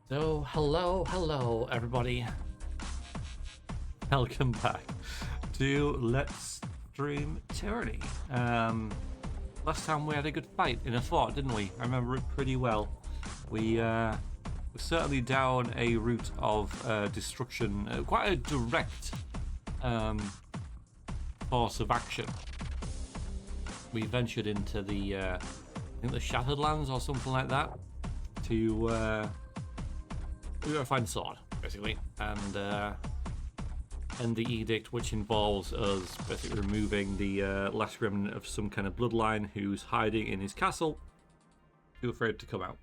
So, hello, everybody. Welcome back to Let's Stream Tyranny. Last time we had a good fight in a fort, didn't we? I remember it pretty well. We were certainly down a route of destruction, quite a direct course of action. We ventured into the, I think the Shattered Lands or something like that to we gotta find a sword, basically, and end the edict, which involves us basically removing the last remnant of some kind of bloodline who's hiding in his castle, too afraid to come out.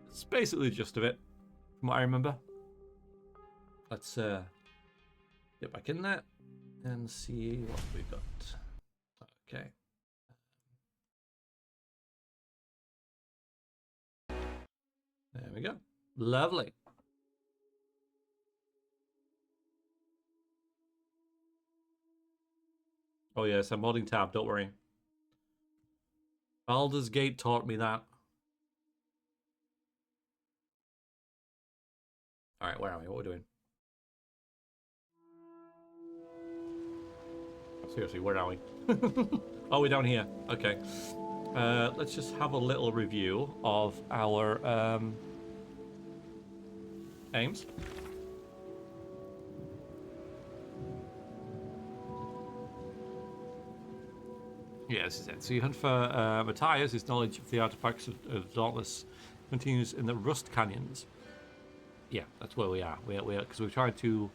It's basically the gist of it, from what I remember. Let's get back in there and see what we got. Okay. There we go. Lovely. Oh yes, I'm modding tab, don't worry. Baldur's Gate taught me that. Alright, where are we? What are we doing? Seriously, where are we? Oh, we're down here. Okay. Let's just have a little review of our aims. Yeah, this is it. So you hunt for Matthias. His knowledge of the artifacts of Dauntless continues in the Rust Canyons. Yeah, that's where we are. We are because we're trying to.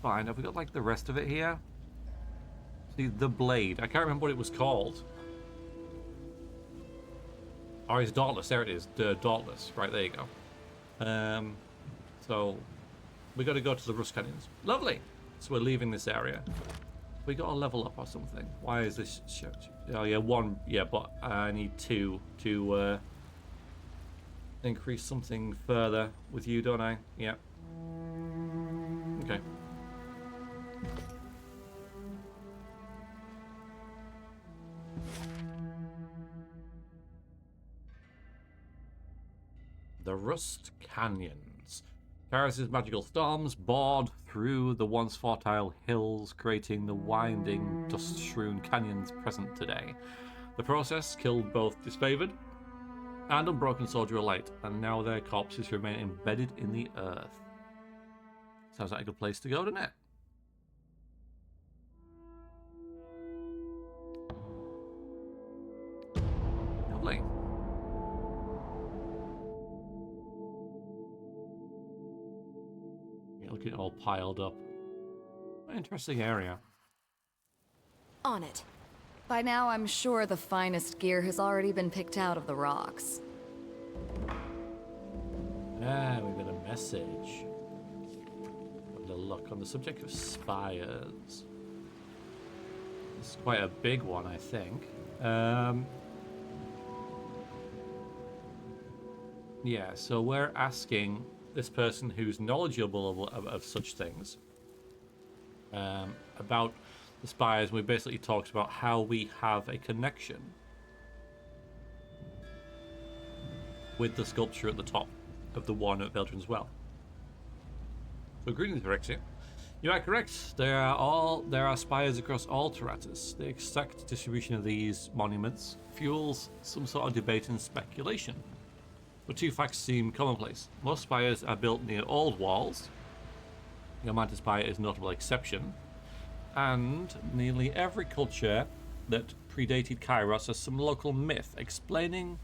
Fine. Have we got like the rest of it here? See, the blade. I can't remember what it was called. Oh, it's Dauntless. There it is. The Dauntless. Right, there you go. So we got to go to the Rust Canyons. Lovely. So we're leaving this area. We got to level up or something. Why is this? Oh yeah, one. Yeah, but I need two to increase something further with you, don't I? Yeah. Okay. The Rust Canyons. Karaz's magical storms bored through the once fertile hills, creating the winding, dust-strewn canyons present today. The process killed both disfavored and unbroken soldier alike, and now their corpses remain embedded in the earth. Sounds like a good place to go, doesn't it? Lovely. Look at it all piled up. Interesting area. On it. By now, I'm sure the finest gear has already been picked out of the rocks. Ah, we've got a message. Have a look on the subject of spires. This is quite a big one, I think. Yeah, so we're asking this person who's knowledgeable of such things about the spires. We basically talked about how we have a connection with the sculpture at the top of the one at Veldrin's Well. So greetings, Vrexia. You are correct. There are spires across all Tyrantus. The exact distribution of these monuments fuels some sort of debate and speculation. But two facts seem commonplace. Most spires are built near old walls. The Mantis spire is a notable exception. And nearly every culture that predated Kairos has some local myth explaining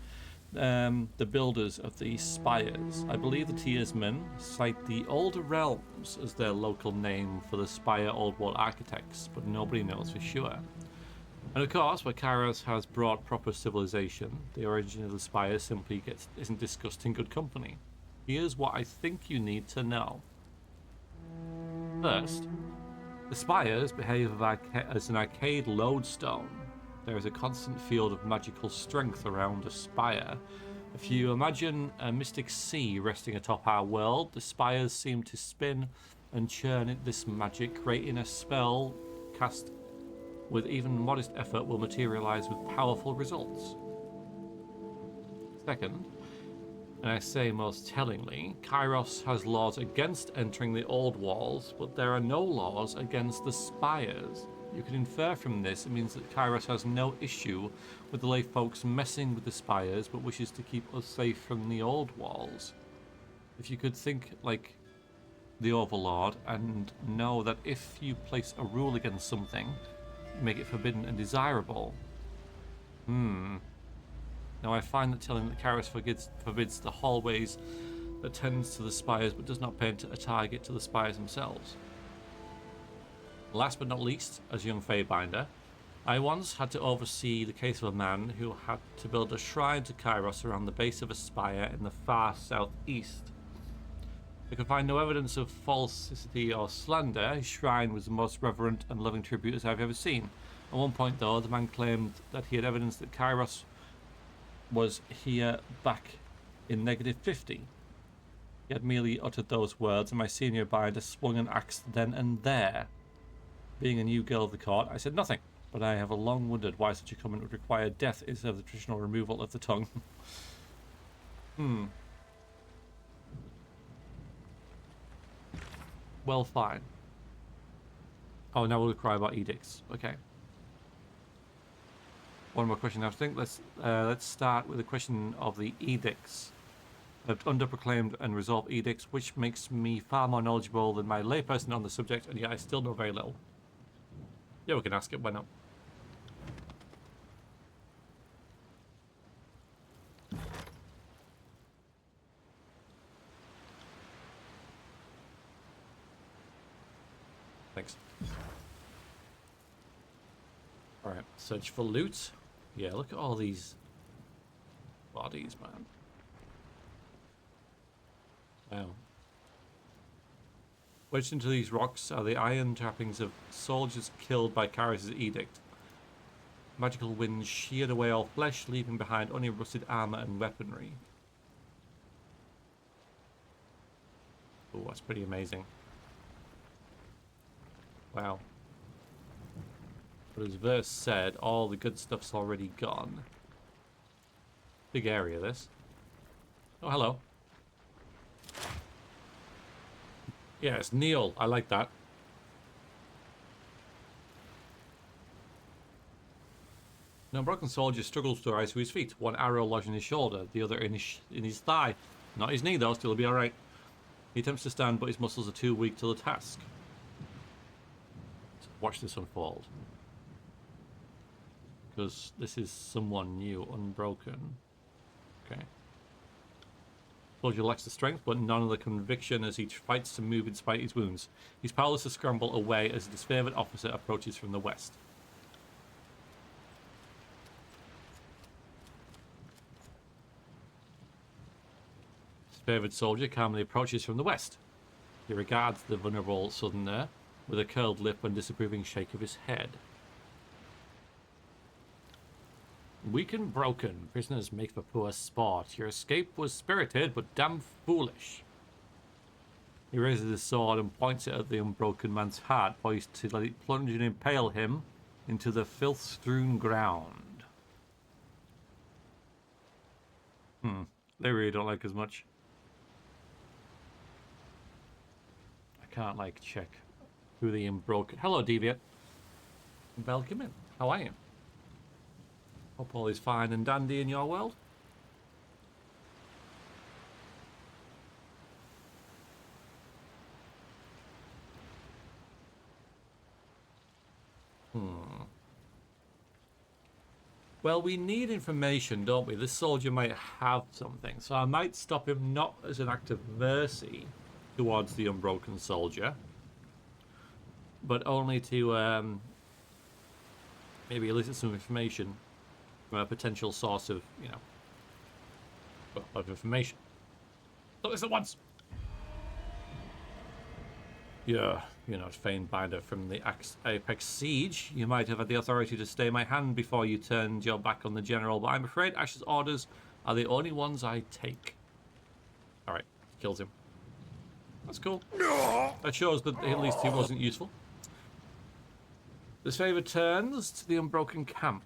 the builders of these spires. I believe the Tiersmen cite the Older Realms as their local name for the spire old world architects, but nobody knows for sure. And of course, where Kairos has brought proper civilization, the origin of the spires simply isn't discussed in good company. Here's what I think you need to know. First, the spires behave as an arcade lodestone. There is a constant field of magical strength around a spire. If you imagine a mystic sea resting atop our world, the spires seem to spin and churn this magic, creating a spell cast with even modest effort will materialize with powerful results. Second, and I say most tellingly, Kairos has laws against entering the old walls, but there are no laws against the spires. You can infer from this it means that Kairos has no issue with the lay folks messing with the spires, but wishes to keep us safe from the old walls. If you could think like the Overlord and know that if you place a rule against something, you make it forbidden and desirable. Now I find that telling that Kairos forbids the hallways that tends to the spires but does not paint a target to the spires themselves. Last but not least, as young Feybinder, I once had to oversee the case of a man who had to build a shrine to Kairos around the base of a spire in the far southeast. I could find no evidence of falsity or slander. His shrine was the most reverent and loving tribute as I've ever seen. At one point, though, the man claimed that he had evidence that Kairos was here back in -50. He had merely uttered those words, and my senior binder swung an axe then and there. Being a new girl of the court, I said nothing, but I have long wondered why such a comment would require death instead of the traditional removal of the tongue. Well, fine. Oh, now we'll cry about edicts. Okay. One more question. I think let's start with the question of the edicts. I've underproclaimed and resolved edicts, which makes me far more knowledgeable than my layperson on the subject, and yet I still know very little. Yeah, we can ask it. Why not? Thanks. Alright, search for loot. Yeah, look at all these bodies, man. Wow. Wedged into these rocks are the iron trappings of soldiers killed by Kairos' edict. Magical winds sheared away all flesh, leaving behind only rusted armor and weaponry. Oh, that's pretty amazing. Wow. But as verse said, all the good stuff's already gone. Big area, this. Oh, hello. Yeah, it's Neil. I like that. An unbroken soldier struggles to rise to his feet. One arrow lodged in his shoulder, the other in his thigh. Not his knee, though. Still be all right. He attempts to stand, but his muscles are too weak to the task. Watch this unfold. Because this is someone new, unbroken. Okay. Soldier lacks the strength, but none of the conviction as he fights to move in spite of his wounds. He's powerless to scramble away as his favoured officer approaches from the west. His favoured soldier calmly approaches from the west. He regards the vulnerable southerner with a curled lip and disapproving shake of his head. Weak and broken, prisoners make for poor sport. Your escape was spirited, but damn foolish. He raises his sword and points it at the unbroken man's heart, poised to let it plunge and impale him into the filth-strewn ground. They really don't like as much. I can't, like, check who the unbroken... Hello, Deviant. Welcome in. How are you? Hope all is fine and dandy in your world. Well, we need information, don't we? This soldier might have something, so I might stop him not as an act of mercy towards the unbroken soldier, but only to maybe elicit some information from a potential source of, you know, well, of information. Look this at once! Yeah, you're not Fanebinder from the Apex Siege. You might have had the authority to stay my hand before you turned your back on the general, but I'm afraid Ash's orders are the only ones I take. Alright, kills him. That's cool. That shows that at least he wasn't useful. This favor turns to the Unbroken Camp.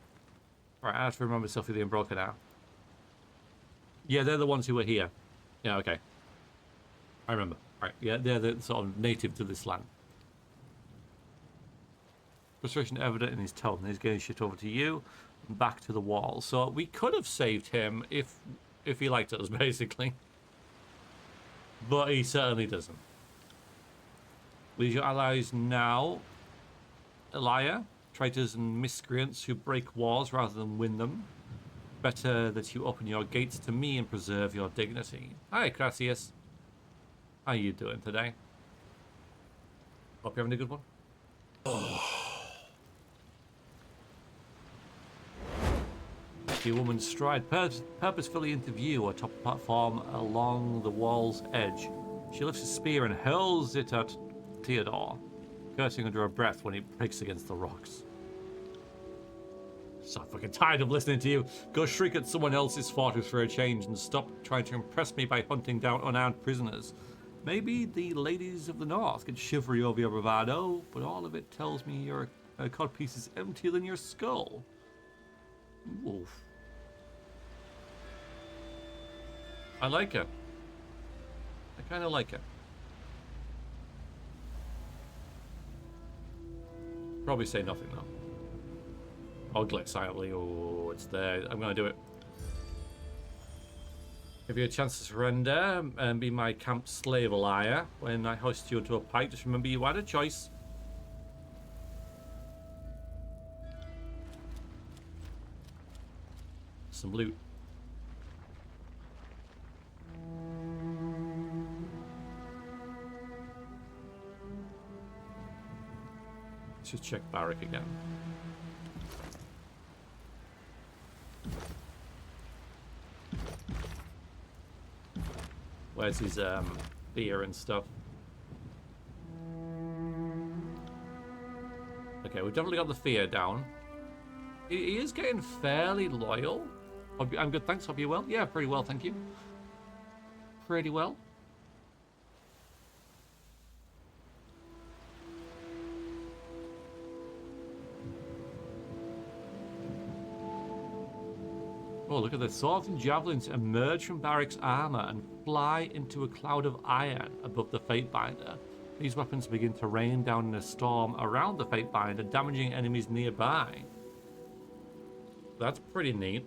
Right, I have to remember stuff who the Unbroken are. Yeah, they're the ones who were here. Yeah, okay. I remember. Right, yeah, they're the sort of native to this land. Frustration evident in his tone. He's getting shit over to you and back to the wall. So we could have saved him if he liked us, basically. But he certainly doesn't. Lead your allies now. Elia, traitors and miscreants who break wars rather than win them. Better that you open your gates to me and preserve your dignity. Hi, Crasius. How you doing today? Hope you're having a good one. The woman stride purposefully into view atop a platform along the wall's edge. She lifts a spear and hurls it at Theodore, cursing under her breath when he breaks against the rocks. So fucking tired of listening to you. Go shriek at someone else's fortress for a change and stop trying to impress me by hunting down unarmed prisoners. Maybe the ladies of the north get shivery over your bravado, but all of it tells me your codpiece is emptier than your skull. Oof. I like it. I kind of like it. Probably say nothing though. I'll glitch silently. Oh, it's there. I'm gonna do it. Give you a chance to surrender and be my camp slave, Elia. When I hoist you into a pike, just remember you had a choice. Some loot. Let's just check Barrack again. Where's his beer and stuff? Okay, we've definitely got the fear down. He is getting fairly loyal. I'm good, thanks. Hope you're well. Yeah, pretty well, thank you. Pretty well. Oh, look at this. Swords and javelins emerge from Barrack's armor and fly into a cloud of iron above the Fatebinder. These weapons begin to rain down in a storm around the Fatebinder, damaging enemies nearby. That's pretty neat.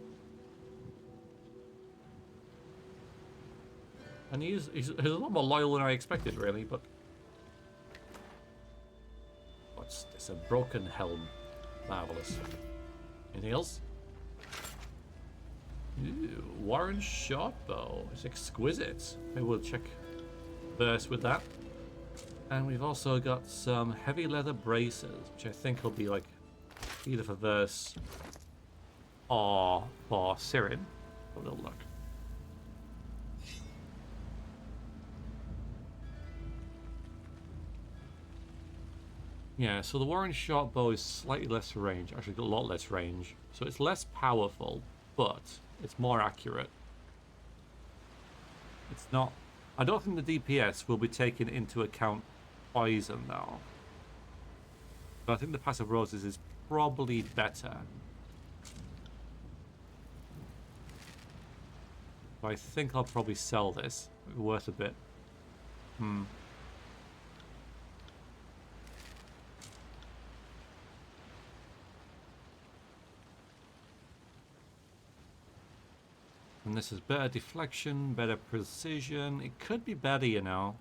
And he's a lot more loyal than I expected, really, but... What's this? A broken helm. Marvelous. Anything else? Ooh, Warren Shortbow. It's exquisite. Maybe we'll check verse with that. And we've also got some heavy leather braces, which I think will be like either for verse or for Sirin. A little look. Yeah, so the Warren Shortbow is slightly less range. Actually, got a lot less range. So it's less powerful, but it's more accurate. It's not... I don't think the DPS will be taken into account poison, though. But I think the passive roses is probably better. So I think I'll probably sell this. It's worth a bit. And this is better deflection, better precision. It could be better, you know.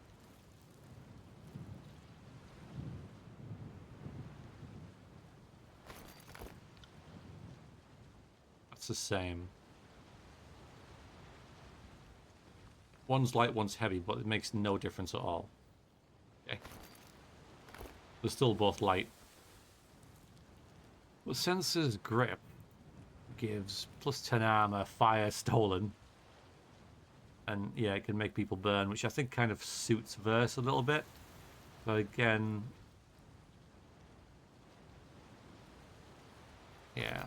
That's the same. One's light, one's heavy, but it makes no difference at all. Okay. They're still both light. But Sensor's Grip gives plus 10 armor, fire stolen. And yeah, it can make people burn, which I think kind of suits verse a little bit. But again... yeah.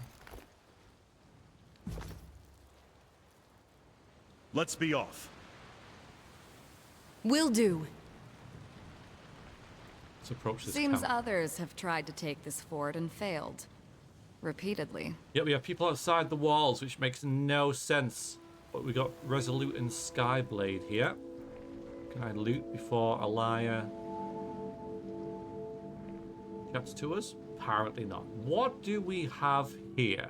Let's be off. Will do. Let's approach this Seems camp. others have tried to take this fort and failed. Repeatedly. Yeah, we have people outside the walls, which makes no sense. But we got Resolute and Skyblade here. Can I loot before Alaya chats to us? Apparently not. What do we have here?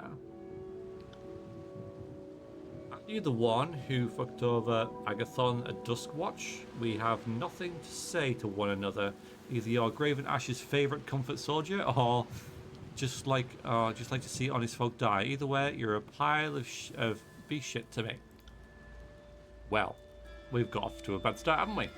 Are you the one who fucked over Agathon at Duskwatch? We have nothing to say to one another. Either you're Graven Ash's favourite comfort soldier, or just like to see honest folk die. Either way, you're a pile of beast shit to me. Well, we've got off to a bad start, haven't we?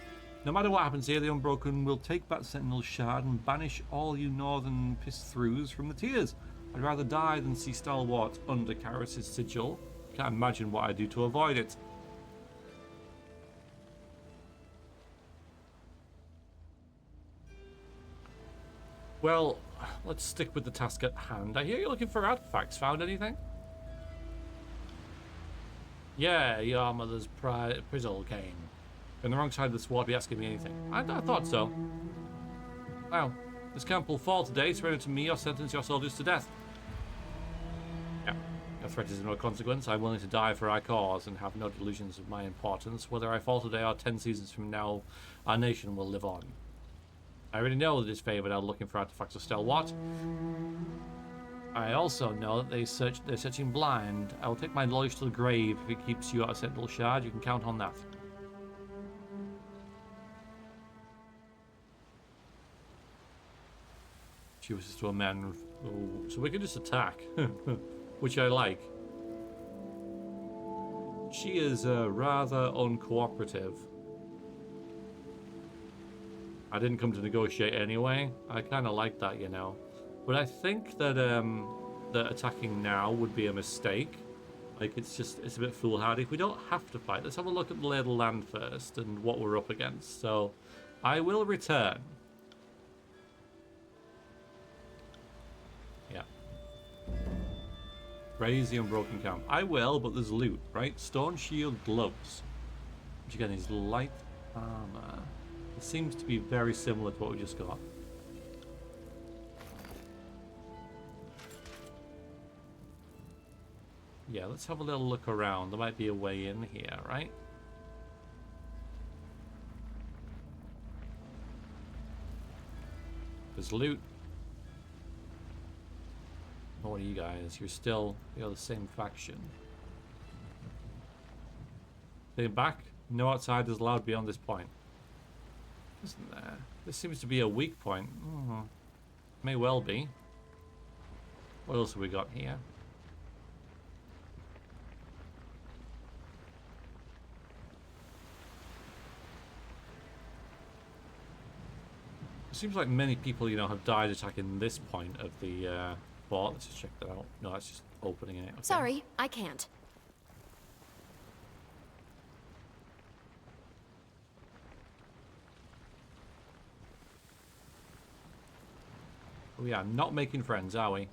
No matter what happens here, the Unbroken will take back Sentinel's shard and banish all you northern piss-throughs from the tiers. I'd rather die than see Stalwart under Karis' sigil. Can't imagine what I'd do to avoid it. Well, let's stick with the task at hand. I hear you're looking for artifacts. Found anything? Yeah, your mother's Prizzle came. On the wrong side of the sword, be asking me anything. I thought so. Wow, this camp will fall today. Surrender to me or sentence your soldiers to death. Yeah, your threat is of no consequence. I'm willing to die for our cause and have no delusions of my importance. Whether I fall today or 10 seasons from now, our nation will live on. I already know that it's favored out looking for artifacts of Stalwart. I also know that they're searching blind. I will take my knowledge to the grave. If it keeps you out of Sentinel Shard, you can count on that. She wishes to a man. Oh, so we can just attack, which I like. She is rather uncooperative. I didn't come to negotiate anyway. I kind of like that, you know. But I think that that attacking now would be a mistake. Like, it's a bit foolhardy. If we don't have to fight, let's have a look at the lay of the land first and what we're up against. So, I will return. Yeah. Raise the Unbroken Camp. I will, but there's loot, right? Stone Shield Gloves. Which again is light armor. It seems to be very similar to what we just got. Yeah, let's have a little look around. There might be a way in here, right? There's loot. What are you guys? You're the same faction. Stay back. No outsiders allowed beyond this point. Isn't there? This seems to be a weak point. May well be. What else have we got here? It seems like many people, have died attacking this point of the fort. Let's just check that out. No, that's just opening it. Okay. Sorry, I can't. We are not making friends, are we?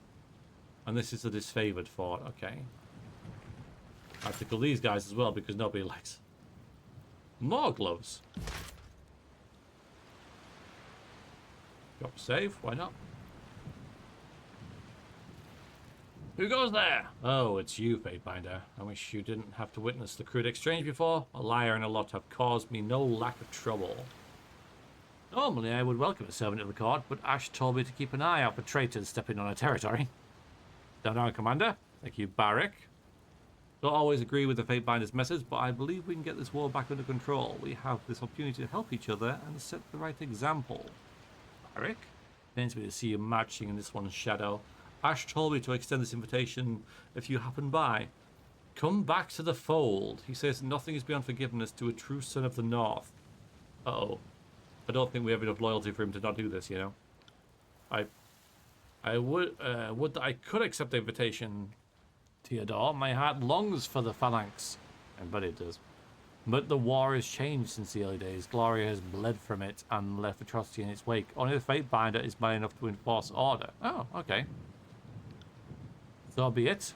And this is the disfavored fort. Okay. I have to kill these guys as well because nobody likes. More gloves. Drop save. Why not? Who goes there? Oh, it's you, Fatebinder. I wish you didn't have to witness the crude exchange before. A liar and a lot have caused me no lack of trouble. Normally, I would welcome a servant of the court, but Ash told me to keep an eye out for traitors stepping on our territory. Don't know, Commander. Thank you, Barrick. Don't always agree with the Fatebinder's methods, but I believe we can get this war back under control. We have this opportunity to help each other and set the right example. Barrick? Pains me to see you marching in this one's shadow. Ash told me to extend this invitation if you happen by. Come back to the fold. He says nothing is beyond forgiveness to a true son of the North. Uh-oh. I don't think we have enough loyalty for him to not do this, I would that I could accept the invitation, Theodore. My heart longs for the phalanx. I bet it does. But the war has changed since the early days. Gloria has bled from it and left atrocity in its wake. Only the Fatebinder is man enough to enforce order. Oh, okay. So be it.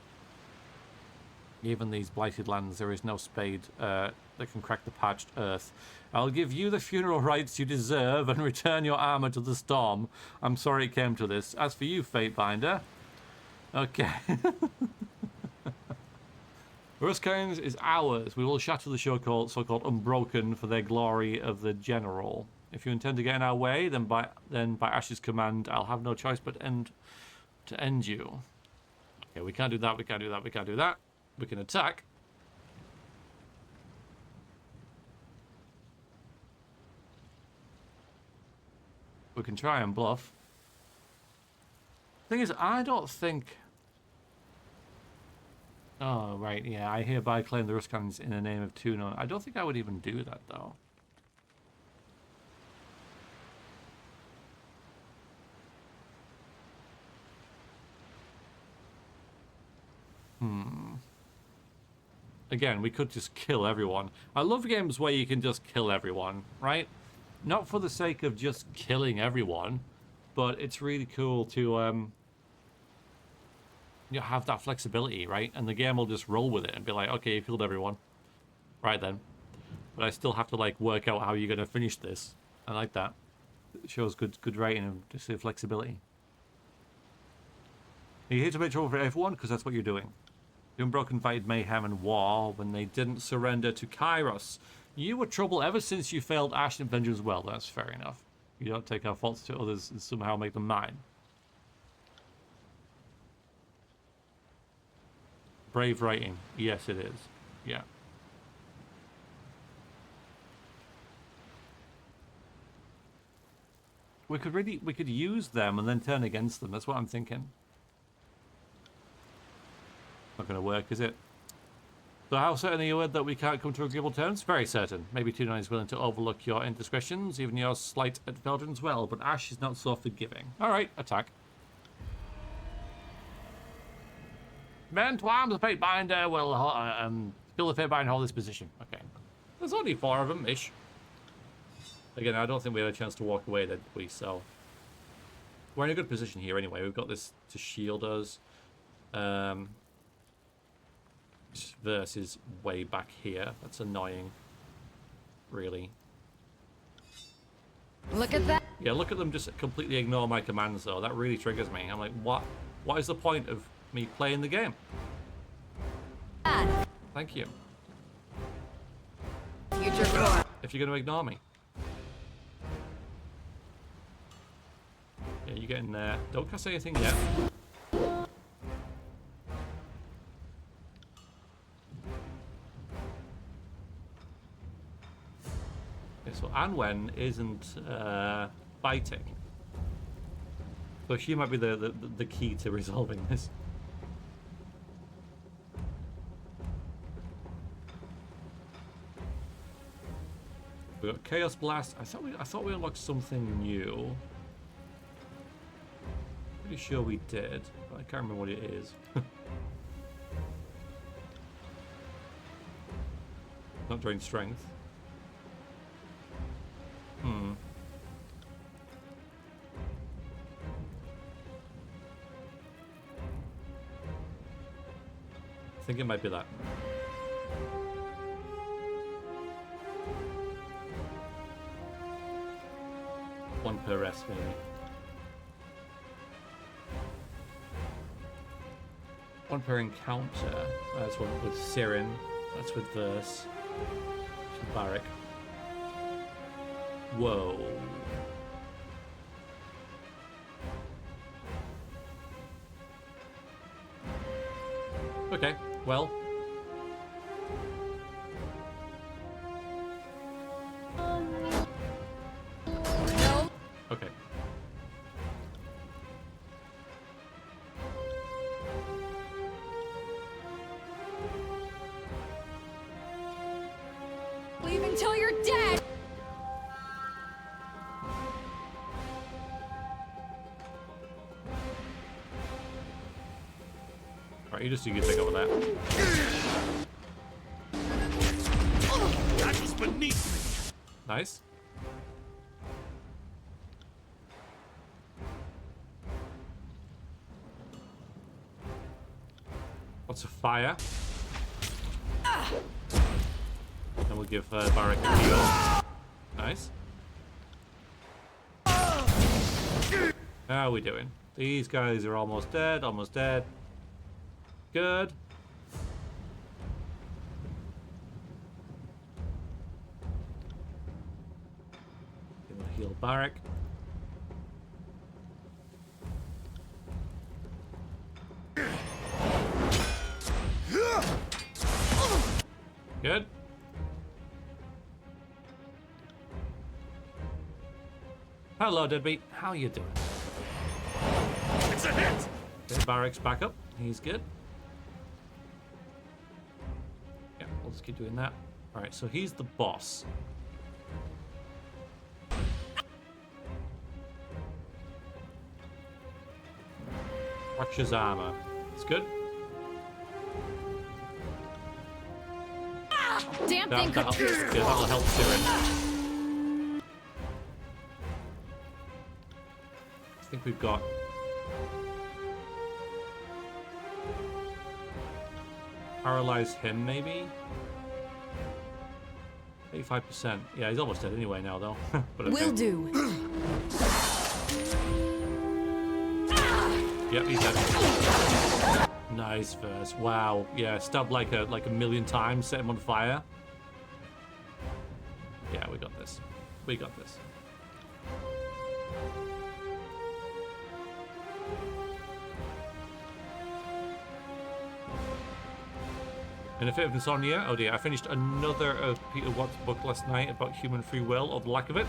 Given these blighted lands, there is no spade that can crack the parched earth. I'll give you the funeral rites you deserve and return your armor to the storm. I'm sorry it came to this. As for you, Fatebinder... Okay. Ruskines is ours. We will shatter the so-called Unbroken for their glory of the general. If you intend to get in our way, then by Ash's command, I'll have no choice but to end you. Okay, we can't do that, we can't do that, we can't do that. We can attack. We can try and bluff. Thing is, I don't think... Oh, right, yeah. I hereby claim the Ruskins in the name of Tunon. I don't think I would even do that, though. Again, we could just kill everyone. I love games where you can just kill everyone, right? Not for the sake of just killing everyone, but it's really cool to you have that flexibility, right? And the game will just roll with it and be like, okay, you killed everyone. Right then. But I still have to like work out how you're going to finish this. I like that. It shows good writing and just the flexibility. Are you here to make trouble for everyone? Because that's what you're doing. The Unbroken fighted mayhem and war when they didn't surrender to Kairos. You were trouble ever since you failed Ash and Vengeance. Well, that's fair enough. You don't take our faults to others and somehow make them mine. Brave writing. Yes, it is. Yeah. We could use them and then turn against them. That's what I'm thinking. Not going to work, is it? So how certain are you that we can't come to agreeable terms? Very certain. Maybe Tyranny is willing to overlook your indiscretions, even your slight at Veldrin's well, but Ash is not so forgiving. Alright, attack. Men to arms, the Fatebinder will kill the Fatebinder and hold this position. Okay. There's only 4 of them, ish. Again, I don't think we had a chance to walk away, did we? So we're in a good position here anyway. We've got this to shield us. Verse is way back here. That's annoying. Really. Look at that. Yeah, look at them just completely ignore my commands though. That really triggers me. I'm like, what is the point of me playing the game? Thank you. Future core. If you're going to ignore me. Yeah, you get in there. Don't cast anything yet. So Anwen isn't fighting, so she might be the key to resolving this. We got Chaos Blast. I thought we unlocked something new. Pretty sure we did, but I can't remember what it is. Not drain strength. I think it might be that. One per rest, maybe. One per encounter. That's one with Siren. That's with Verse. Barrack. Whoa. Okay, well. No. Okay. Leave until you're dead. Alright, you just do your thing over there. That was beneath me. Nice. Lots of fire. And we'll give Barrack a heal. Nice. How are we doing? These guys are almost dead, almost dead. Good. Gonna heal Barrack. Good. Hello, Deadbeat. How you doing? It's a hit! Okay, Barrack's back up. He's good. Yeah, we'll just keep doing that. Alright, so he's the boss. Watches armor. It's good. Damn thing could that'll help Tyranny. I think we've got... Paralyze him, maybe? 85%. Yeah, he's almost dead anyway now, though. But okay. Will do. Yep, he's dead. Nice verse. Wow. Yeah, stabbed like a million times, set him on fire. Yeah, we got this. We got this. And a bit of insomnia. Oh dear, I finished another of Peter Watt's book last night about human free will, or the lack of it.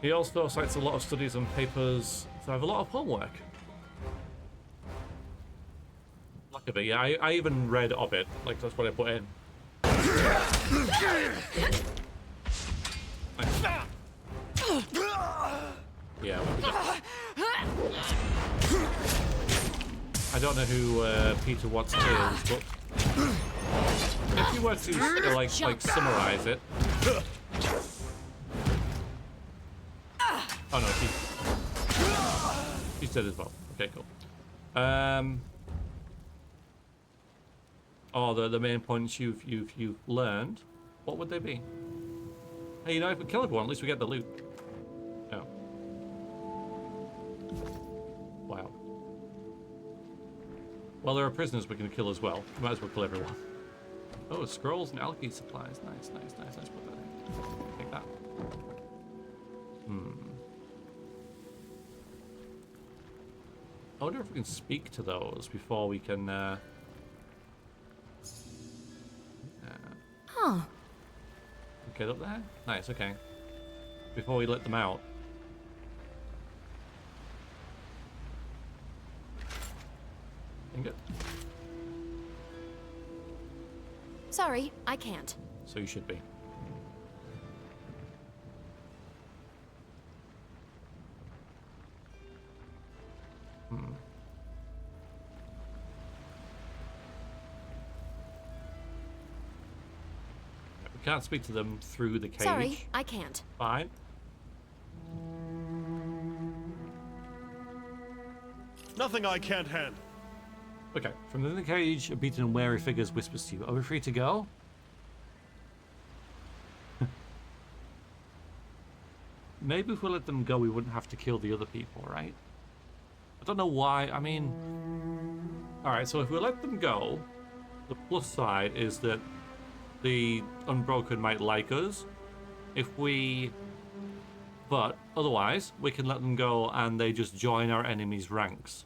He also cites a lot of studies and papers, so I have a lot of homework. Lack of it, yeah, I even read of it, like that's what I put in. Yeah, what we got? I don't know who Peter Watts is, but if you were to like summarize it. Oh no, he's dead as well. Okay, cool. Oh, the main points you've learned. What would they be? Hey, you know, if we kill everyone, at least we get the loot. Oh. Wow. Well, there are prisoners we can kill as well. We might as well kill everyone. Oh, scrolls and alchemy supplies. Nice, nice, nice. Let's put that in. Take that. I wonder if we can speak to those before we can. Huh. Get up there? Nice, okay. Before we let them out. Good. Sorry, I can't. So you should be. We can't speak to them through the cage. Sorry, I can't. Fine. Nothing I can't handle. Okay, from within the cage, a beaten and wary figure whispers to you. Are we free to go? Maybe if we let them go, we wouldn't have to kill the other people, right? I don't know why. I mean... Alright, so if we let them go, the plus side is that the Unbroken might like us. If we... But otherwise, we can let them go and they just join our enemies' ranks.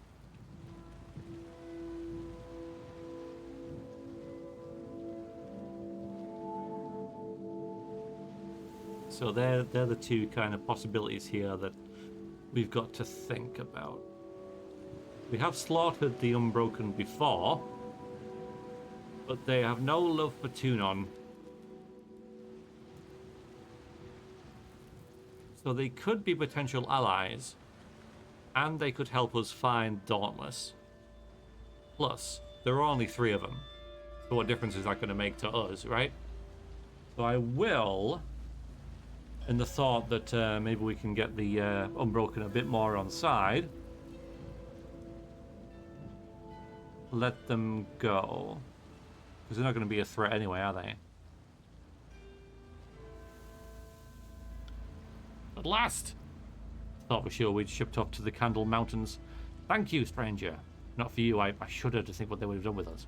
So they're the two kind of possibilities here that we've got to think about. We have slaughtered the Unbroken before, but they have no love for Tunon. So they could be potential allies, and they could help us find Dauntless. Plus, there are only 3 of them. So what difference is that going to make to us, right? So I will... in the thought that maybe we can get the Unbroken a bit more on side. Let them go. Because they're not going to be a threat anyway, are they? At last! Thought for sure we'd shipped off to the Candle Mountains. Thank you, stranger. Not for you, I shudder to think what they would have done with us.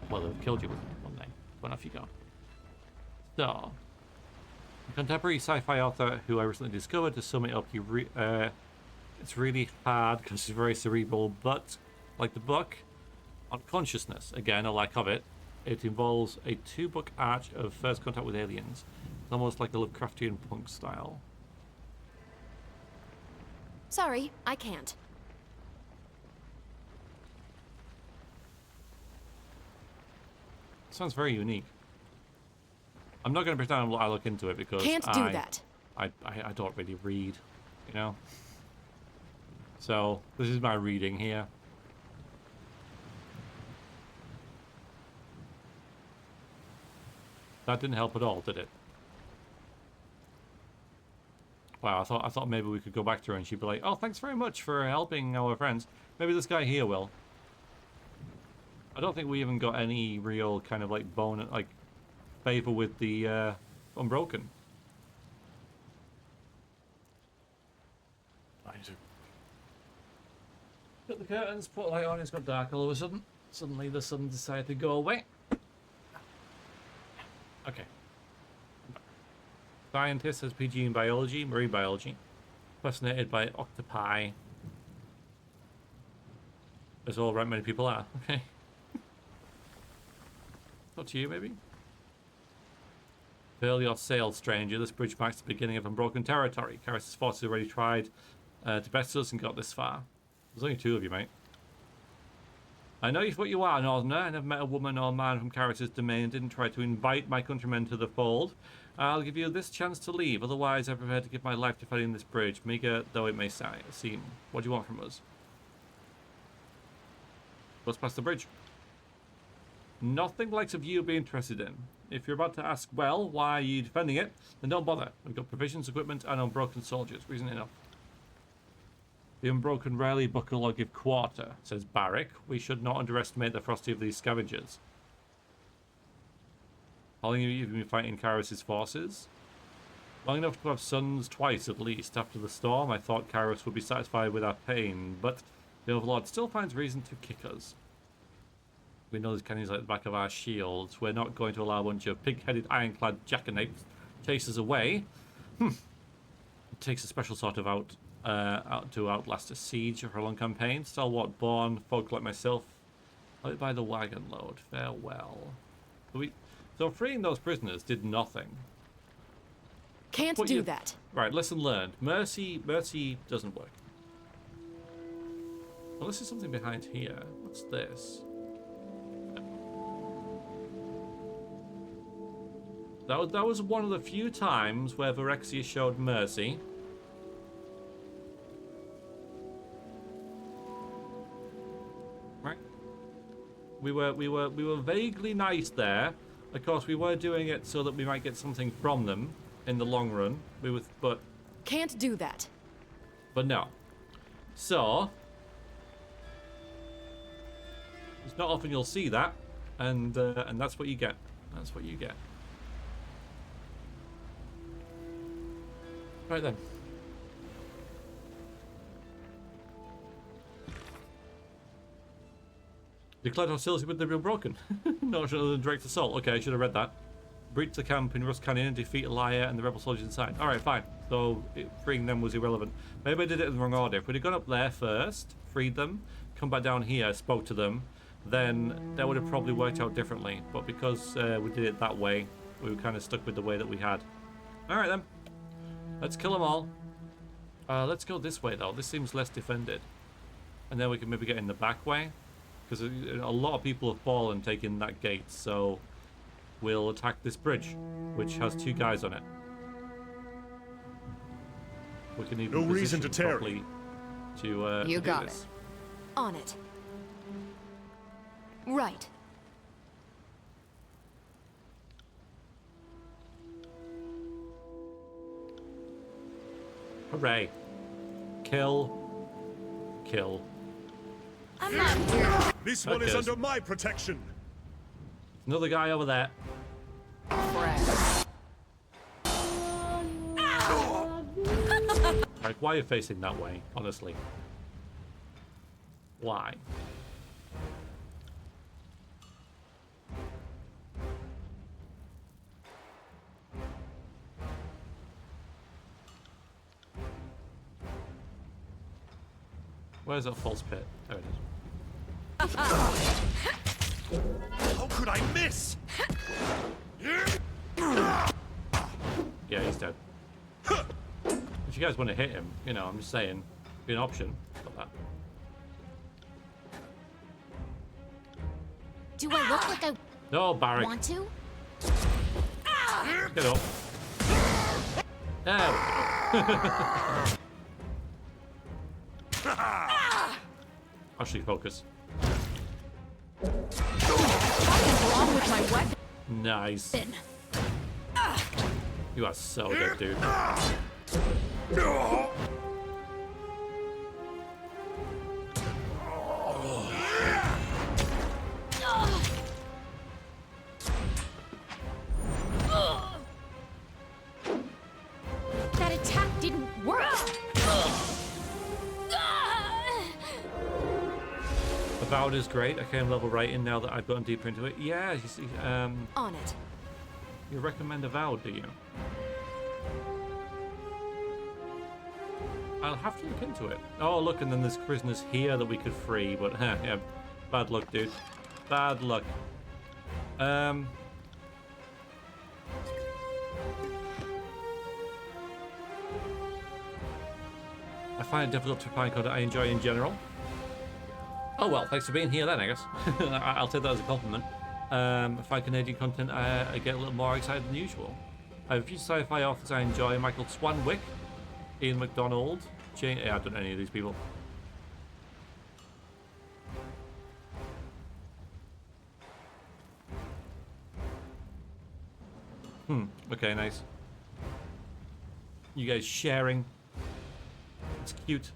Well, they'd have killed you one day, but off you go. So, a contemporary sci-fi author who I recently discovered, to sum it up, it's really hard because it's very cerebral, but like the book on consciousness, again, a lack of it, it involves a 2-book arch of first contact with aliens. It's almost like a Lovecraftian punk style. Sorry, I can't. Sounds very unique. I'm not going to pretend I look into it because Can't do that. I don't really read, you know? So, this is my reading here. That didn't help at all, did it? Wow, I thought maybe we could go back to her and she'd be like, "Oh, thanks very much for helping our friends." Maybe this guy here will. I don't think we even got any real kind of like bonus, like favor with the Unbroken. I need to put the curtains, put a light on. It's got dark all of a sudden. Suddenly the sun decided to go away. Okay. Scientist has PG in biology, marine biology. Fascinated by octopi. As all right many people are. Okay. Up to you, maybe? Fill your sail, stranger. This bridge marks the beginning of unbroken territory. Karis' forces already tried to best us and got this far. There's only 2 of you, mate. I know what you are, Northerner. I never met a woman or man from Karis' domain and didn't try to invite my countrymen to the fold. I'll give you this chance to leave. Otherwise, I'm prepared to give my life defending this bridge, meager though it may seem. What do you want from us? What's past the bridge? Nothing likes of you be interested in. If you're about to ask, well, why are you defending it, then don't bother. We've got provisions, equipment, and unbroken soldiers. Reason enough. The unbroken rarely buckle or give quarter, says Barrick. We should not underestimate the ferocity of these scavengers. How long have you been fighting Karis' forces? Long enough to have sons twice at least. After the storm, I thought Karis would be satisfied with our pain, but the Overlord still finds reason to kick us. We know these canyons like the back of our shields. We're not going to allow a bunch of pig-headed, ironclad jackanapes chase us away. It takes a special sort of out to outlast a siege for a long campaign. Stalwart born folk like myself, out by the wagon load. Farewell. So freeing those prisoners did nothing. Can't do that. Right, lesson learned. Mercy doesn't work. Well, this is something behind here. What's this? That was one of the few times where Vrexia showed mercy. Right? We were vaguely nice there. Of course, we were doing it so that we might get something from them in the long run. But can't do that. But no. So it's not often you'll see that, and that's what you get. That's what you get. Right then. Declared hostility with the real broken. No, other than direct assault. Okay, I should have read that. Breach the camp in Rust Canyon and defeat Elia and the rebel soldiers inside. Alright, fine. So freeing them was irrelevant. Maybe I did it in the wrong order. If we'd have gone up there first, freed them, come back down here, spoke to them, then that would have probably worked out differently. But because we did it that way, we were kind of stuck with the way that we had. Alright then. Let's kill them all. Let's go this way though. This seems less defended. And then we can maybe get in the back way. Because a lot of people have fallen taking that gate. So we'll attack this bridge, which has 2 guys on it. We can even no reason to tarry. You got it. On it. Right. Hooray. Kill. Kill. I'm not here. This one is under my protection. Another guy over there. Like, why are you facing that way, honestly? Why? Where's that false pit? There it is. How could I miss? Yeah, he's dead. If you guys want to hit him, you know, I'm just saying, be an option. Got that. Do I look like I No, Barrick. want to? Get up. There we go. Actually, focus. What is wrong with my weapon? Nice. You are so dead, dude. That attack didn't work. Avowed is great. I came level right in now that I've gotten deeper into it. Yeah, you see, On it. you recommend Avowed, do you? I'll have to look into it. Oh, look, and then there's prisoners here that we could free, but yeah, bad luck, dude. Bad luck. I find it difficult to find content I enjoy in general. Oh well, thanks for being here then, I guess. I'll take that as a compliment. If I Canadian content, I get a little more excited than usual. I have a few sci-fi authors I enjoy: Michael Swanwick, Ian MacDonald, yeah, I don't know any of these people. Okay, nice. You guys sharing. It's cute.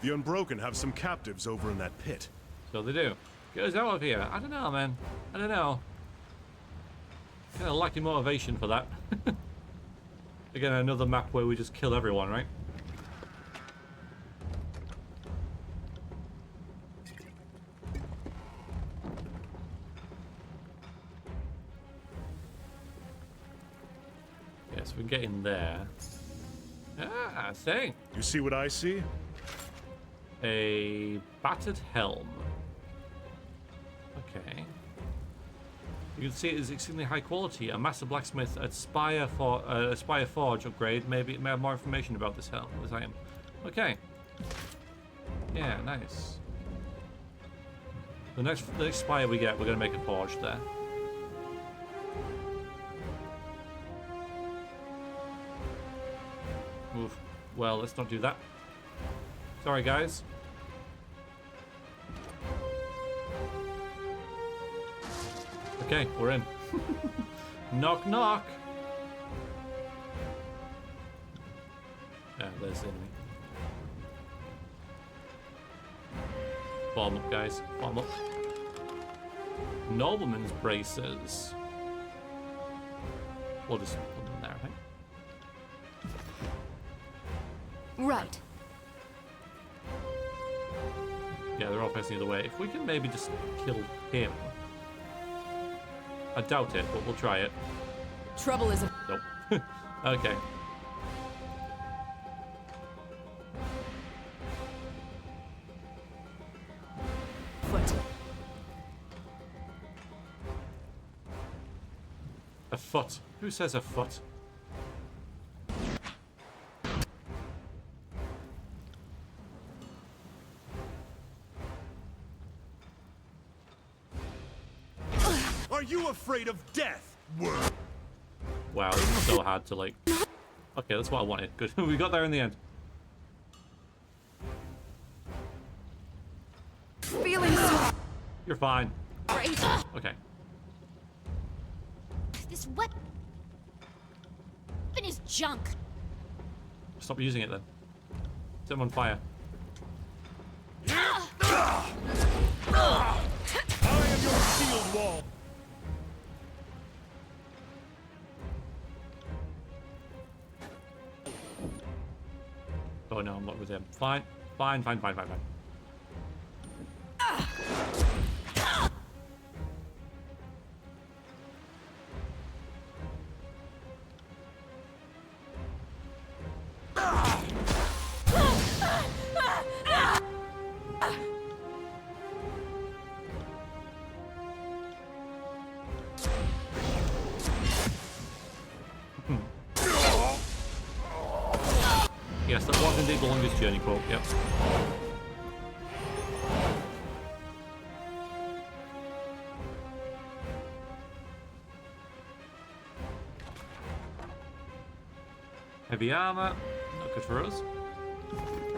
The Unbroken have some captives over in that pit. So they do. Get us out of here. I don't know, man. I don't know. Kind of lacking motivation for that. Again, another map where we just kill everyone, right? Yes, we can get in there. Ah, thing. You see what I see? A battered helm. Okay. You can see it is extremely high quality. A master blacksmith at Spire Forge upgrade. Maybe it may have more information about this helm. This item. Okay. Yeah, nice. The next Spire we get, we're gonna make a forge there. Oof. Well, let's not do that. Sorry, guys. Okay, we're in. Knock, knock. Yeah, there's the enemy. Form up, guys. Form up. Nobleman's braces. We'll just put them there, I think. Right. Yeah, they're all facing the other way. If we can maybe just kill him. I doubt it, but we'll try it. Trouble is a Nope. Okay. foot. A foot. Who says a foot? Are you afraid of death? Wow, this is so hard to like... Okay, that's what I wanted. Good. We got there in the end. Feeling so You're fine. Great. Okay. This weapon is junk. Stop using it then. Set him on fire. I am your shield wall. Oh no, I'm not with him. Fine. Fine. Yes, that was indeed the longest journey quote, yep. Heavy armor, not good for us.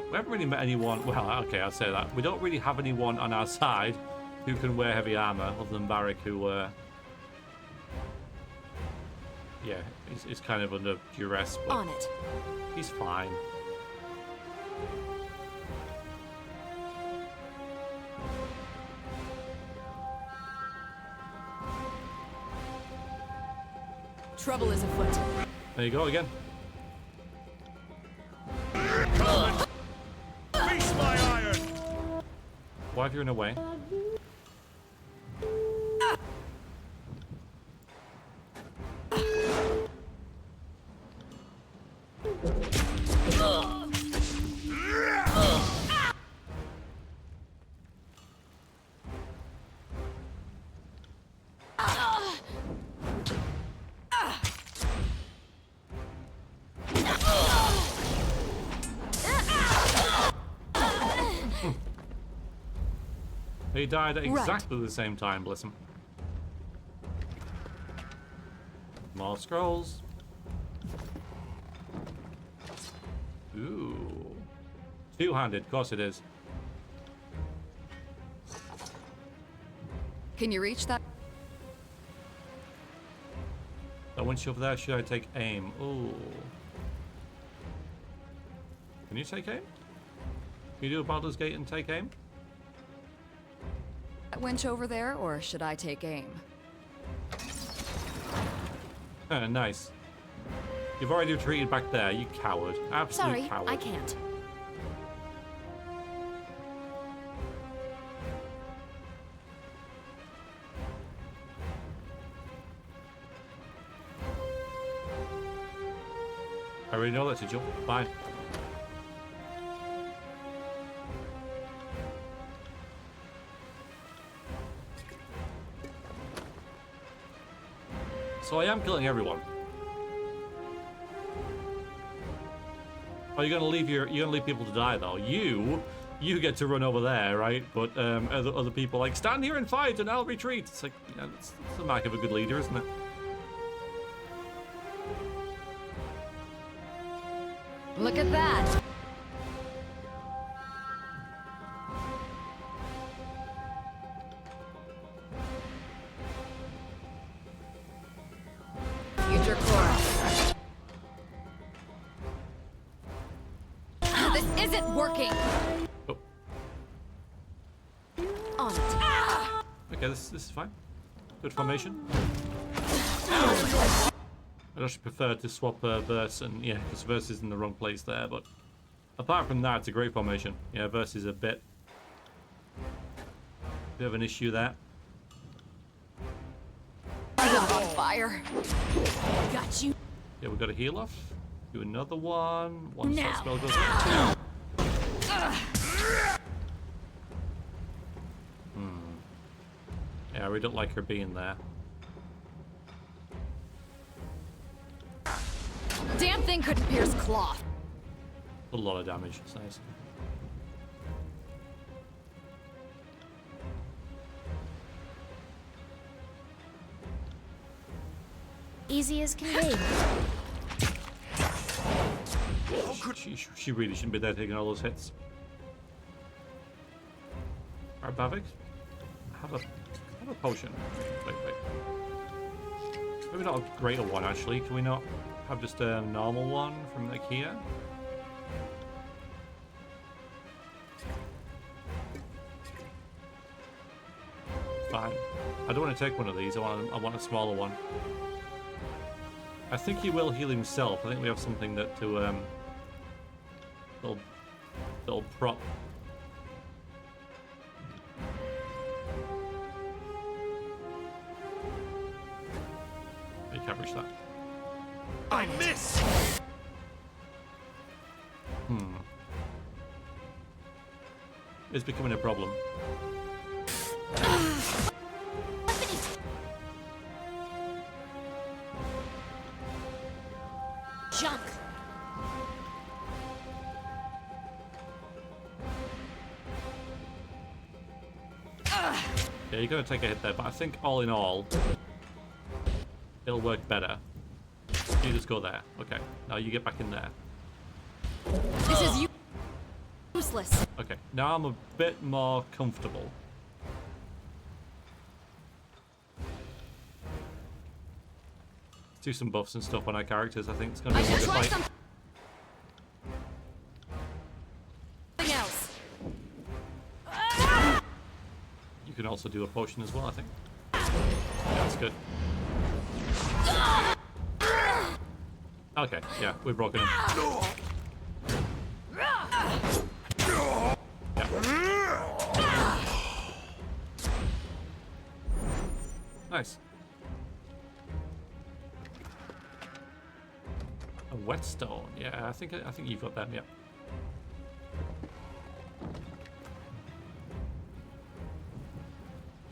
We haven't really met anyone, well, okay, I'll say that. We don't really have anyone on our side who can wear heavy armor, other than Barrick, who, yeah, he's kind of under duress, but On it. he's fine. Trouble is afoot. There you go again. Face my iron. Why have you run away? He died at exactly the same time, bless him. More scrolls. Ooh. Two-handed, of course it is. Can you reach that? That once you're over there, should I take aim? Ooh. Can you take aim? Can you do a Baldur's Gate and take aim? That winch over there, or should I take aim? Nice. You've already retreated back there, you coward. Absolute Sorry, coward. I can't. I already know that, did you? Fine. So I am killing everyone. Oh, you're gonna leave people to die though. You get to run over there, right? But other people like stand here and fight, and I'll retreat. It's like, yeah, it's the mark of a good leader, isn't it? Look at that! Future Cora. This isn't working! Oh, On it. okay, this is fine. Good formation. I'd actually prefer to swap Verse, and yeah, because Verse is in the wrong place there, but apart from that, it's a great formation. Yeah, Verse is a bit of an issue there. I'm on fire. Got you. Yeah, we've got a heal off. Do another one. Once that Now. spell goes in. Yeah, we don't like her being there. Damn thing couldn't pierce cloth. A lot of damage. It's nice. Easy as can be. She really shouldn't be there taking all those hits. Alright, Bavik. Have a potion. Wait. Maybe not a greater one, actually. Can we not have just a normal one from like here? fine. I don't want to take one of these. I want a smaller one. I think he will heal himself. I think we have something that to that'll prop. You can't reach that. I miss! It's becoming a problem. Junk. Yeah, you're going to take a hit there, but I think all in all, it'll work better. You just go there. Okay, now you get back in there. This is useless. Okay, now I'm a bit more comfortable. Let's do some buffs and stuff on our characters. I think it's going to I be a should longer try fight. something else. You can also do a potion as well, I think. Yeah, that's good. Okay, yeah, we've broken him. Yeah. Nice. A whetstone. Yeah, I think you've got them. Yeah.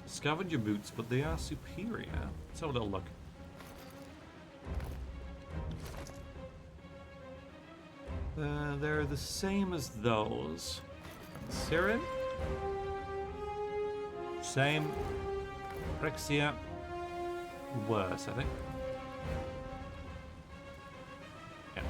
Scavenger boots, but they are superior. Let's have a little look. They're the same as those. Serum? Same. Vrexia. Worse, I think. Yeah.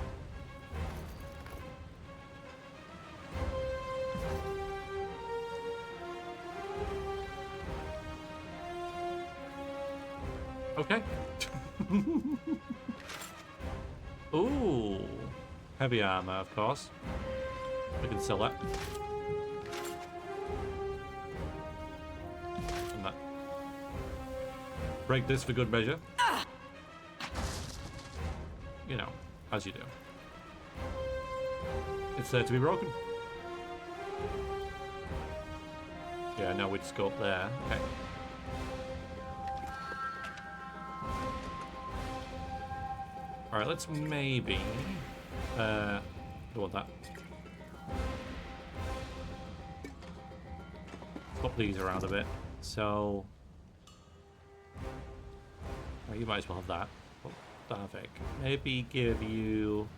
Okay. Ooh. Heavy armor, of course. We can sell that. And that. Break this for good measure. You know, as you do. It's there to be broken. Yeah, now we just go up there. Okay. Alright, let's maybe do that. Swap these around a bit. So well, you might as well have that. Oh, Davik. Maybe give you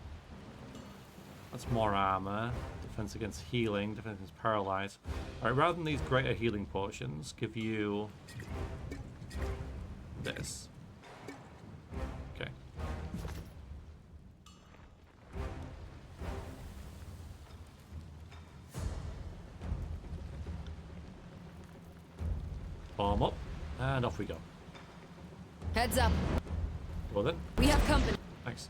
that's more armor, defense against healing, defense against paralyzed. Alright, rather than these greater healing potions, give you this. Okay. Arm up, and off we go. Heads up. Well then, We have company. thanks.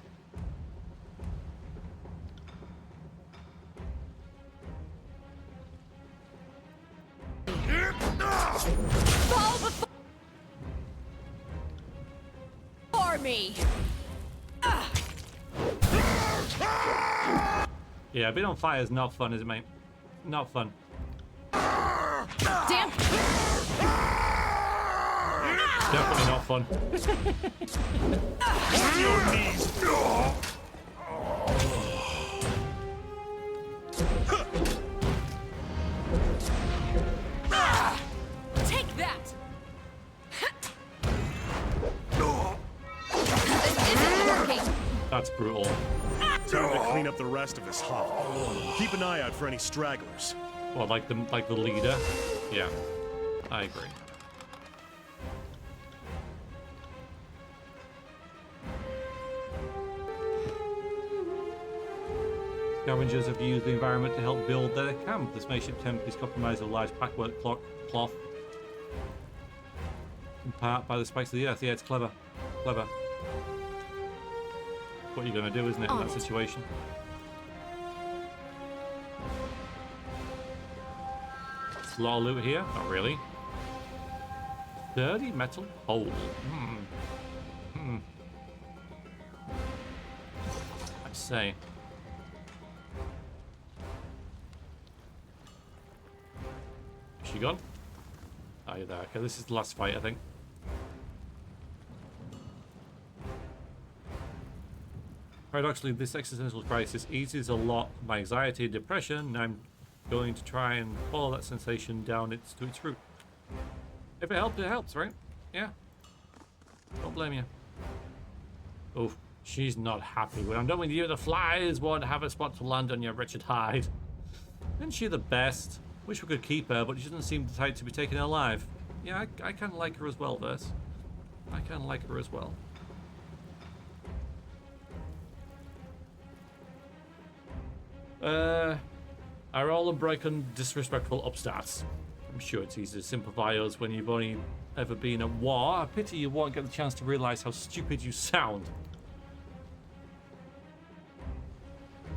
Fall before me. Yeah, being on fire is not fun, is it, mate? Not fun. Damn. Definitely not fun. On your knees! Take that. This isn't working. That's brutal. Time to clean up the rest of this hovel. Keep an eye out for any stragglers. Well, like the leader. Yeah, I agree. Scavengers have used the environment to help build their camp. The spaceship temp is compromised with a large packwork cloth. In part by the spikes of the earth. Yeah, it's clever. Clever. What you're going to do, isn't it, in that situation? A lot of loot here? Not really. Dirty metal hole. I say. Is she gone? Oh, you're there. Okay, this is the last fight, I think. Paradoxically, this existential crisis eases a lot of my anxiety and depression, and I'm going to try and follow that sensation down to its root. If it helps, it helps, right? Yeah. Don't blame you. Oh, she's not happy. When I'm done with you, the flies won't have a spot to land on your wretched hide. Isn't she the best? Wish we could keep her, but she doesn't seem the type to be taken alive. Yeah, I kind of like her as well, Verse. I kind of like her as well. Are all unbroken, disrespectful upstarts. I'm sure it's easy to simplify us when you've only ever been at war. I pity you won't get the chance to realize how stupid you sound.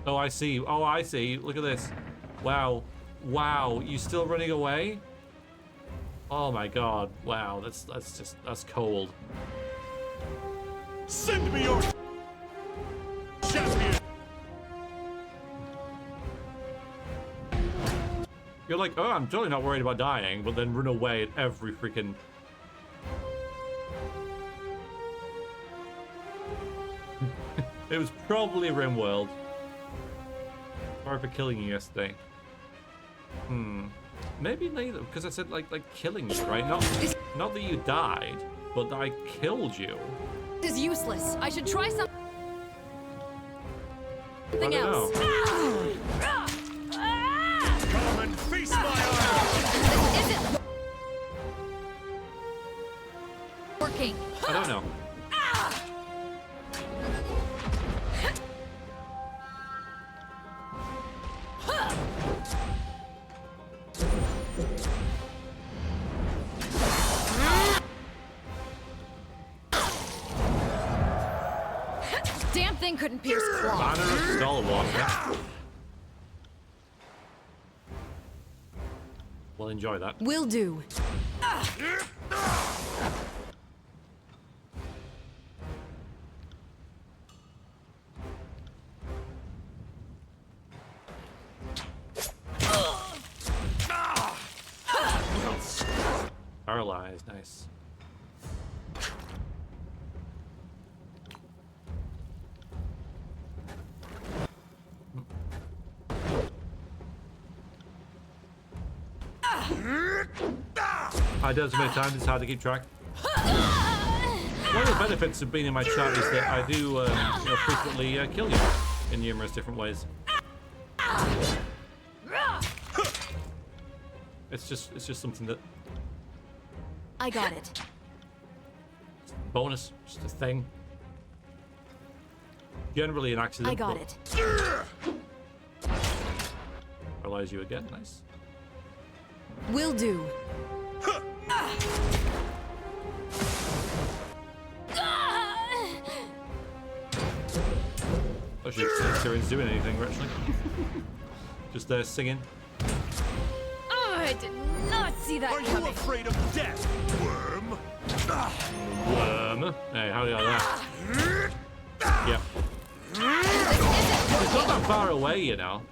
Oh, I see. Oh, I see. Look at this. Wow. Wow. You still running away? Oh my god. Wow. That's cold. Send me your champion. You're like, oh, I'm totally not worried about dying, but then run away at every freaking... It was probably RimWorld. Sorry for killing you yesterday. Maybe neither, because I said like killing you, right? Not that you died, but that I killed you. This is useless. I should try something know. else. Come and feast my eyes. This isn't working. I don't know. Damn thing couldn't pierce claw. Banner of Stalwart, yeah. We'll enjoy that. Will do. Paralyzed, nice. I don't have many times, it's hard to keep track. One of the benefits of being in my chat is that I do frequently kill you in numerous different ways. It's just something that I got it. bonus, just a thing. Generally an accident. I got it. Paralyze you again, nice. Will do. Oh shit, Tyranny's doing anything, actually. Just singing. Oh, I did not see that Are you coming. afraid of death, worm? Worm. Hey, how do you like that? Yeah. This isn't It's not that far away, you know.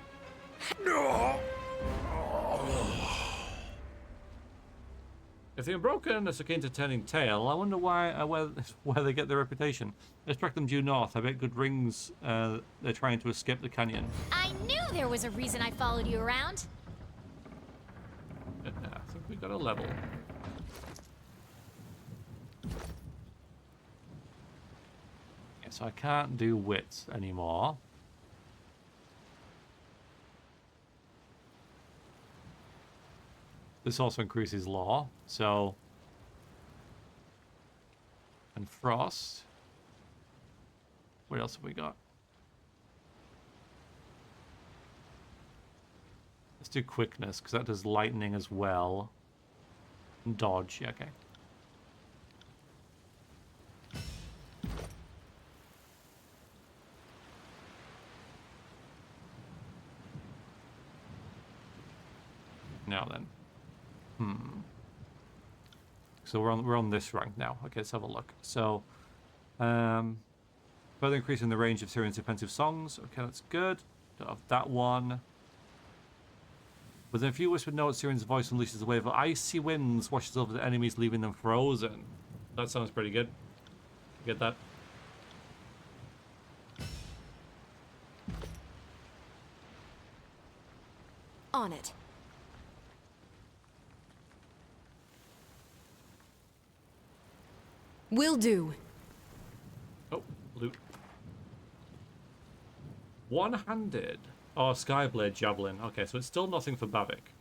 If the Unbroken are akin to turning tail, I wonder why where they get their reputation. Let's track them due north. I bet good rings they're trying to escape the canyon. I knew there was a reason I followed you around. I think we got a level. Yeah, so I can't do wits anymore. This also increases law, so... And frost. What else have we got? Let's do quickness, because that does lightning as well. And dodge, yeah, okay. Now then. So we're on this rank now. Okay, let's have a look. So, further increasing the range of Tyrann's defensive songs. Okay, that's good. Don't have that one. Within a few whispered notes, Tyrann's voice unleashes a wave of icy winds, washes over the enemies, leaving them frozen. That sounds pretty good. Get that? On it. Will do. Oh, loot. One-handed. Oh, Skyblade Javelin. Okay, so it's still nothing for Bavik.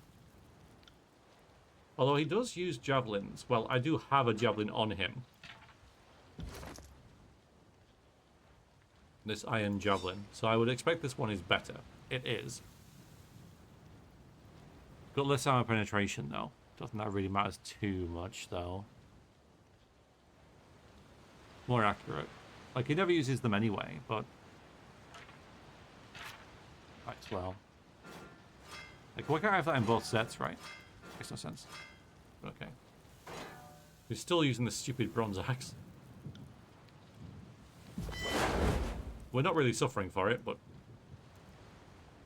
Although he does use javelins. Well, I do have a javelin on him. This iron javelin. So I would expect this one is better. It is. Got less armor penetration, though. Doesn't that really matter too much, though. More accurate. Like, he never uses them anyway, but... Might as well. Like, why can't I have that in both sets, right? Makes no sense. Okay. We're still using the stupid bronze axe. We're not really suffering for it, but...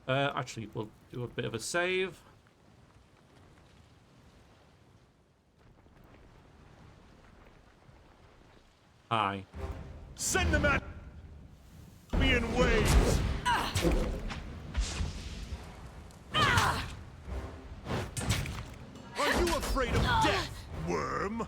actually, we'll do a bit of a save. Hi. Send them at me in waves! Are you afraid of death, worm?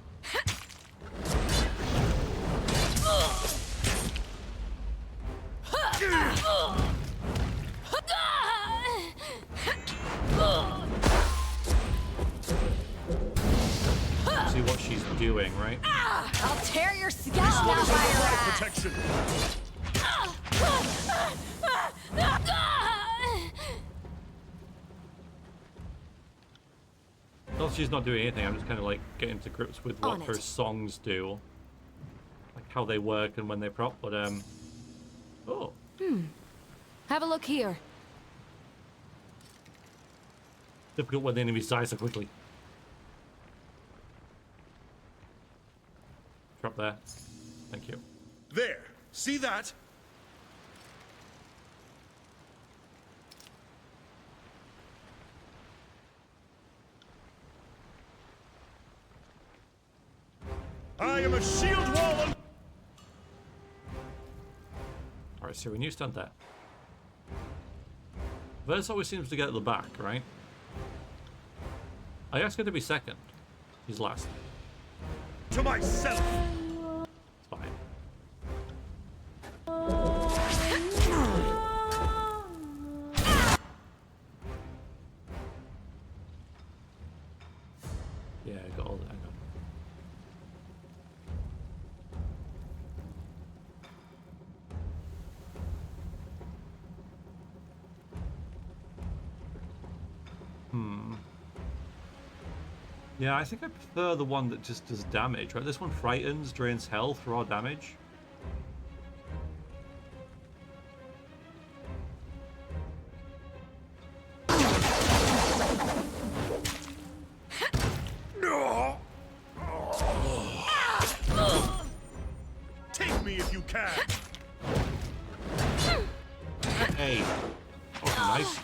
See what she's doing, right? I'll tear your scalp This one out is by under your my ass. protection. Well, she's not doing anything. I'm just kind of like getting to grips with what On her it. songs do, like how they work and when they prop. But oh, Have a look here. difficult when the enemies die so quickly. Drop there. Thank you. There. See that? I am a shield wall. All right, so when you stand there, Verse always seems to get at the back, right? I asked her to be second. He's last. To myself. It's fine. Yeah, I got all that. Hang on. Yeah, I think I prefer the one that just does damage, right? This one frightens, drains health, raw damage. Take me if you can. Hey! Oh, nice.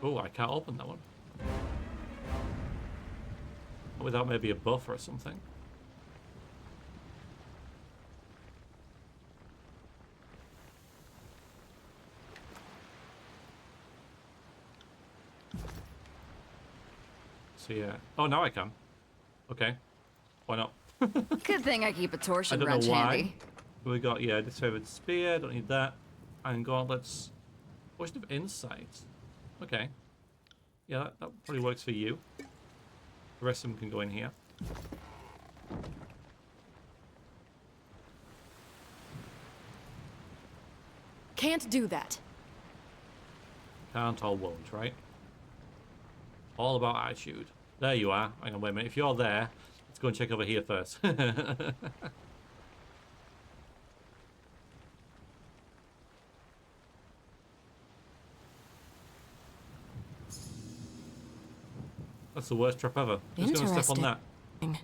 Oh, I can't open that one. Without maybe a buff or something. So yeah. Oh, now I can. Okay. Why not? Good thing I keep a I torsion don't wrench know why. handy. We got, yeah, disfavored spear. Don't need that. And gauntlets. Potion of insight. Okay. Yeah, that probably works for you. The rest of them can go in here. Can't do that. Can't or won't, right? All about attitude. There you are. Hang on, wait a minute. If you're there, let's go and check over here first. That's the worst trap ever. Who's going to step on that? You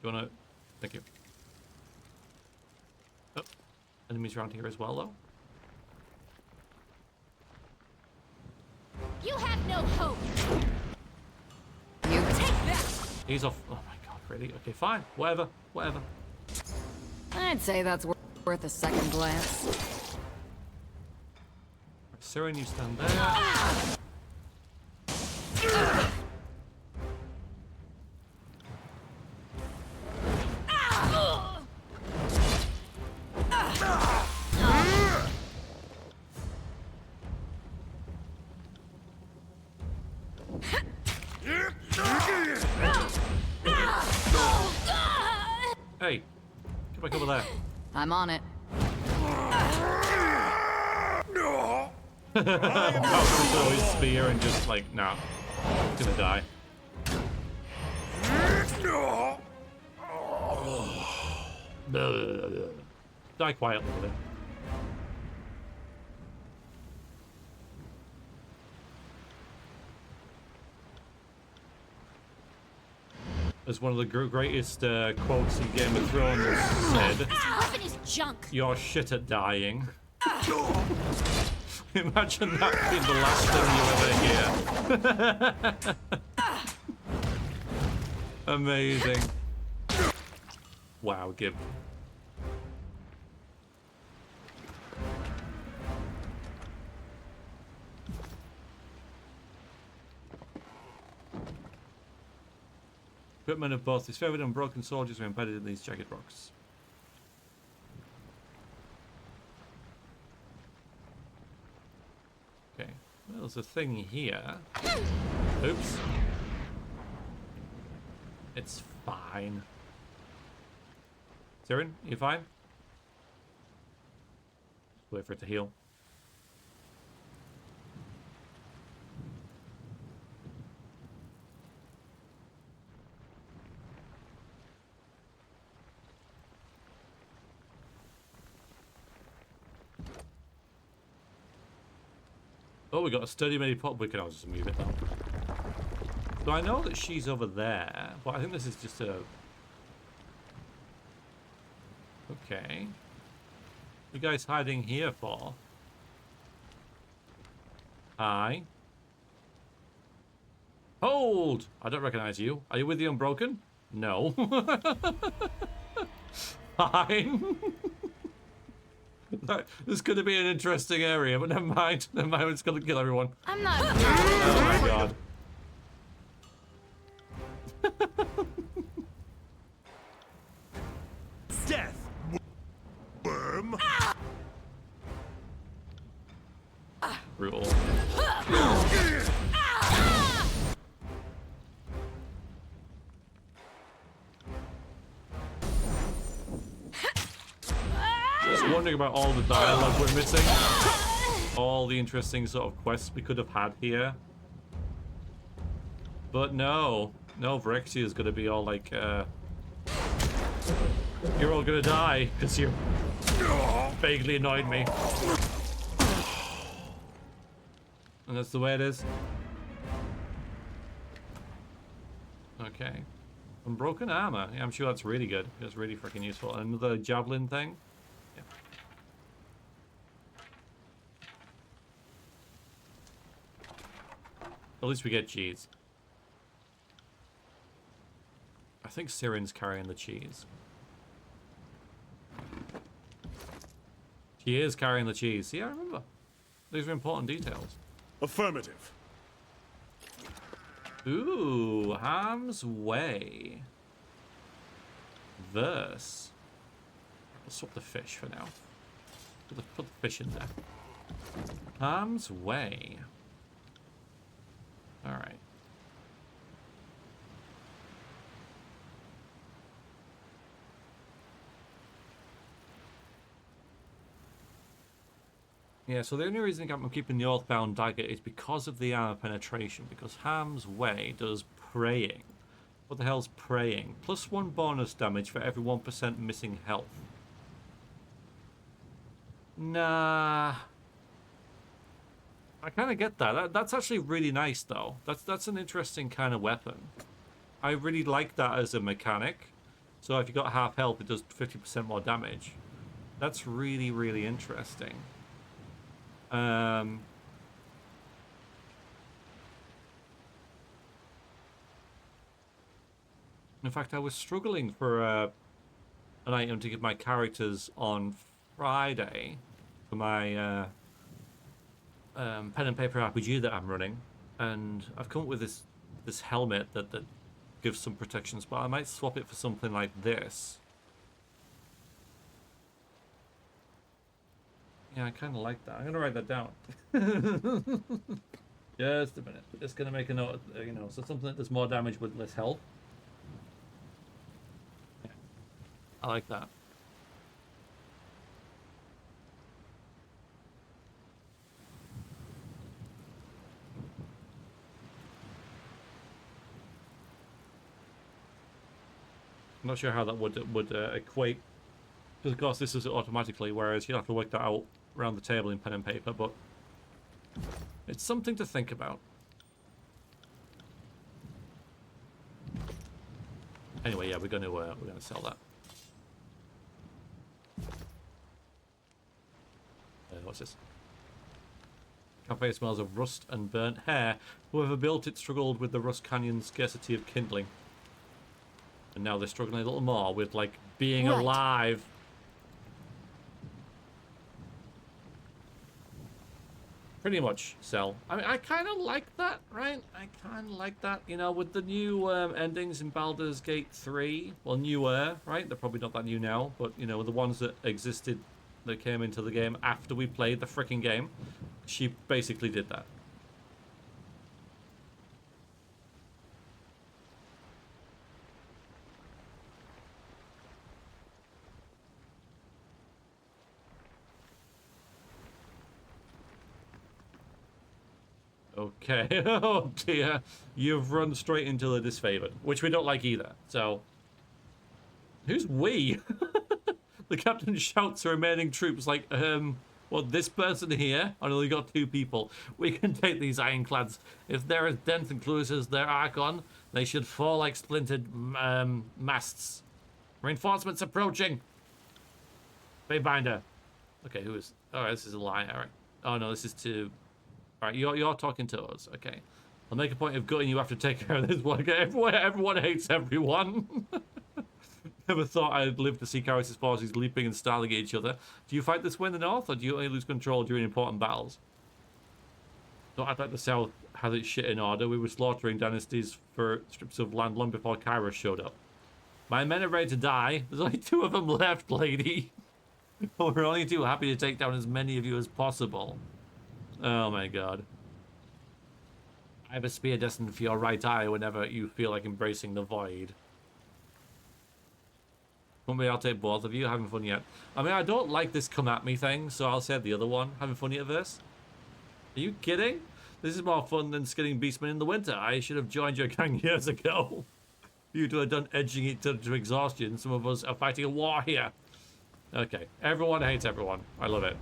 want to... Thank you. Oh, enemies around here as well, though. You have no hope. You take that. He's off. Oh my god, really? Okay, fine. Whatever. Whatever. I'd say that's worth a second glance. Siren, you stand there. Hey, get back over there. I'm on it. I'm about to throw his spear and just like, nah, he's gonna die. Die quietly then. As one of the greatest quotes in Game of Thrones said, Weapon is junk. "You're shit at dying." Imagine that being the last thing you ever hear. Amazing. Wow, Gib. Equipment of both disfavored and broken soldiers are embedded in these jagged rocks. Okay, well, there's a thing here. Oops. It's fine. Siren, you fine? Wait for it to heal. Oh, we got a sturdy made pop. We can always just move it though. So I know that she's over there, but I think this is just a... Okay. You guys hiding here for? Hi. Hold! I don't recognize you. Are you with the Unbroken? No. Fine. This could be an interesting area, but never mind. Never mind, it's gonna kill everyone. I'm not. Oh my god. Death! Worm! Brutal. Just wondering about all the dialogue we're missing. All the interesting sort of quests we could have had here. But no. No, Vrexia is going to be all like, you're all going to die because you vaguely annoyed me. And that's the way it is. Okay. Unbroken armor. Yeah, I'm sure that's really good. That's really freaking useful. Another javelin thing. Yeah. At least we get cheese. I think Siren's carrying the cheese. She is carrying the cheese. Yeah, I remember. These are important details. Affirmative. Ooh, Harm's Way. Verse. Let's swap the fish for now. Put the fish in there. Harm's Way. Alright. Yeah, so the only reason I'm keeping the Oathbound Dagger is because of the armor penetration, because Harm's Way does praying. What the hell's praying? +1 bonus damage for every 1% missing health. Nah. I kind of get that. That's actually really nice, though. That's an interesting kind of weapon. I really like that as a mechanic. So if you got half health, it does 50% more damage. That's really, really interesting. In fact, I was struggling for an item to give my characters on Friday for my pen and paper RPG that I'm running, and I've come up with this helmet that gives some protections, but I might swap it for something like this. Yeah, I kind of like that. I'm gonna write that down. Just a minute. Just gonna make a note. So something that does more damage with less health. Yeah. I like that. I'm not sure how that would equate, because of course this is automatically, whereas you'll have to work that out around the table in pen and paper, but it's something to think about. Anyway, yeah, we're gonna sell that. What's this? Cafe smells of rust and burnt hair. Whoever built it struggled with the Rust Canyon's scarcity of kindling. And now they're struggling a little more with, like, being alive. Pretty much sell. I mean, I kind of like that, right? I kind of like that. You know, with the new endings in Baldur's Gate 3. Well, newer, right? They're probably not that new now. But, you know, the ones that existed that came into the game after we played the freaking game. She basically did that. Okay. Oh dear. You've run straight into the disfavored, which we don't like either. So, who's we? The captain shouts to remaining troops like, well, this person here, I only got 2 people. We can take these ironclads. If they're as dense and close as their Archon, they should fall like splintered masts. Reinforcements approaching. Baybinder. Okay, who is? Oh, this is a lie. All right. Oh no, this is to. All right, you're talking to us. Okay, I'll make a point of gutting you after taking care of this one. Okay, everyone hates everyone. Never thought I'd live to see Karis' forces leaping and starting at each other. Do you fight this way in the north, or do you only lose control during important battles? Don't act like the south has its shit in order. We were slaughtering dynasties for strips of land long before Kairos showed up. My men are ready to die. There's only 2 of them left, lady. But we're only too happy to take down as many of you as possible. Oh my god. I have a spear destined for your right eye whenever you feel like embracing the void. Maybe I'll take both of you. Having fun yet? I mean, I don't like this come at me thing, so I'll say the other one. Having fun yet, this? Are you kidding? This is more fun than skinning beastmen in the winter. I should have joined your gang years ago. You two are done edging it to exhaustion. Some of us are fighting a war here. Okay. Everyone hates everyone. I love it.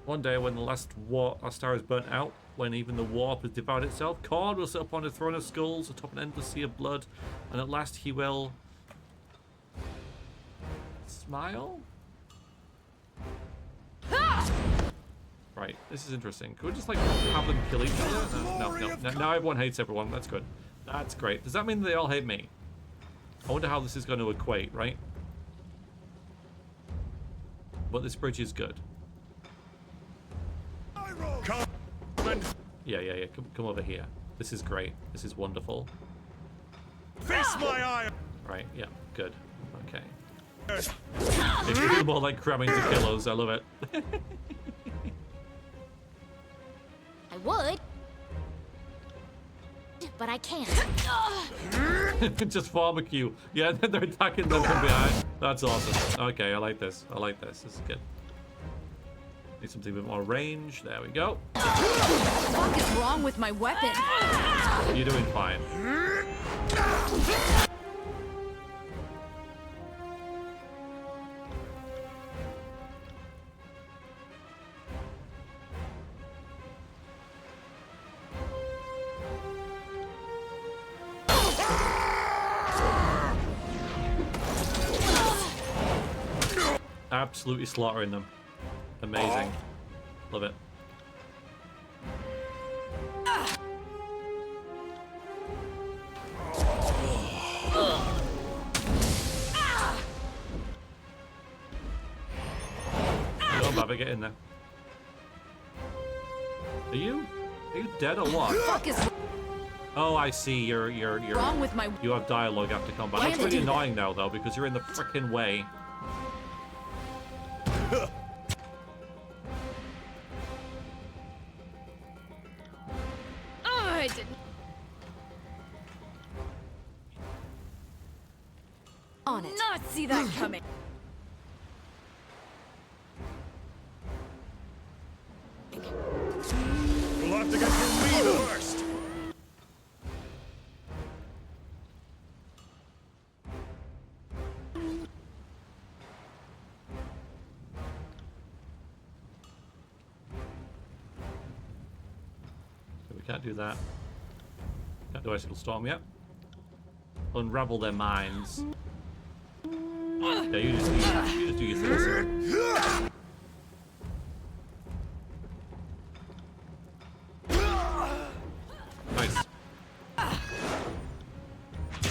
One day, when the last star is burnt out, when even the warp has devoured itself, Cord will sit upon a throne of skulls atop an endless sea of blood, and at last he will... smile? Right, this is interesting. Could we just, like, have them kill each other? No. Now everyone hates everyone. That's good. That's great. Does that mean they all hate me? I wonder how this is going to equate, right? But this bridge is good. Yeah. Come over here. This is great. This is wonderful. Face my eye! Right, yeah, good. Okay. It's really more like cramming to kill us. I love it. I would, but I can't. Just form a queue. Yeah, they're attacking them from behind. That's awesome. Okay, I like this. This is good. Need something a bit more range. There we go. What the fuck is wrong with my weapon? You're doing fine. absolutely slaughtering them. Amazing. Love it. Come on, Bobby, get in there. Are you dead or what? Fuck is Oh, I see. You're wrong with my... You have dialogue after combat. Why That's did pretty you do that? annoying now, though, because you're in the frickin' way. Oh, I didn't... On it. Not see that coming. We'll have to get through me first. So we can't do that. Can't do Icicle Storm yet. Unravel their minds. Yeah, you just do your thing, sir. Nice. What the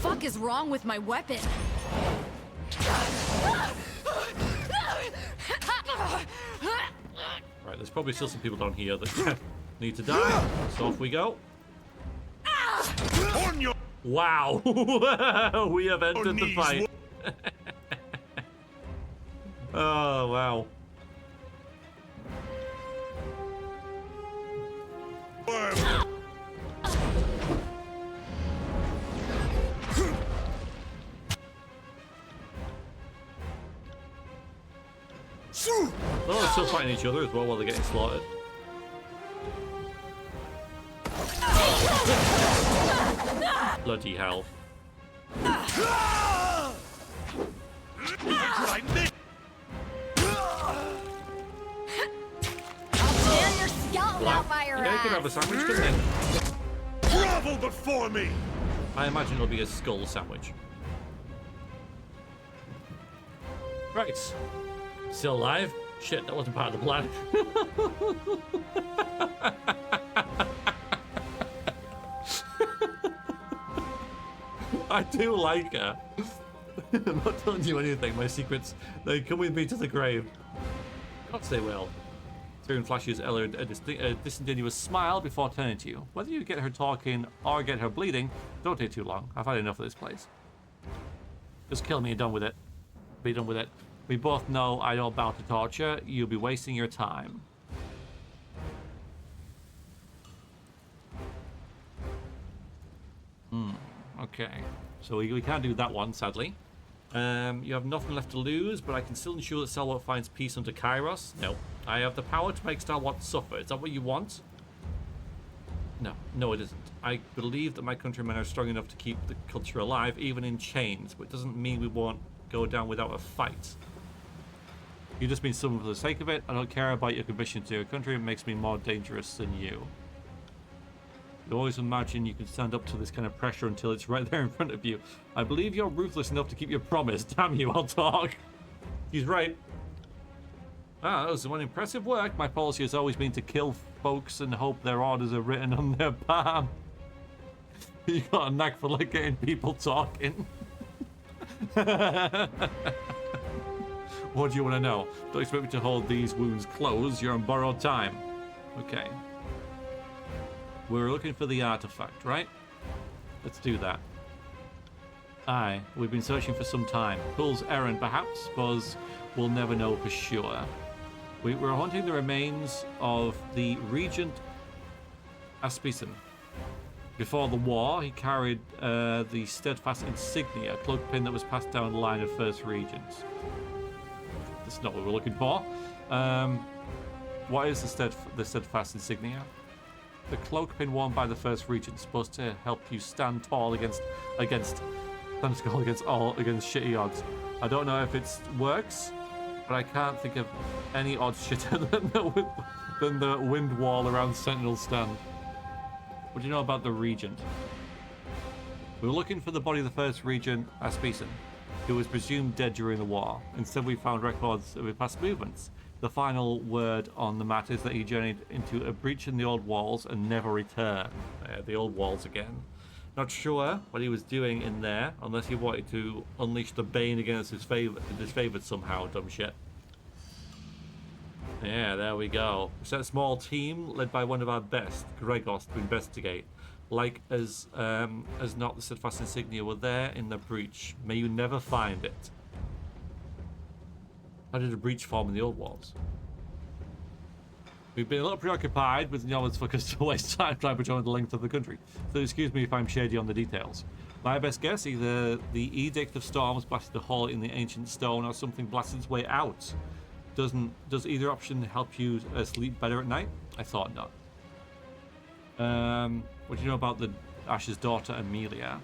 fuck is wrong with my weapon? Right, there's probably still some people down here that need to die. So off we go. On your Wow! We have entered the knees. fight. Oh, wow. Oh, they're still fighting each other as well while they're getting slaughtered. Bloody hell. I missed. Tear your skull out by your Yeah, you can have a ass. sandwich, couldn't it? Grovel before me. I imagine it'll be a skull sandwich. Right. Still alive? Shit, that wasn't part of the plan. I do like her. I'm not telling you anything. My secrets, they come with me to the grave. Of course they will. Tyrion flashes Ella a disingenuous smile before turning to you. Whether you get her talking or get her bleeding, don't take too long. I've had enough of this place. Just kill me and done with it. Be done with it. We both know I don't bow to torture. You'll be wasting your time. Okay. So we can't do that one, sadly. You have nothing left to lose, but I can still ensure that Stalwart finds peace under Kairos. No. I have the power to make Stalwart suffer. Is that what you want? No. No, it isn't. I believe that my countrymen are strong enough to keep the culture alive, even in chains, but it doesn't mean we won't go down without a fight. You just mean someone for the sake of it. I don't care about your commission to your country. It makes me more dangerous than you. You always imagine you can stand up to this kind of pressure until it's right there in front of you. I believe you're ruthless enough to keep your promise. Damn you, I'll talk. He's right. Ah, that was one impressive work. My policy has always been to kill folks and hope their orders are written on their palm. You got a knack for like getting people talking. What do you want to know? Don't expect me to hold these wounds closed. You're on borrowed time. Okay. We're looking for the artifact, right? Let's do that. Aye, we've been searching for some time. Fool's errand, perhaps, but we'll never know for sure. We're hunting the remains of the Regent Aspisen. Before the war, he carried the steadfast insignia, a cloak pin that was passed down the line of First Regents. That's not what we're looking for. What is the steadfast insignia? The cloak pin worn by the First Regent, supposed to help you stand tall against shitty odds. I don't know if it works, but I can't think of any odds shitter than the wind wall around Sentinel Stand. What do you know about the Regent? We were looking for the body of the First Regent, Aspisen. who was presumed dead during the war. Instead, we found records of his past movements. The final word on the matter is that he journeyed into a breach in the old walls and never returned. The old walls again. Not sure what he was doing in there, unless he wanted to unleash the Bane against his disfavored somehow, dumb shit. Yeah, there we go. We set a small team led by one of our best, Gregos, to investigate. Like as not the steadfast insignia were there in the breach. May you never find it. How did a breach form in the old walls? We've been a little preoccupied with enormous fuckers to waste time trying to join the length of the country, so excuse me if I'm shady on the details. My best guess, either the Edict of Storms blasted a hole in the ancient stone or something blasted its way out. Does either option help you sleep better at night? I thought not. What do you know about the Ash's daughter, Amelia?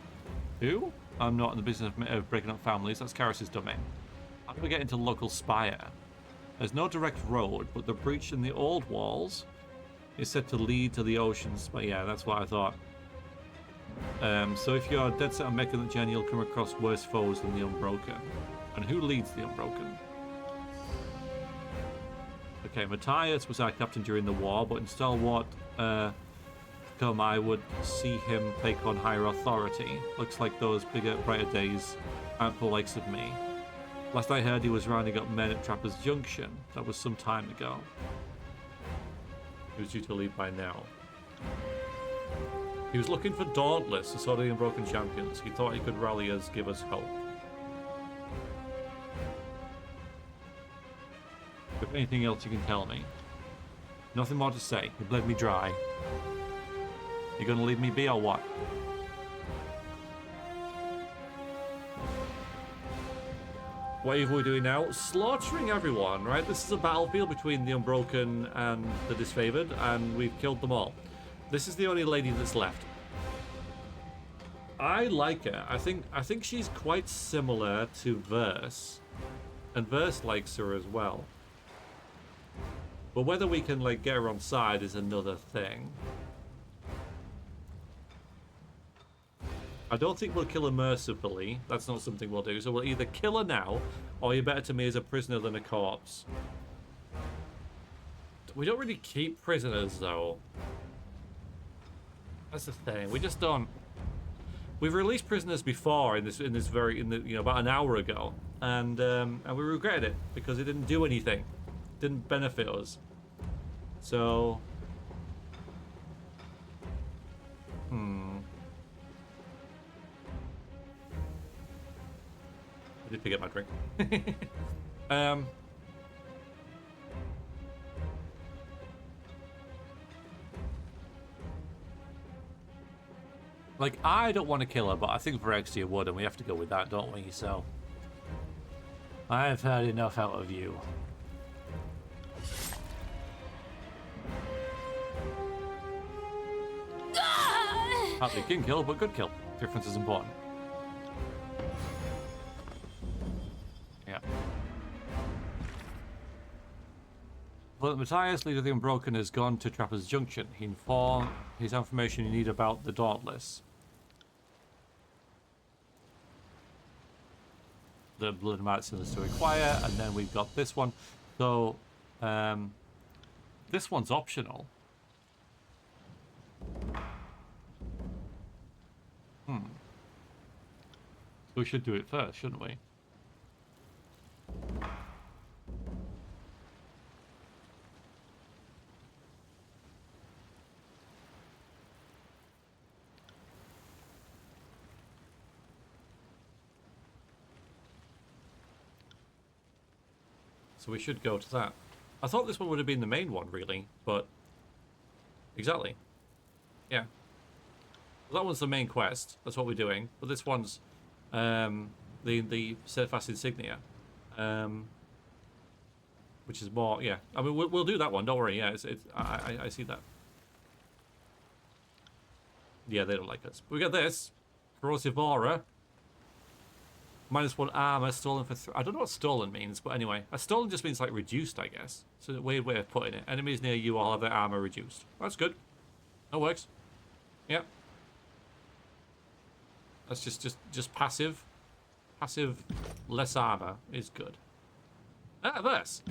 Who? I'm not in the business of breaking up families. That's Karis's domain. How do we get into local spire? There's no direct road, but the breach in the old walls is said to lead to the oceans. But yeah, that's what I thought. So if you're dead set on making the journey, you'll come across worse foes than the Unbroken. And who leads the Unbroken? Okay, Matthias was our captain during the war, but in Stalwart I would see him take on higher authority. Looks like those bigger, brighter days aren't for the likes of me. Last I heard, he was rounding up men at Trappers Junction. That was some time ago. He was due to leave by now. He was looking for Dauntless, the sort of the Unbroken champions. He thought he could rally us, give us hope. If anything else you can tell me. Nothing more to say. You bled me dry. You gonna leave me be or what? What are we doing now? Slaughtering everyone, right? This is a battlefield between the Unbroken and the Disfavored, and we've killed them all. This is the only lady that's left. I like her. I think she's quite similar to Verse, and Verse likes her as well. But whether we can like get her on side is another thing. I don't think we'll kill her mercifully. That's not something we'll do. So we'll either kill her now, or you're better to me as a prisoner than a corpse. We don't really keep prisoners, though. That's the thing. We just don't. We've released prisoners before about an hour ago, and we regretted it because it didn't do anything. It didn't benefit us. So. I did forget my drink. Like, I don't want to kill her, but I think Vrexia would, and we have to go with that, don't we? So, I've had enough out of you. Hardly king kill, but good kill. Difference is important. Yeah. Well, Matthias, leader of the Unbroken, has gone to Trappers Junction. He informed his information you need about the Dauntless. The blood medicines to acquire, and then we've got this one. So, this one's optional. We should do it first, shouldn't we? So we should go to that. I thought this one would have been the main one, really, but... Exactly. Yeah. Well, that one's the main quest. That's what we're doing. But this one's the steadfast insignia, which is more. Yeah, I mean we'll do that one. Don't worry. Yeah, I see that. Yeah, they don't like us. We got this corrosive aura. -1 armor stolen for. I don't know what stolen means, but anyway, a stolen just means like reduced, I guess. So a weird way of putting it. Enemies near you all have their armor reduced. That's good. That works. Yeah. That's just passive. passive less armor is good. Ah, this!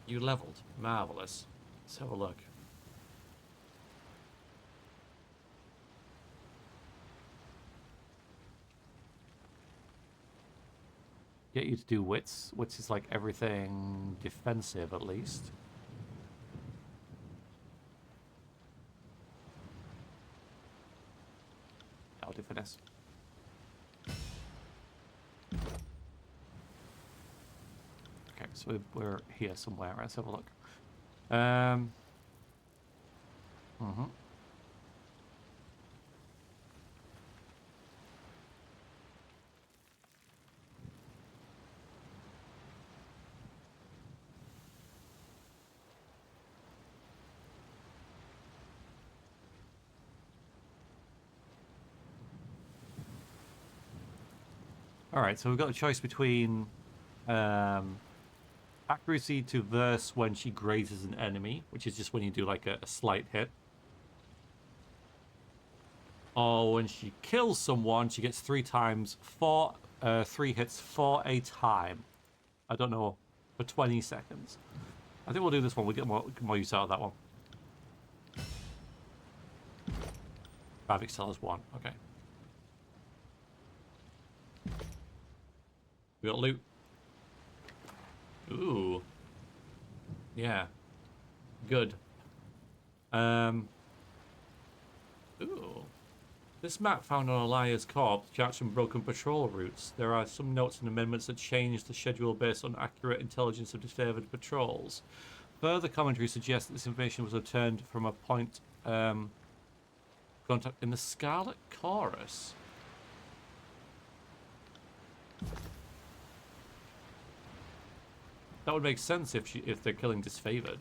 You leveled. Marvelous. Let's have a look. Get you to do wits. Wits is like everything defensive, at least. I'll do finesse. Okay, so we're here somewhere. Let's have a look. Alright, so we've got a choice between accuracy to verse when she grazes an enemy, which is just when you do like a slight hit. Or when she kills someone, she gets 3 hits for a time. I don't know, for 20 seconds. I think we'll do this one. We'll get more use out of that one. Ravix tells us 1. Okay. We got loot. Ooh. Yeah. Good. Ooh. This map found on Elias Corp charts from broken patrol routes. There are some notes and amendments that change the schedule based on accurate intelligence of disfavored patrols. Further commentary suggests that this information was obtained from a point contact in the Scarlet Chorus. That would make sense if they're killing disfavored.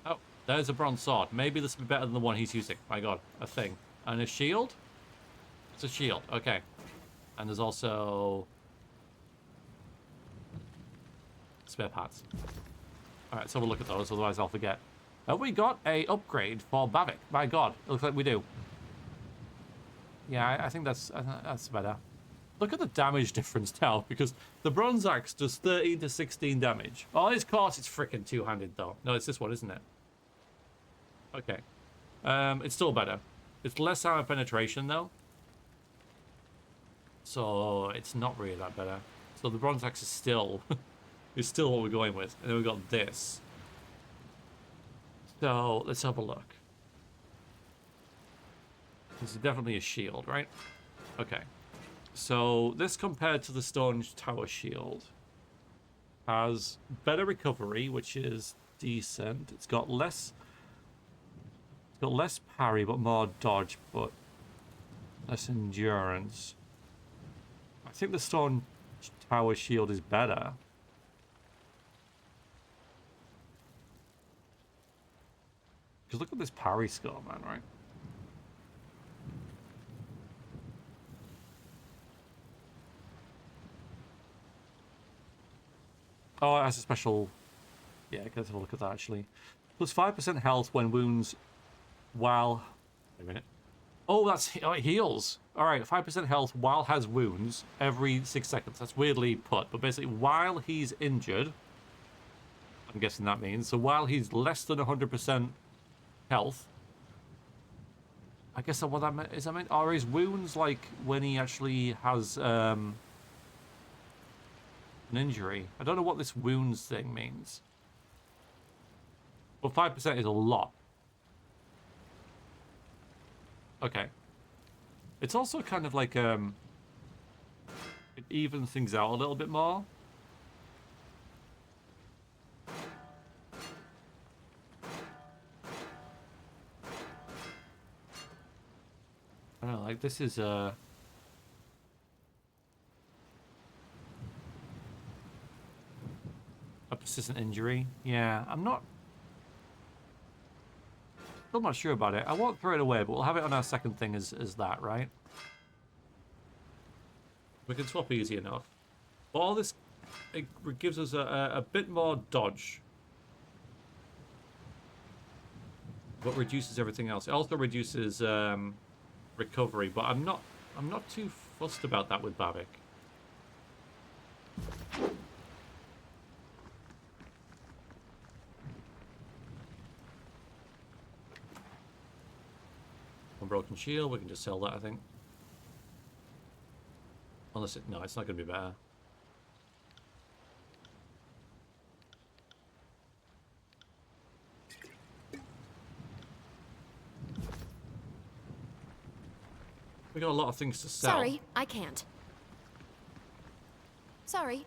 Oh, there's a bronze sword. Maybe this will be better than the one he's using. My god, a thing. And a shield? It's a shield, okay. And there's also spare parts. Alright, let's have a look at those, otherwise I'll forget. Have we got a upgrade for Bavik? My god, it looks like we do. Yeah, I think that's better. Look at the damage difference now, because the Bronze Axe does 13 to 16 damage. Oh, of course it's freaking two-handed, though. No, it's this one, isn't it? Okay. It's still better. It's less armor penetration, though. So, it's not really that better. So, the Bronze Axe is still... is still what we're going with. And then we've got this. So, let's have a look. This is definitely a shield, right? Okay. So, this compared to the Stone Tower Shield has better recovery, which is decent. It's got less parry, but more dodge, but less endurance. I think the Stone Tower Shield is better. Because look at this parry score, man, right? Oh, it has a special... Yeah, let's have a look at that, actually. Plus 5% health when wounds while... Wait a minute. Oh, it heals. Alright, 5% health while has wounds every 6 seconds. That's weirdly put. But basically, while he's injured... I'm guessing that means. So while he's less than 100% health... I guess what that meant... Is that meant... Are his wounds like when he actually has... an injury. I don't know what this wounds thing means. Well, 5% is a lot. Okay. It's also kind of like, it evens things out a little bit more. I don't know, like, this is, a persistent injury. Yeah, still not sure about it. I won't throw it away, but we'll have it on our second thing as that, right? We can swap easy enough. But all this, it gives us a bit more dodge. But reduces everything else. It also reduces recovery, but I'm I'm not too fussed about that with Babik. Unbroken shield, we can just sell that, I think. Unless it... No, it's not going to be better. We got a lot of things to sell. Sorry, I can't. Sorry.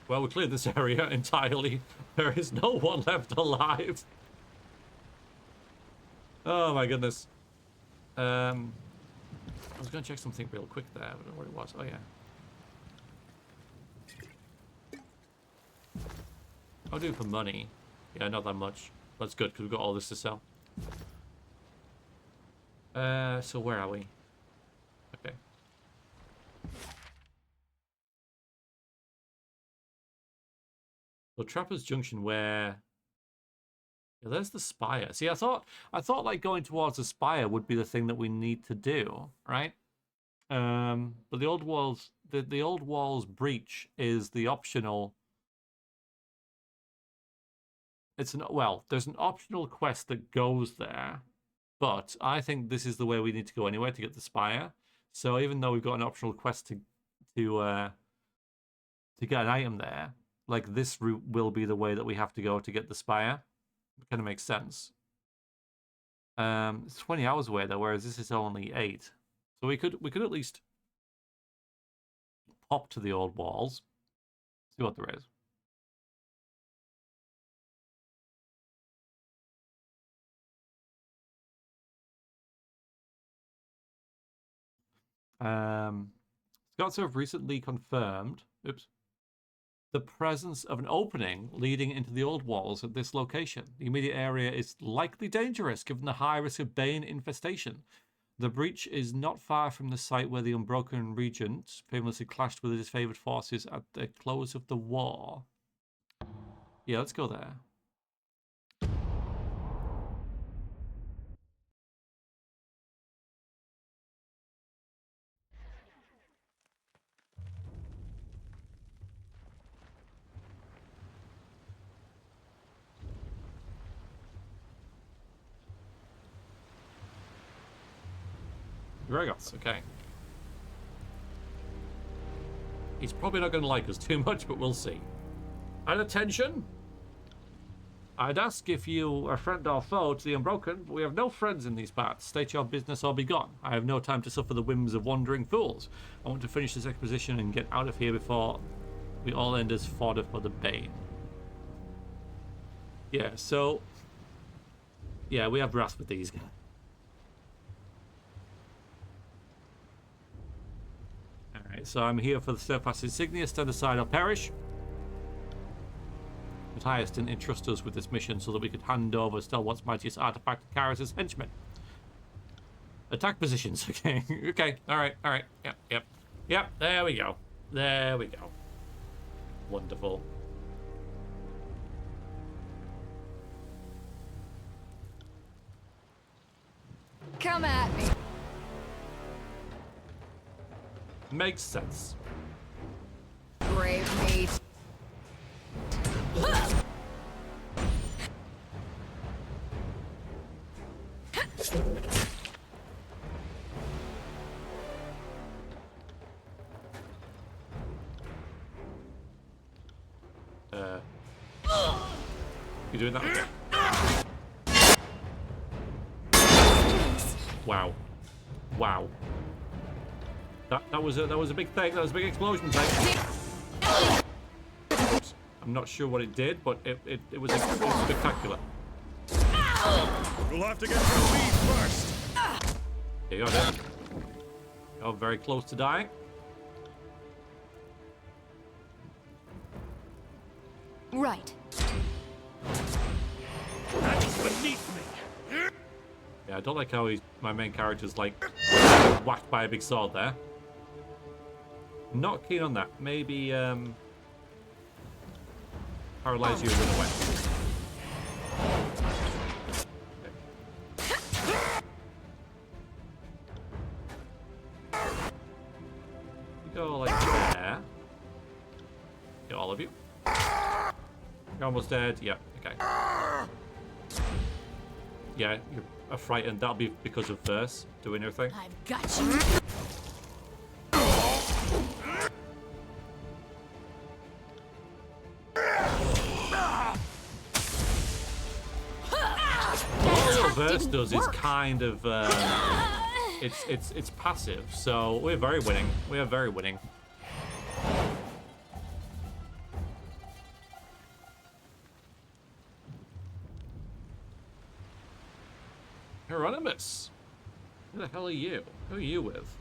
Well, we cleared this area entirely. There is no one left alive. Oh my goodness. I was going to check something real quick there. I don't know what it was. Oh yeah. I'll do it for money. Yeah, not that much. That's good because we've got all this to sell. So where are we? Okay. So Trappers Junction, where... Yeah, there's the spire. See, I thought like going towards the spire would be the thing that we need to do, right? But the old walls breach is the optional. Well, there's an optional quest that goes there, but I think this is the way we need to go anyway to get the spire. So even though we've got an optional quest to get an item there, like this route will be the way that we have to go to get the spire. It kind of makes sense. It's 20 hours away though, whereas this is only 8. So we could at least pop to the old walls, see what there is. Scouts have recently confirmed the presence of an opening leading into the old walls at this location. The immediate area is likely dangerous given the high risk of Bane infestation. The breach is not far from the site where the Unbroken Regent famously clashed with the disfavored forces at the close of the war. Yeah, let's go there. Gregos, okay. He's probably not going to like us too much, but we'll see. And attention! I'd ask if you are friend or foe to the Unbroken, but we have no friends in these parts. State your business or be gone. I have no time to suffer the whims of wandering fools. I want to finish this exposition and get out of here before we all end as fodder for the Bane. Yeah, so... Yeah, we have wrath with these guys. Alright, so I'm here for the steadfast insignia. Stand aside or perish. Matthias didn't entrust us with this mission so that we could hand over Stelwart's mightiest artifact to Karis' henchmen. Attack positions, okay. Okay, alright. Yep, there we go. There we go. Wonderful. Come at me. Makes sense. Brave meat. You doing that? Wow. Wow. That was a big thing. That was a big explosion thing. Oops. I'm not sure what it did, but it was spectacular. We'll have to get to the lead first. There you go, dude. You're very close to dying. Right. That's beneath me. Yeah, I don't like how my main character's like whacked by a big sword there. Not keen on that. Maybe paralyze you and run away. Okay. You're almost dead. Yeah, okay. Yeah, you're frightened. That'll be because of Verse doing everything. I've got you. All Verse does is kind of it's passive, so we're very winning. We are very winning. Hieronymus, who the hell are you? Who are you with?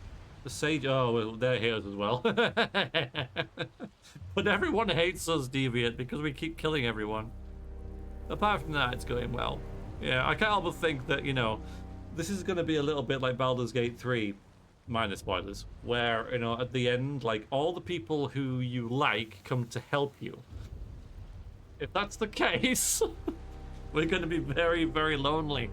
The Sage. Oh, well, they're heroes as well. But everyone hates us, Deviant, because we keep killing everyone. Apart from that, it's going well. Yeah, I can't help but think that, you know, this is going to be a little bit like Baldur's Gate 3, minus spoilers, where, you know, at the end, like, all the people who you like come to help you. If that's the case, we're going to be very, very lonely.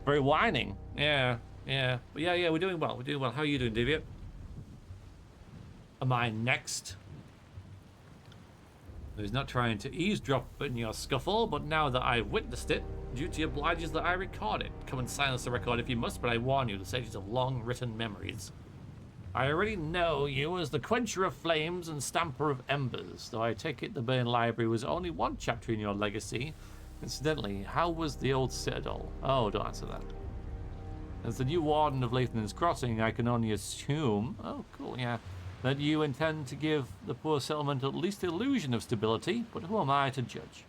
Very whining. Yeah, yeah. But yeah, we're doing well. We're doing well. How are you doing, Deviant? Am I next? He's not trying to eavesdrop in your scuffle, but now that I've witnessed it, duty obliges that I record it. Come and silence the record if you must, but I warn you, the sages of long written memories. I already know you as the Quencher of Flames and Stamper of Embers, though I take it the Burn Library was only one chapter in your legacy. Incidentally, how was the old Citadel? Oh, don't answer that. As the new Warden of Lathan's Crossing, I can only assume... Oh, cool, yeah. That you intend to give the poor settlement at least the illusion of stability, but who am I to judge?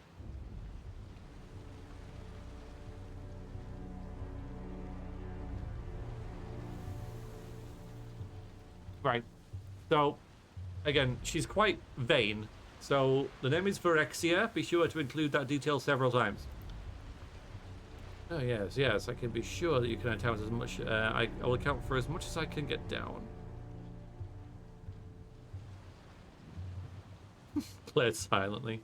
Right. So, again, she's quite vain. So, the name is Vrexia. Be sure to include that detail several times. Oh, yes. I can be sure that you can account as much... I will account for as much as I can get down. Play it silently.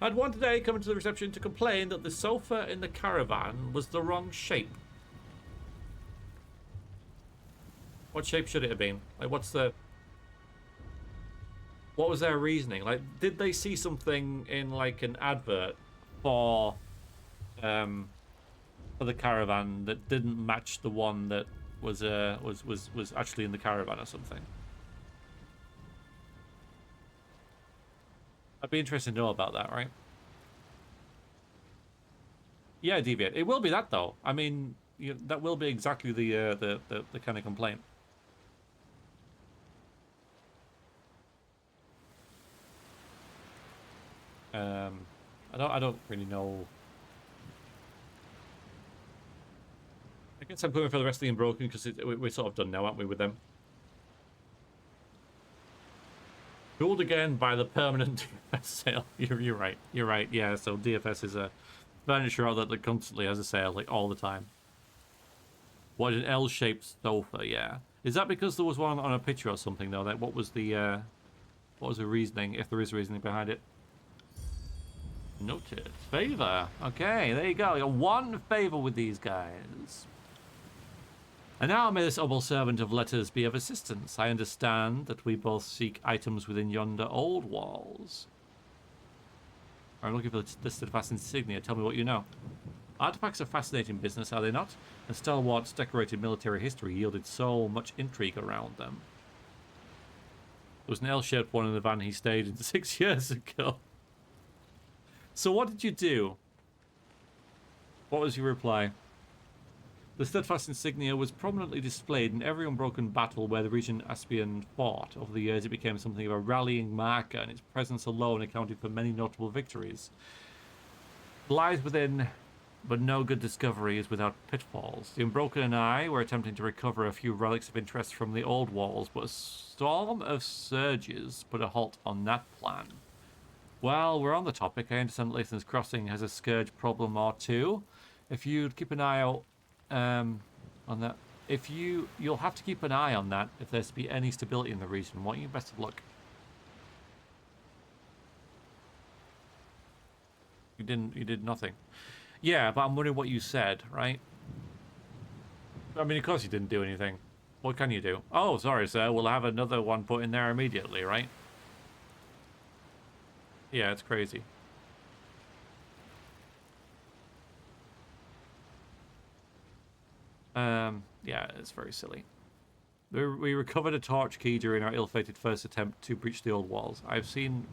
I'd one today come into the reception to complain that the sofa in the caravan was the wrong shape. What shape should it have been? Like, what was their reasoning? Like, did they see something in like an advert for the caravan that didn't match the one that was actually in the caravan or something? I'd be interested to know about that, right? Yeah, Deviant. It will be that though. I mean, that will be exactly the kind of complaint. I don't really know. I guess I'm going for the rest of the Unbroken because we're sort of done now, aren't we, with them? Ruled again by the permanent DFS sale. You're right. You're right. Yeah. So DFS is a furniture outlet that constantly has a sale, like all the time. What, an L-shaped sofa? Yeah. Is that because there was one on a picture or something though? Like, what was the reasoning, if there is reasoning behind it? Noted. Favor. Okay, there you go. You got one favor with these guys. And now may this humble servant of letters be of assistance. I understand that we both seek items within yonder old walls. I'm looking for the steadfast insignia. Tell me what you know. Artifacts are fascinating business, are they not? And stalwart's decorated military history yielded so much intrigue around them. There was an L-shaped one in the van he stayed in 6 years ago. So what did you do? What was your reply? The steadfast insignia was prominently displayed in every unbroken battle where the region Aspian fought. Over the years it became something of a rallying marker, and its presence alone accounted for many notable victories. It lies within, but no good discovery is without pitfalls. The Unbroken and I were attempting to recover a few relics of interest from the old walls, but a storm of surges put a halt on that plan. Well, we're on the topic. I understand Lathan's Crossing has a scourge problem or two. If you'd keep an eye out on that, you'll have to keep an eye on that if there's to be any stability in the region. Want you best of luck. You didn't. You did nothing. Yeah, but I'm wondering what you said, right? I mean, of course you didn't do anything. What can you do? Oh, sorry, sir. We'll have another one put in there immediately, right? Yeah, it's crazy. Yeah, it's very silly. We recovered a torch key during our ill-fated first attempt to breach the old walls. I've seen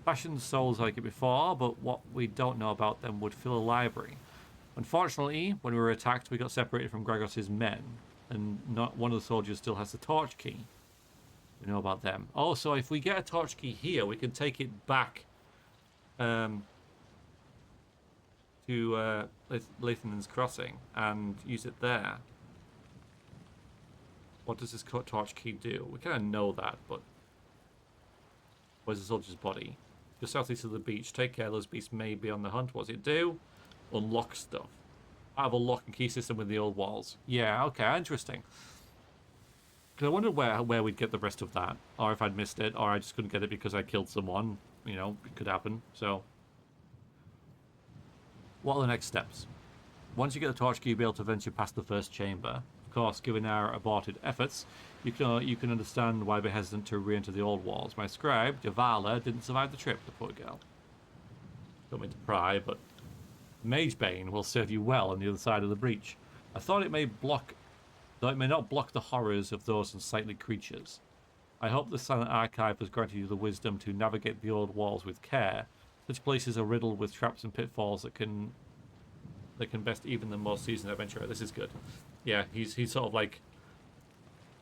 fashioned souls like it before, but what we don't know about them would fill a library. Unfortunately, when we were attacked, we got separated from Gregos's men, and not one of the soldiers still has the torch key. We know about them. Also, if we get a torch key here, we can take it back to Lathan's Crossing and use it there. What does this torch key do? We kind of know that, but where's the soldier's body? Just southeast of the beach. Take care, those beasts may be on the hunt. What does it do? Unlock stuff. I have a lock and key system with the old walls. Yeah, okay, interesting. Because I wondered where we'd get the rest of that, or if I'd missed it, or I just couldn't get it because I killed someone. You know, it could happen. So, what are the next steps? Once you get the torch key, you'll be able to venture past the first chamber. Of course, given our aborted efforts, you can understand why we're hesitant to re-enter the old walls. My scribe, Javala, didn't survive the trip, the poor girl. Don't mean to pry, but Mage Bane will serve you well on the other side of the breach. I thought it may not block the horrors of those unsightly creatures. I hope the Silent Archive has granted you the wisdom to navigate the old walls with care. Such places are riddled with traps and pitfalls that can best even the most seasoned adventurer. This is good. Yeah, he's sort of like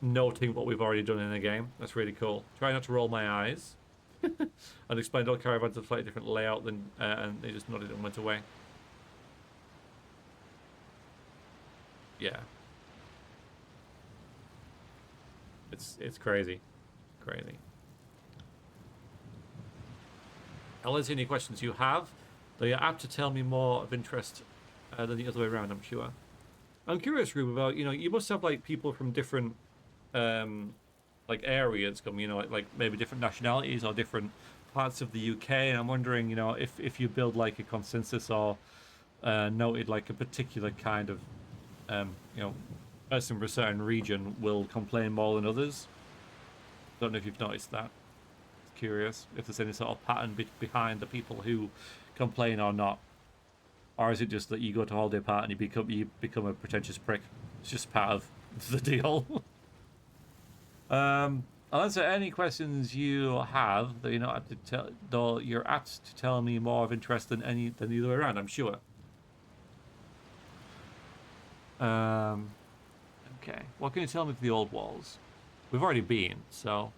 noting what we've already done in the game. That's really cool. Try not to roll my eyes. And explained all caravans a slightly different layout than and they just nodded and went away. Yeah. It's crazy. Crazy. I'll answer any questions you have. They are apt to tell me more of interest than the other way around, I'm sure. I'm curious, Rube, about, you know, you must have, like, people from different, like, areas come, you know, like maybe different nationalities or different parts of the UK, and I'm wondering, you know, if you build, like, a consensus or noted, like, a particular kind of, you know, person from a certain region will complain more than others. Don't know if you've noticed that. Curious if there's any sort of pattern behind the people who complain or not. Or is it just that you go to a holiday party and you become a pretentious prick? It's just part of the deal. I'll answer any questions you have, though you're not apt to tell. Though you're apt to tell me more of interest than the other way around, I'm sure. Okay. What can you tell me of the old walls? We've already been, so.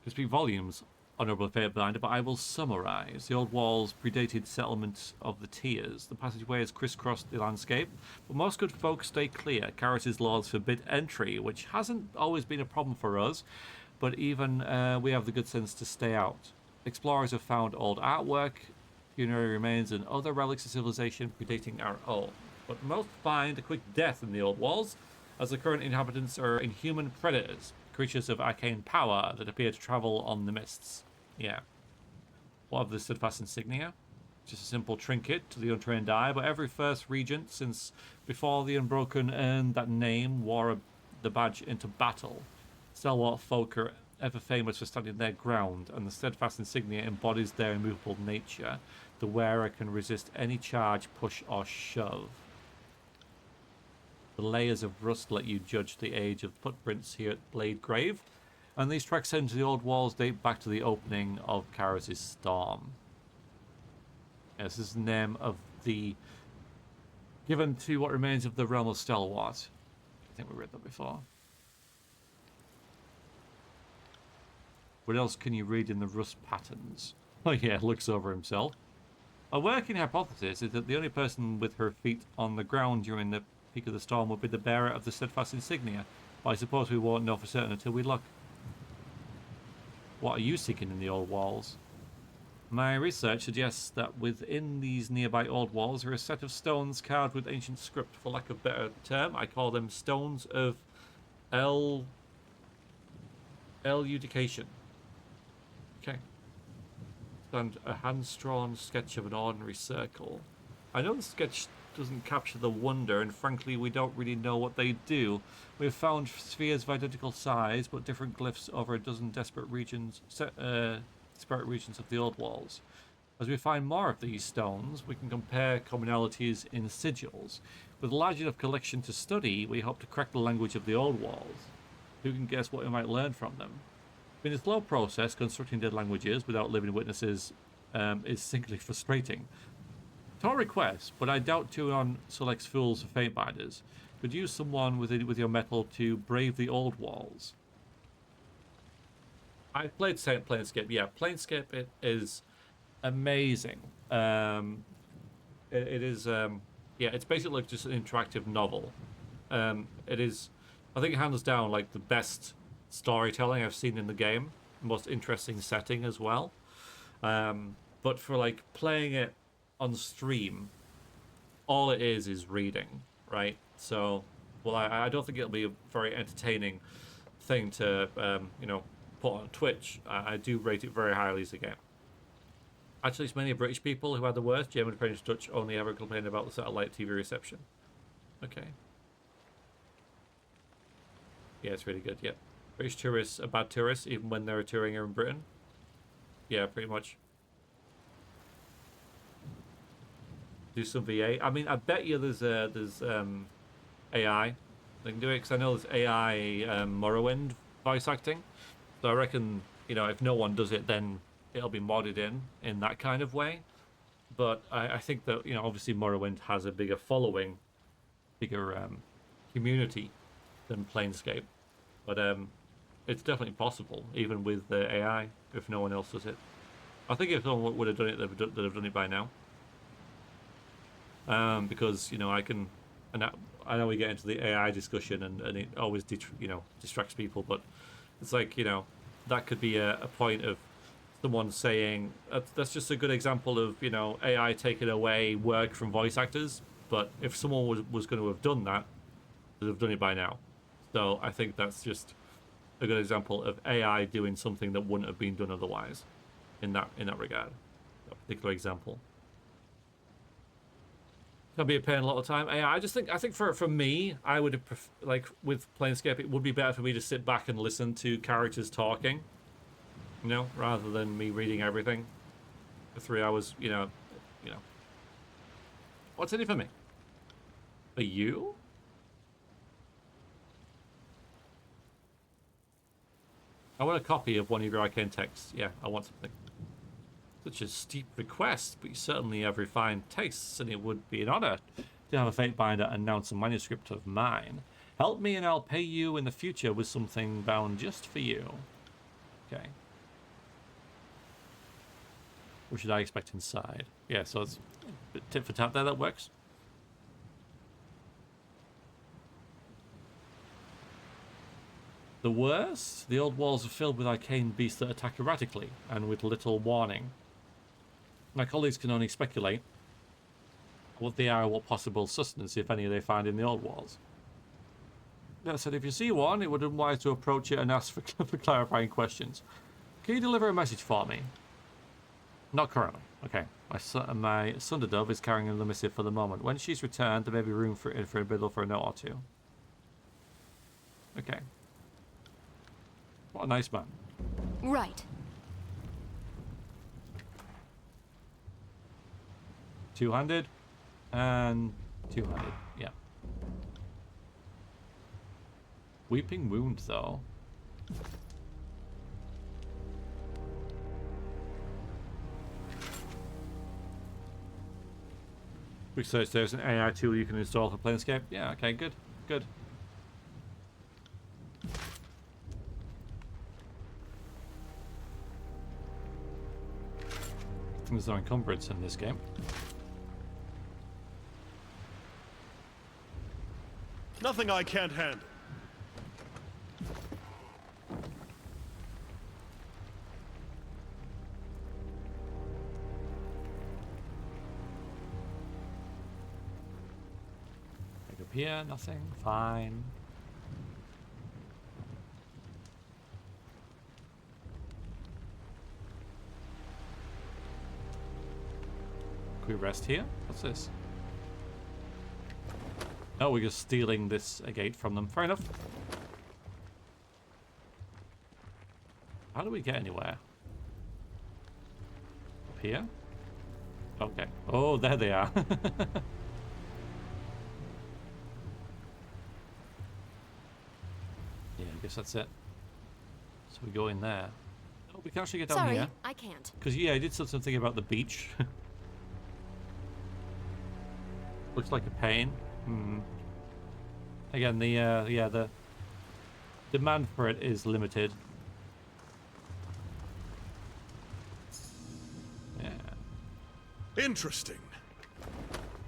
To speak volumes, Honourable Fate Blinder, but I will summarise. The old walls predated settlement of the Tiers. The passageway has crisscrossed the landscape, but most good folk stay clear. Karis's laws forbid entry, which hasn't always been a problem for us, but even we have the good sense to stay out. Explorers have found old artwork, funerary remains, and other relics of civilization predating our own. But most find a quick death in the old walls, as the current inhabitants are inhuman predators. Creatures of arcane power that appear to travel on the mists. Yeah. What of the steadfast insignia? Just a simple trinket to the untrained eye, but every first regent since before the Unbroken earned that name wore the badge into battle. Stalwart folk are ever famous for standing their ground, and the steadfast insignia embodies their immovable nature. The wearer can resist any charge, push, or shove. The layers of rust let you judge the age of footprints here at Blade Grave, and these tracks into the old walls date back to the opening of Karis' Storm. Yes, this is the name of the given to what remains of the realm of Stalwart. I think we read that before. What else can you read in the rust patterns? Oh yeah, looks over himself. A working hypothesis is that the only person with her feet on the ground during the peak of the storm would be the bearer of the steadfast insignia, but I suppose we won't know for certain until we look. What are you seeking in the old walls? My research suggests that within these nearby old walls are a set of stones carved with ancient script. For lack of a better term, I call them stones of eludication. Okay. and a hand-drawn sketch of an ordinary circle. I know the sketch doesn't capture the wonder, and frankly, we don't really know what they do. We've found spheres of identical size, but different glyphs over a dozen disparate regions of the old walls. As we find more of these stones, we can compare commonalities in sigils. With a large enough collection to study, we hope to crack the language of the old walls. Who can guess what we might learn from them? In a slow process, constructing dead languages without living witnesses is simply frustrating. Tall request, but I doubt Tyranny selects fools for Fatebinders. Could use someone with your metal to brave the old walls. I played Planescape. Yeah, Planescape it is amazing. It is yeah, it's basically just an interactive novel. It is, I think, hands down like the best storytelling I've seen in the game. Most interesting setting as well. But for like playing it on stream, all it is reading, right? So, well, I don't think it'll be a very entertaining thing to you know, put on Twitch. I do rate it very highly as a game. Actually, it's many British people who had the worst. German, French, Dutch only ever complained about the satellite TV reception. Okay. Yeah, it's really good. Yeah, British tourists are bad tourists even when they're touring here in Britain. Yeah, pretty much. Do some VA. I mean, I bet you there's AI they can do it, because I know there's AI Morrowind voice acting. So I reckon, you know, if no one does it, then it'll be modded in that kind of way. But I think that, you know, obviously Morrowind has a bigger following, bigger community than Planescape. But it's definitely possible, even with the AI, if no one else does it. I think if someone would have done it, they'd have done it by now. Because, you know, I can, and I know we get into the AI discussion, and it always you know, distracts people, but it's like, you know, that could be a point of someone saying that's just a good example of, you know, AI taking away work from voice actors. But if someone was going to have done that, they'd have done it by now. So I think that's just a good example of AI doing something that wouldn't have been done otherwise in that regard, that particular example. Can be a pain a lot of time. I think for me, I would have like with Planescape, it would be better for me to sit back and listen to characters talking, you know, rather than me reading everything for 3 hours. You know. What's in it for me? Are you? I want a copy of one of your arcane texts. Yeah, I want something. Such a steep request, but you certainly have refined tastes, and it would be an honor to have a Fatebinder announce a manuscript of mine. Help me and I'll pay you in the future with something bound just for you. Okay. What should I expect inside? Yeah, so it's a bit tit for tat there, that works. The worst? The old walls are filled with arcane beasts that attack erratically and with little warning. My colleagues can only speculate what they are, what possible sustenance, if any, they find in the old walls. That said, if you see one, it would be wise to approach it and ask for clarifying questions. Can you deliver a message for me? Not currently. Okay. My Thunderdove is carrying the missive for the moment. When she's returned, there may be room for a biddle for a note or two. Okay. What a nice man. Right. Two-handed and two-handed. Yeah. Weeping Wound, though. Quick search, there's an AI tool you can install for Planescape. Yeah, okay, good. Good. There's no encumbrance in this game. Nothing I can't handle. Pick up here, nothing. Fine. we rest here? What's this? Oh, we're just stealing this gate from them. Fair enough. How do we get anywhere? Up here? Okay. Oh, there they are. Yeah, I guess that's it. So we go in there. Oh, we can actually get down Sorry, here. I can't. Because, yeah, I did something about the beach. Looks like a pain. Again, the demand for it is limited. Yeah. Interesting.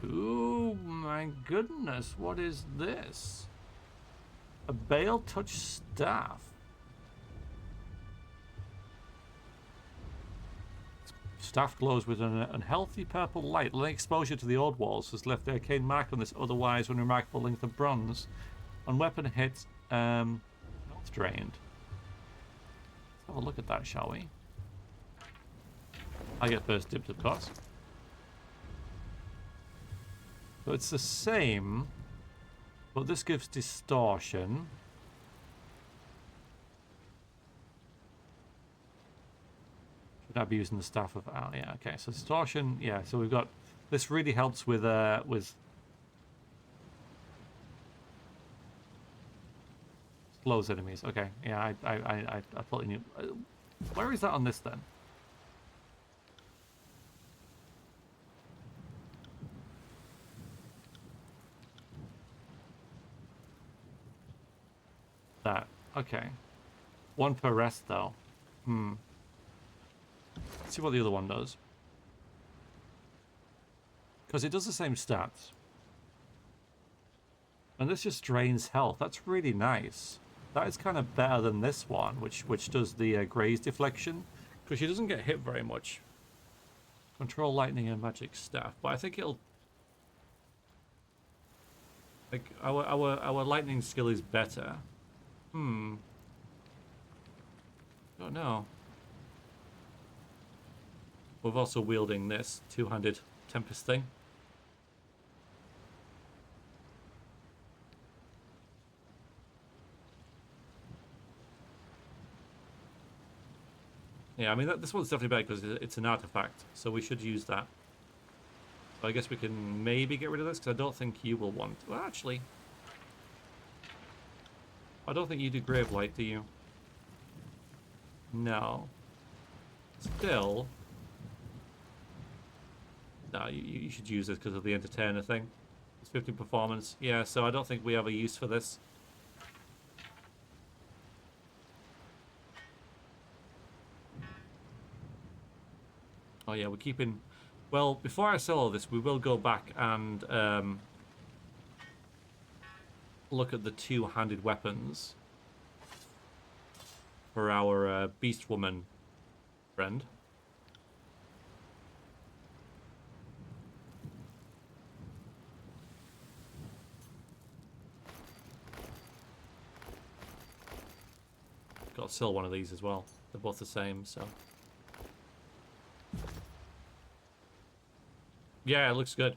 Ooh, my goodness, what is this? A Bale Touch staff. Staff glows with an unhealthy purple light. Letting exposure to the old walls has left the arcane mark on this otherwise unremarkable length of bronze. On weapon hit, health drained. Let's have a look at that, shall we? I get first dibs, of course. So it's the same, but this gives distortion. Should I be using the staff of Al? Yeah, okay. So distortion, yeah. So we've got this. Really helps with slows enemies. Okay, yeah. I thought you knew. Where is that on this then? That. Okay. One per rest, though. Let's see what the other one does. Because it does the same stats. And this just drains health. That's really nice. That is kind of better than this one, which does the graze deflection. Because she doesn't get hit very much. Control lightning and magic staff. But I think it'll... Like, our lightning skill is better. Don't know. We're also wielding this two-handed tempest thing. Yeah, I mean, this one's definitely better because it's an artifact, so we should use that. So I guess we can maybe get rid of this because I don't think you will want... Well, actually... I don't think you do Gravelight, do you? No. Still... No, you should use this because of the Entertainer thing. It's 50 performance. Yeah, so I don't think we have a use for this. Oh yeah, we're keeping... Well, before I sell all this, we will go back and look at the two-handed weapons for our Beast Woman friend. Got to sell one of these as well. They're both the same, so... Yeah, it looks good.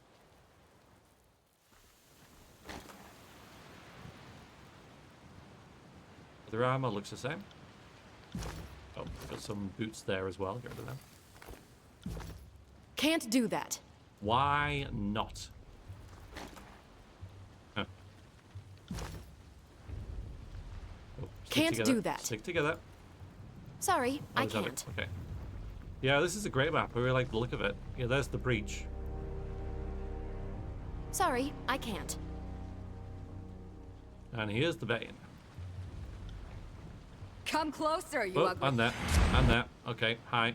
The armor looks the same. Oh, got some boots there as well. Get rid of them. Can't do that. Why not? Huh. Oh, Can't together. do that. Stick together. Sorry, Oh, I is that it? can't. Okay. Yeah, this is a great map. I really like the look of it. Yeah, there's the breach. Sorry, I can't. And here's the Bane. Come closer, you Oh, ugly... and there. And there. Okay, hi.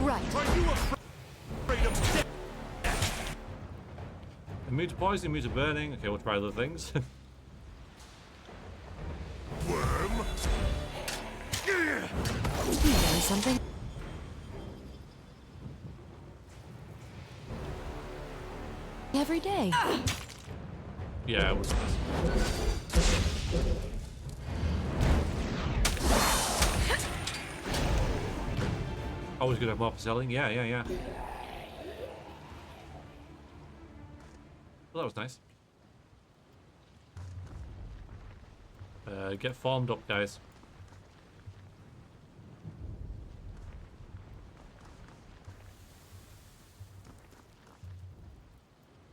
Right. Are you afraid of death? Immune to poison, immune to burning. Okay, we'll try other things. Worm? You learn something? Every day. Yeah, it was. Always gonna have more for selling. Yeah, yeah, yeah. Well, that was nice. Get farmed up, guys.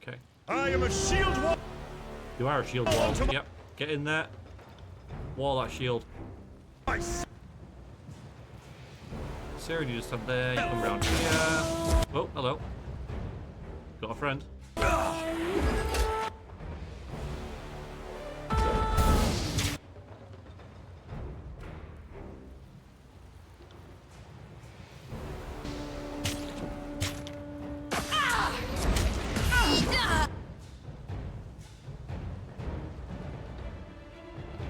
Okay. I am a shield wall. You are a shield wall. Yep. Get in there. Wall that shield. Sarah, you just stand there. You come around here. Oh, hello. Got a friend.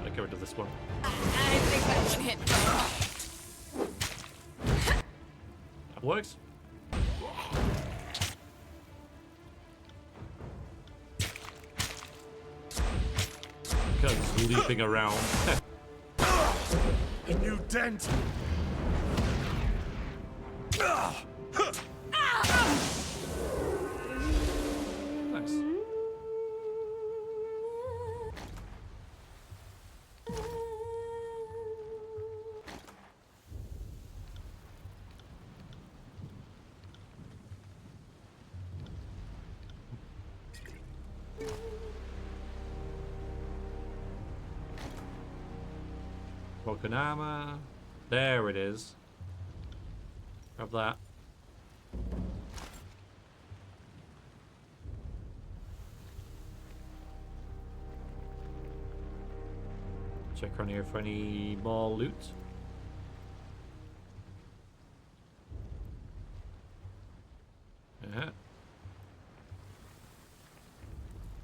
I'll get rid of this one. I think that one hit. That works. Because leaping around. You dent. Nice. Broken armor. There it is. Grab that. Check around here for any more loot. Yeah.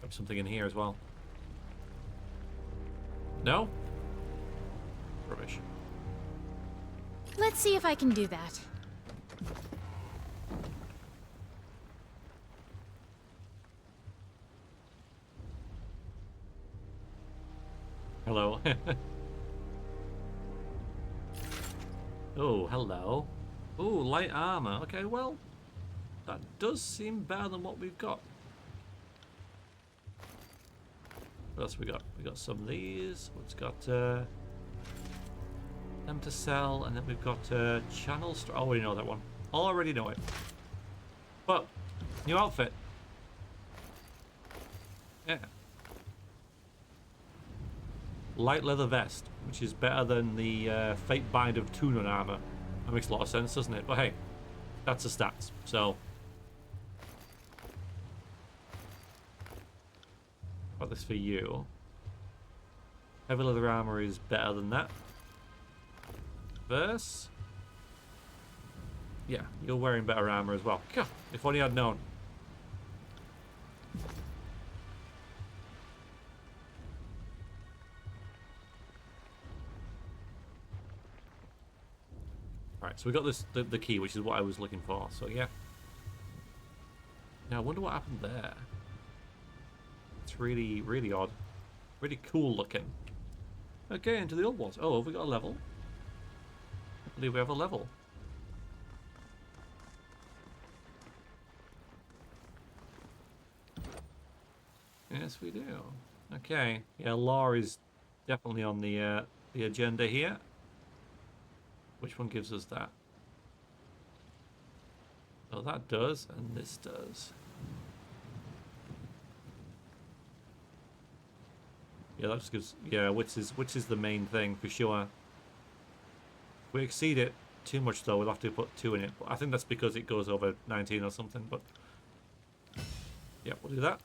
Got something in here as well. No? Rubbish. Let's see if I can do that. Hello. Oh, hello. Oh, light armor. Okay, well, that does seem better than what we've got. What else we got? We got some of these. We've got them to sell, and then we've got channel. I already know that one. Already know it. But new outfit. Yeah. Light leather vest, which is better than the fate bind of Tunon armor. That makes a lot of sense, doesn't it? But hey, that's the stats. So, got this for you. Heavy leather armor is better than that. Verse. Yeah, you're wearing better armor as well. God, if only I'd known. Right, so we got this the key, which is what I was looking for. So yeah. Now I wonder what happened there. It's really, really odd. Really cool looking. Okay, into the old ones. Oh, have we got a level? I believe we have a level. Yes, we do. Okay. Yeah, law is definitely on the agenda here. Which one gives us that? Oh, that does, and this does. Yeah, that just gives. Yeah, which is the main thing for sure. If we exceed it too much, though, we'll have to put 2 in it. But I think that's because it goes over 19 or something. But yeah, we'll do that.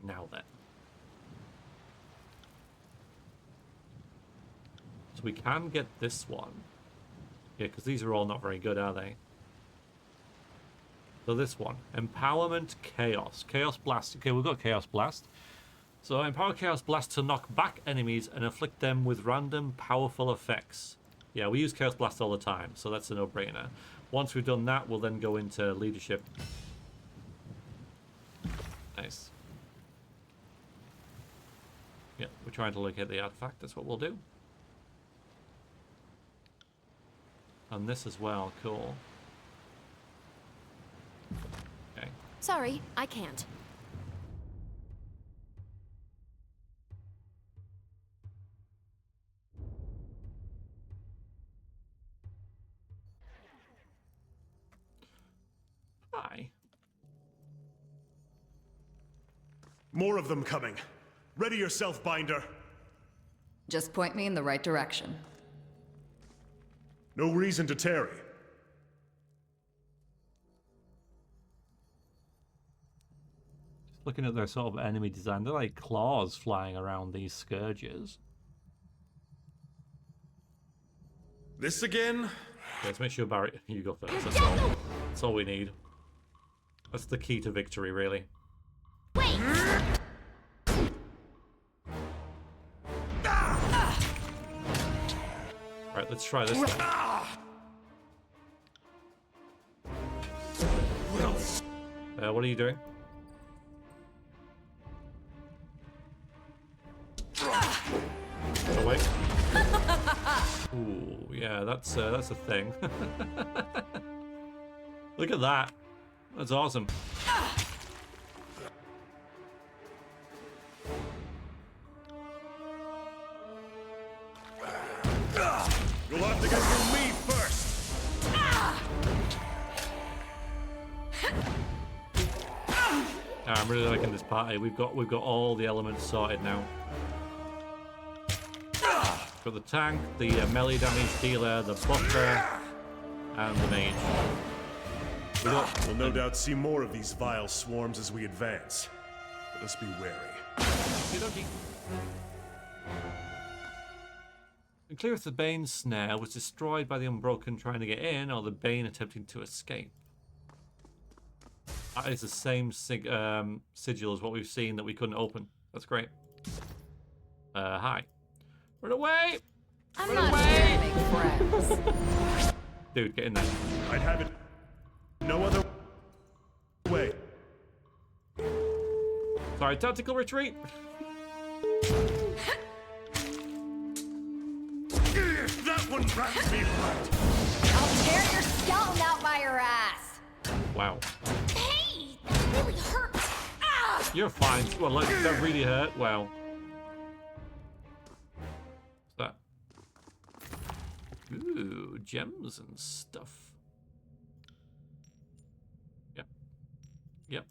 Now then. So we can get this one. Yeah, because these are all not very good, are they? So this one. Empowerment Chaos. Chaos Blast. Okay, we've got Chaos Blast. So empower Chaos Blast to knock back enemies and inflict them with random powerful effects. Yeah, we use Chaos Blast all the time, so that's a no-brainer. Once we've done that, we'll then go into leadership. Nice. Yeah, we're trying to locate the artifact. That's what we'll do. And this as well, cool. Okay. Sorry, I can't. Hi. More of them coming. Ready yourself, Binder. Just point me in the right direction. No reason to tarry. Just looking at their sort of enemy design, they're like claws flying around these scourges. This again? Okay, let's make sure Barry, you go first. That's all we need. That's the key to victory, really. Wait! Right, let's try this. What are you doing? Oh wait. Ooh, yeah, that's a thing. Look at that. That's awesome. You'll have to get through me first. I'm really liking this party. We've got all the elements sorted now. Got the tank, the melee damage dealer, the buffer, and the mage. We'll no doubt see more of these vile swarms as we advance. Let us be wary. Okey-dokey. Unclear if the Bane's snare was destroyed by the Unbroken trying to get in, or the Bane attempting to escape. That is the same sigil as what we've seen that we couldn't open. That's great. Hi. Run away! I'm Run not away! here to make friends. Dude, get in there. I'd have it no other way. Sorry, tactical retreat. That one wrapped me right. I'll tear your skeleton out by your ass. Wow. Hey! That really hurts! Ah! You're fine. Well, like, that really hurt. Wow. What's that? Ooh, gems and stuff. Yep. Yep.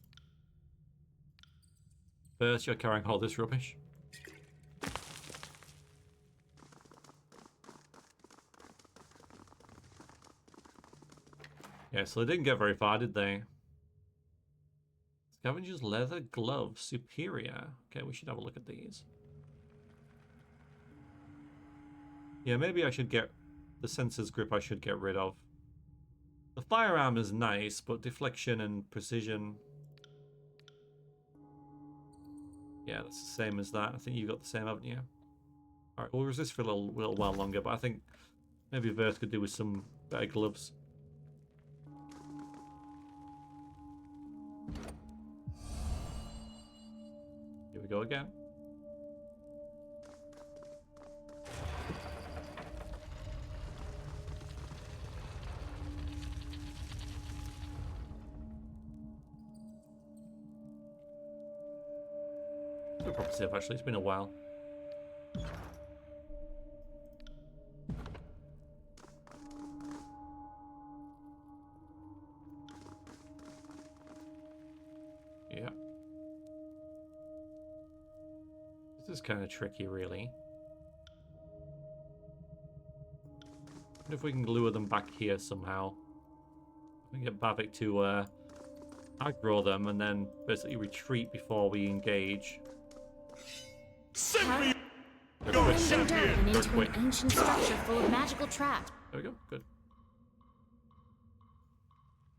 First, you're carrying all this rubbish. Yeah, so they didn't get very far, did they? Scavenger's leather gloves, superior. Okay, we should have a look at these. Yeah, maybe I should get the sensor's grip. I should get rid of. The firearm is nice, but deflection and precision. Yeah, that's the same as that. I think you got the same, haven't you? All right, we'll resist for a little while longer, but I think maybe Verse could do with some better gloves. Here we go again. Good proper save, actually. It's been a while. Yeah. This is kind of tricky, really. What if we can lure them back here somehow? We can get Bavik to aggro them and then basically retreat before we engage. Send me They're your quick. champion! And They're into an quick. ancient structure full of magical traps. There we go. Good.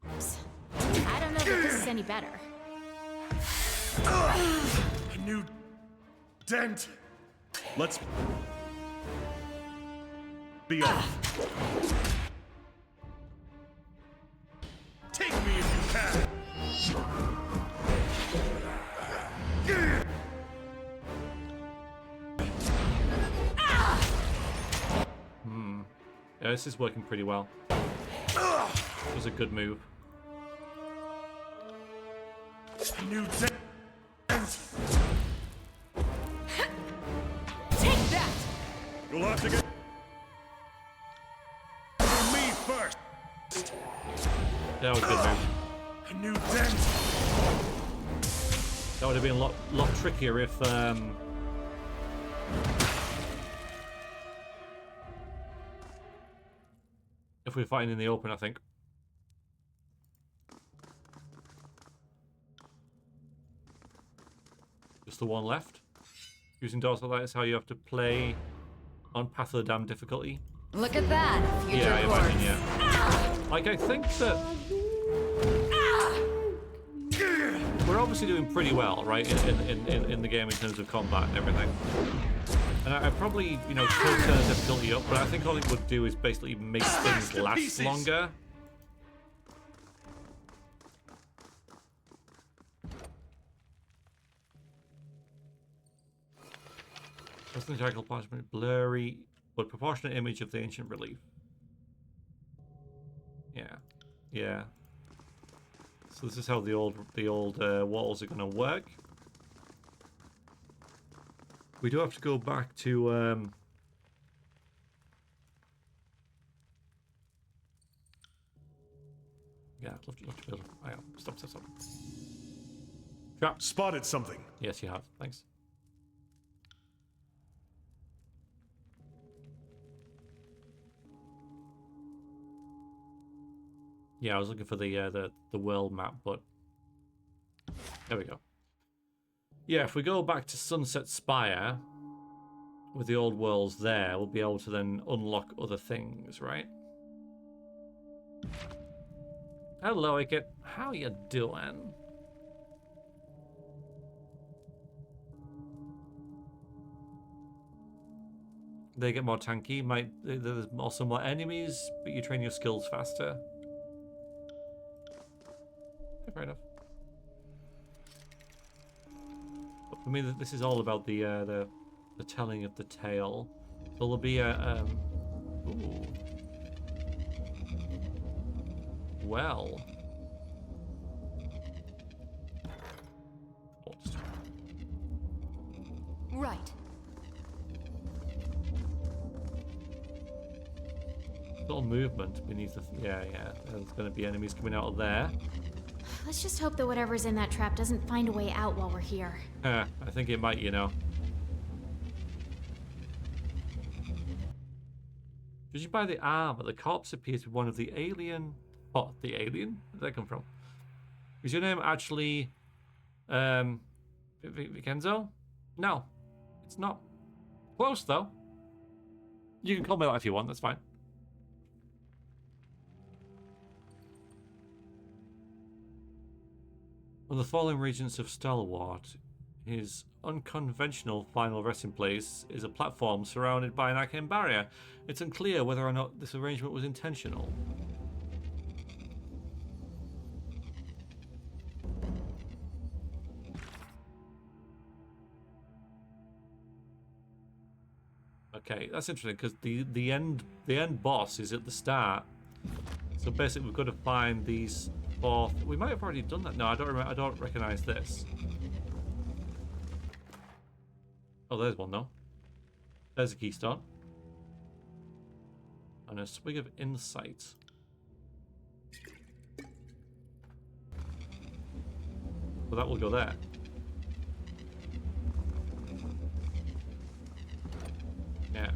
I don't know if this is any better. A new dent. Let's be off. Take me if you can. Yeah, this is working pretty well. It was a good move. New dance. Take that! You'll have to get me first. That was a good move. A new dent. That would have been a lot trickier if we were fighting in the open, I think. Just the one left. Using doors like that is how you have to play on Path of the Damned difficulty. Look at that. Future Yeah, I course. imagine, yeah. Like, I think that we're obviously doing pretty well, right, in the game in terms of combat and everything. And I probably, you know, could turn the difficulty up, but I think all it would do is basically make things last longer. Doesn't the jackal parchment blurry but proportionate image of the ancient relief? Yeah, yeah. So this is how the old walls are going to work. We do have to go back to yeah, I'd love to build. Oh, yeah. Stop. Trap. Spotted something. Yes, you have. Thanks. Yeah, I was looking for the world map, but there we go. Yeah, if we go back to Sunset Spire with the old worlds there, we'll be able to then unlock other things, right? Hello, Ikit. How you doing? They get more tanky. There's also more enemies, but you train your skills faster. Yeah, fair enough. But for me, this is all about the telling of the tale. There'll be a ooh. Well. Oh, just... Right. Little movement beneath the... Yeah. There's going to be enemies coming out of there. Let's just hope that whatever's in that trap doesn't find a way out while we're here. I think it might, you know. Judging by the armor, the corpse appears to be one of the alien... What? The alien? Where did that come from? Is your name actually... Vincenzo? No. It's not. Close, though. You can call me that if you want, that's fine. On the fallen regents of Stalwart, his unconventional final resting place is a platform surrounded by an arcane barrier. It's unclear whether or not this arrangement was intentional. Okay, that's interesting because the end boss is at the start. So basically, we've got to find these four. We might have already done that. No, I don't remember. I don't recognize this. Oh, there's one though. There's a keystone and a swig of insight. Well, that will go there. Yeah.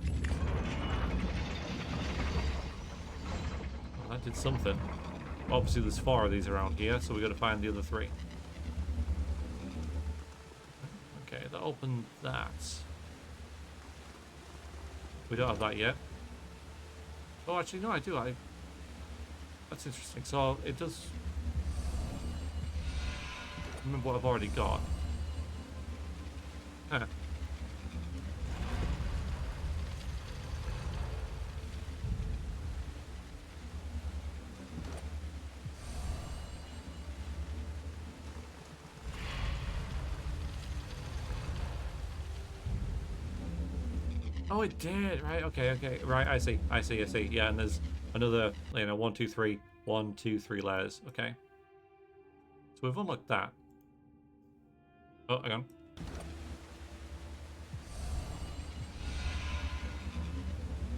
Well, that did something. Obviously, there's 4 of these around here, so we got to find the other 3. Okay, that opened that. We don't have that yet. Oh, actually, no, I do. That's interesting. So it does. Remember what I've already got. Huh. Oh, it did. Right. Okay. Okay. Right. I see. I see. I see. Yeah. And there's another, you know, 1, 2, 3, 1, 2, 3 layers. Okay. So we've unlocked that. Oh, hang on.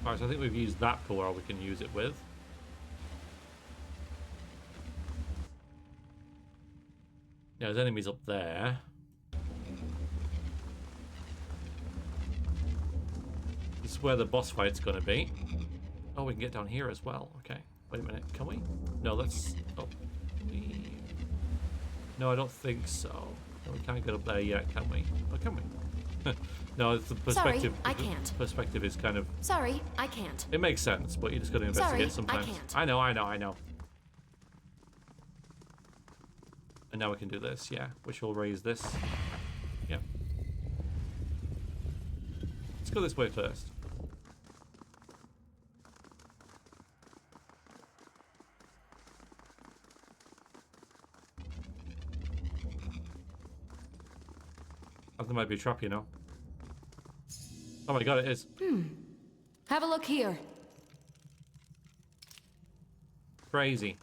Alright, so I think we've used that for where we can use it with. Yeah, there's enemies up there. This is where the boss fight's going to be. Oh, we can get down here as well. Okay. Wait a minute. Can we? No, that's... Oh. No, I don't think so. No, we can't get up there yet, can we? Oh, can we? No, it's the perspective. Sorry, I can't. Perspective is kind of... Sorry, I can't. It makes sense, but you just got to investigate Sorry, sometimes. I can't. I know. And now we can do this, yeah. Which will raise this. Yeah. Let's go this way first. I think there might be a trap, you know. Oh my god, it is. Have a look here. Crazy.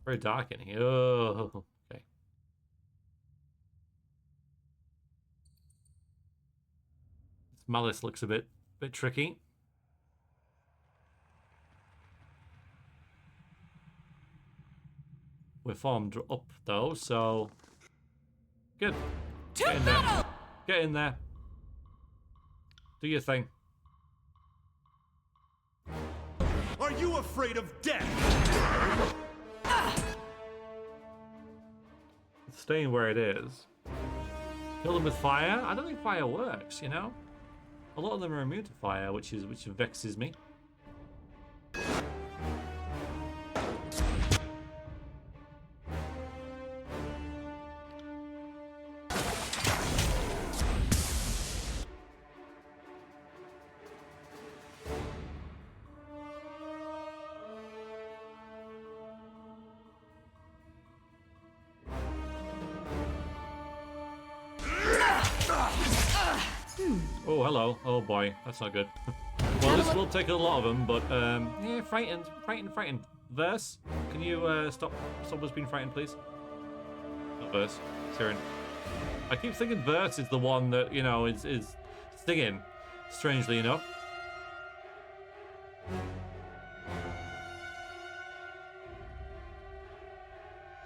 Very dark in here. Oh, okay. This malice looks a bit tricky. We're farmed up though, so good. Get in there. Get in there. Do your thing. Are you afraid of death? It's staying where it is. Kill them with fire? I don't think fire works, you know? A lot of them are immune to fire, which vexes me. Oh, hello. Oh boy, that's not good. Well, this will take a lot of them, but yeah, frightened. Verse, can you stop us being frightened, please? Not Verse, Tyranny. I keep thinking Verse is the one that, you know, is stinging, strangely enough.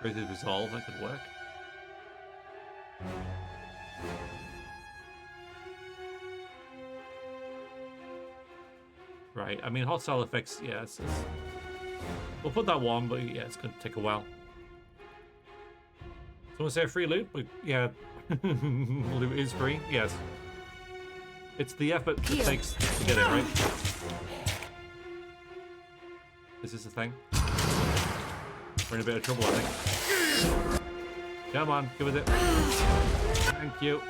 Rated resolve, that could work. Right, I mean, hostile effects, yeah, we'll put that one, but yeah, it's going to take a while. Someone say free loot? But yeah, loot is free, yes. It's the effort it takes to get it, right? Is this a thing? We're in a bit of trouble, I think. Come on, give us it. Thank you.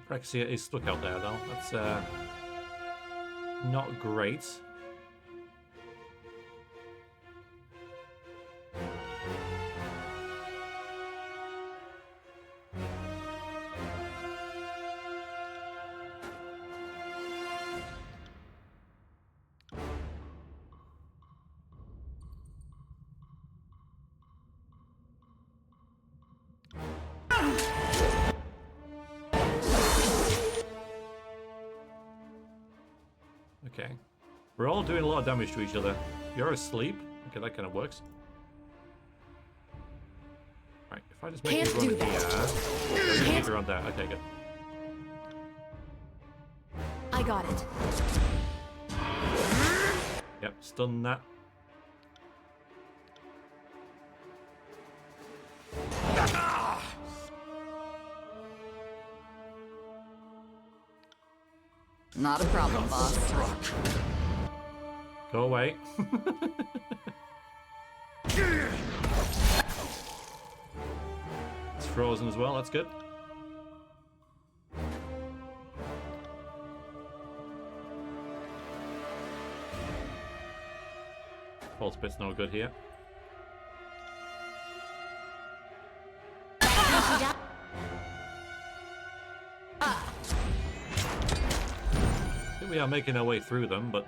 Vrexia is stuck out there, though. That's not great. Okay. We're all doing a lot of damage to each other. You're asleep? Okay, that kind of works. Right, if I just make you run here... Make you run there. Okay, good. I got it. Yep, stun that. Not a problem, boss. Go away. It's frozen as well, that's good. false bit's no good here. I think we are making our way through them, but...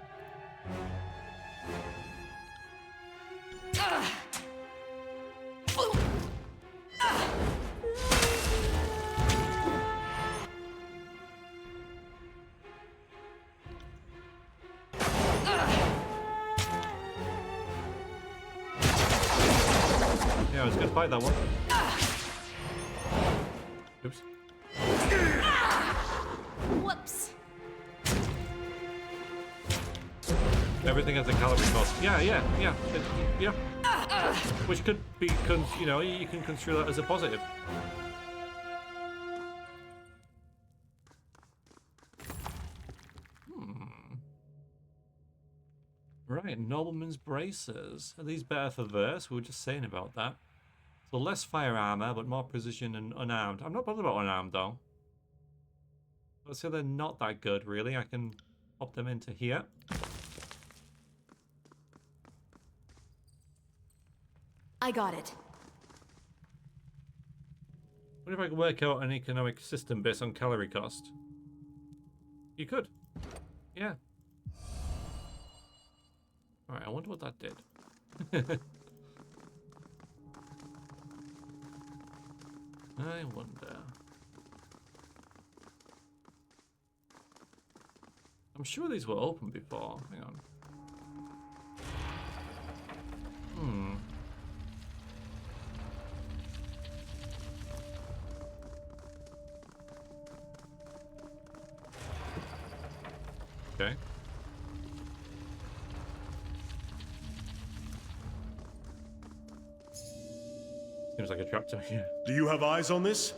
Yeah, I was gonna fight that one. Oops. Whoops. Everything has a calorie cost. Yeah. Which could be, you know, you can construe that as a positive. Right, nobleman's braces. Are these better for verse? We were just saying about that. So less fire armor, but more precision and unarmed. I'm not bothered about unarmed though. Let's say they're not that good, really. I can pop them into here. I got it. What if I could work out an economic system based on calorie cost? You could. Yeah. Alright, I wonder what that did. I wonder. I'm sure these were open before. Hang on. Okay. Seems like a trap to me. Do you have eyes on this?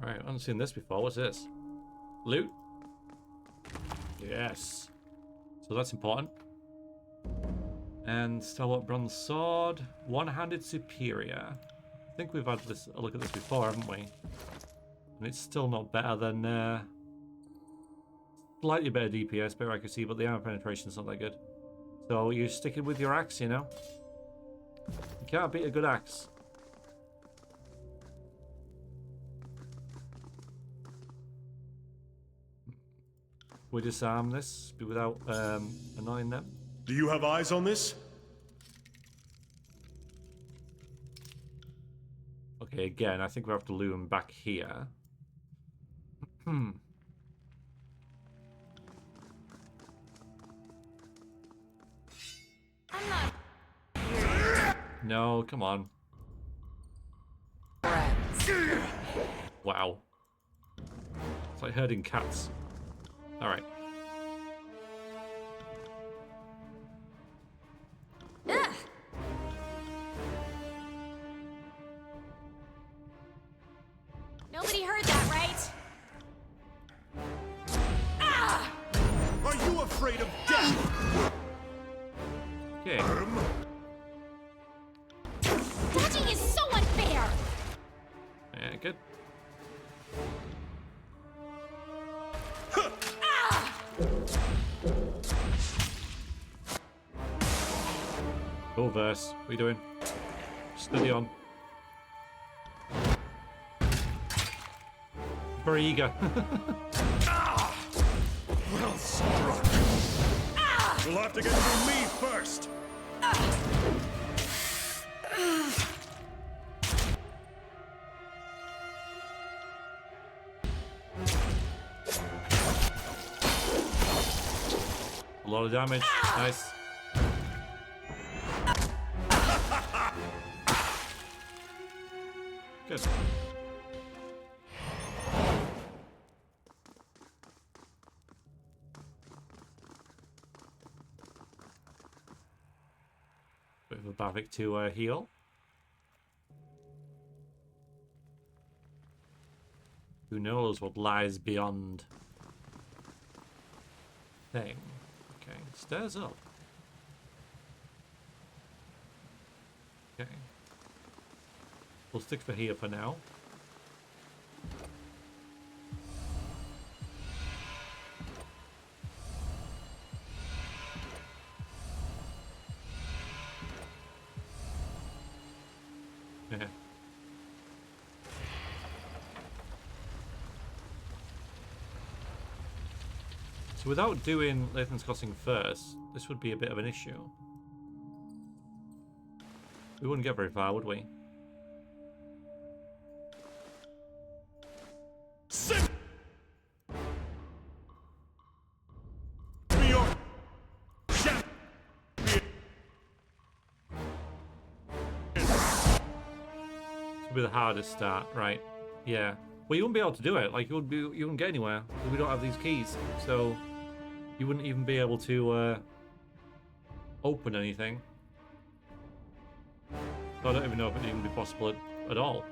Right, I haven't seen this before. What's this? Loot? Yes. So that's important. And stalwart bronze sword. One-handed superior. I think we've had this a look at this before, haven't we? And it's still not better than... slightly better DPS, better accuracy, but the armor penetration's not that good. So you stick it with your axe, you know? You can't beat a good axe. We disarm this without annoying them. Do you have eyes on this? Okay, again, I think we have to lure him back here. I'm not. No, come on. Wow. It's like herding cats. Alright. Nobody heard that, right? Are you afraid of death? Okay. Dodging is so unfair! Yeah, good. Go verse. What are you doing? Steady on. Very eager. Well struck. You'll have to get through me first. A lot of damage. Nice. Good. Bit of a Bavik to heal. Who knows what lies beyond? Thing. Okay, stairs up. Okay. We'll stick for here for now. So without doing Lathan's Crossing first, this would be a bit of an issue. We wouldn't get very far, would we? Sit! Be your champion. This would be the hardest start, right? Yeah. Well, you wouldn't be able to do it. Like, you wouldn't get anywhere. We don't have these keys, so you wouldn't even be able to open anything. So I don't even know if it'd even be possible at all.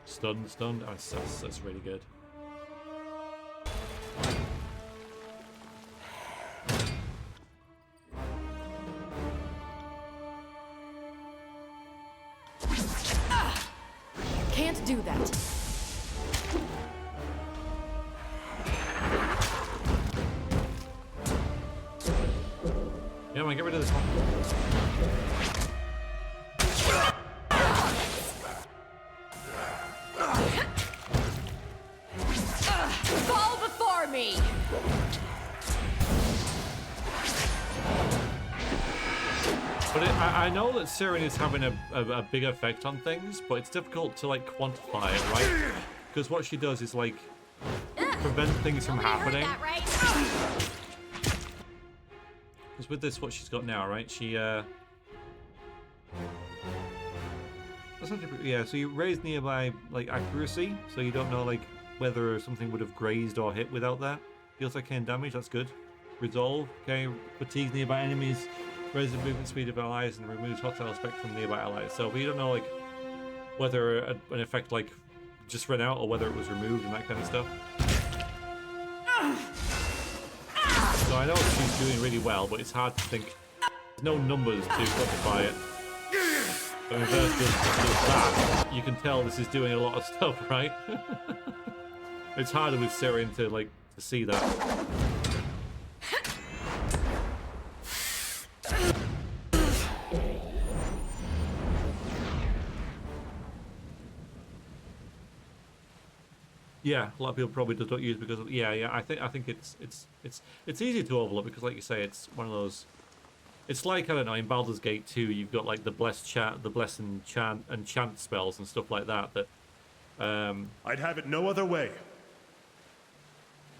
Stunned. Oh, that's really good. Can't do that. Yeah, man, get rid of this one. Fall before me! But I know that Tyranny is having a big effect on things, but it's difficult to like quantify it, right? Because what she does is like prevent things from happening. That, right? Because with this, what she's got now, right? She that's not yeah. So you raise nearby like accuracy, so you don't know like whether something would have grazed or hit without that. Deals arcane damage. That's good. Resolve. Okay. Fatigues nearby enemies. Raises the movement speed of allies and removes hostile effect from nearby allies. So we don't know like whether an effect like just ran out or whether it was removed and that kind of stuff. So I know she's doing really well, but it's hard to think. There's no numbers to quantify it. But when Verse does that, you can tell this is doing a lot of stuff, right? It's harder with Syrian to see that. Yeah, a lot of people probably just don't use it because of, yeah. I think it's easy to overlook because, like you say, it's one of those. It's like, I don't know, in Baldur's Gate 2, you've got like the bless and chant spells and stuff like that. I'd have it no other way.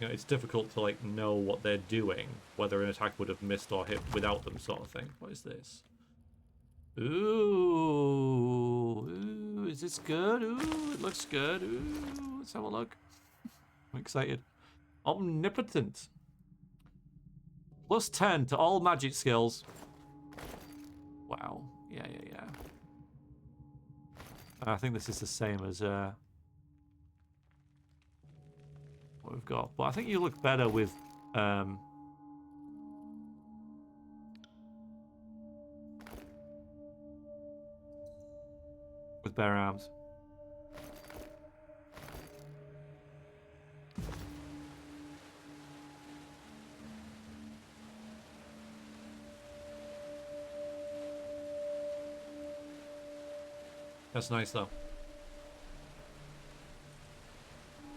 You know, it's difficult to like know what they're doing, whether an attack would have missed or hit without them, sort of thing. What is this? Ooh, is this good? Ooh, it looks good. Ooh, let's have a look. I'm excited. Omnipotent. Plus 10 to all magic skills. Wow. Yeah. I think this is the same as what we've got. But I think you look better with bare arms. That's nice though.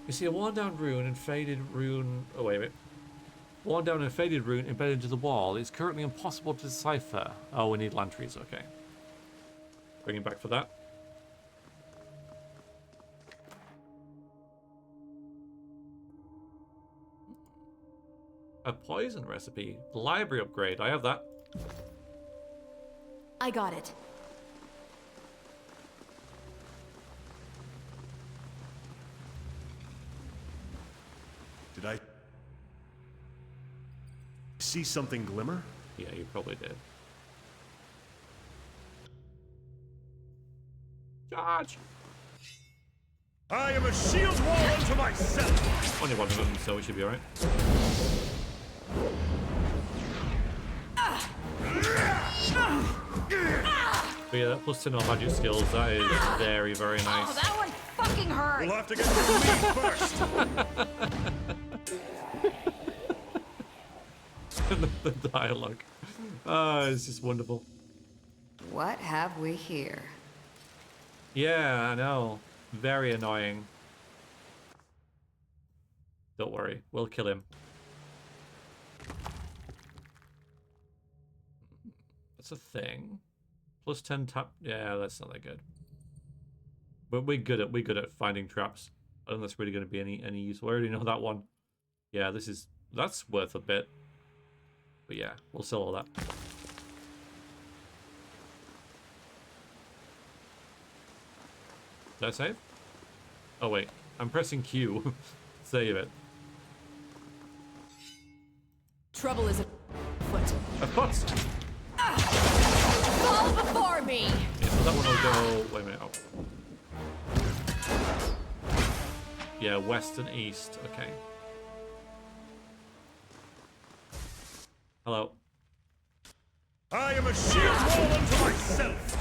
You see a worn down rune and faded rune. Oh, wait a minute. Worn down and faded rune embedded into the wall. It's currently impossible to decipher. Oh, we need lantries. Okay. Bring him back for that. A poison recipe. Library upgrade. I have that. I got it. Did I see something glimmer? Yeah, you probably did. Charge! I am a shield wall unto myself! Only one of them, so we should be alright. But yeah, that plus 10 on magic skills, that is very, very nice. Oh, that one fucking hurt! We'll have to get through me first! The dialogue. Oh, it's just wonderful. What have we here? Yeah, I know. Very annoying. Don't worry, we'll kill him. That's a thing. Plus 10 tap. Yeah, that's not that good. But we're good at finding traps. I don't think that's really going to be any use. We already know that one. Yeah, that's worth a bit. But yeah, we'll sell all that. Did I save? Oh wait, I'm pressing Q. Save it. Trouble is afoot. Of course. Fall before me! Yeah, so that one will go. Wait a minute. Oh. Yeah, west and east. Okay. Hello. I am a shield wall unto myself!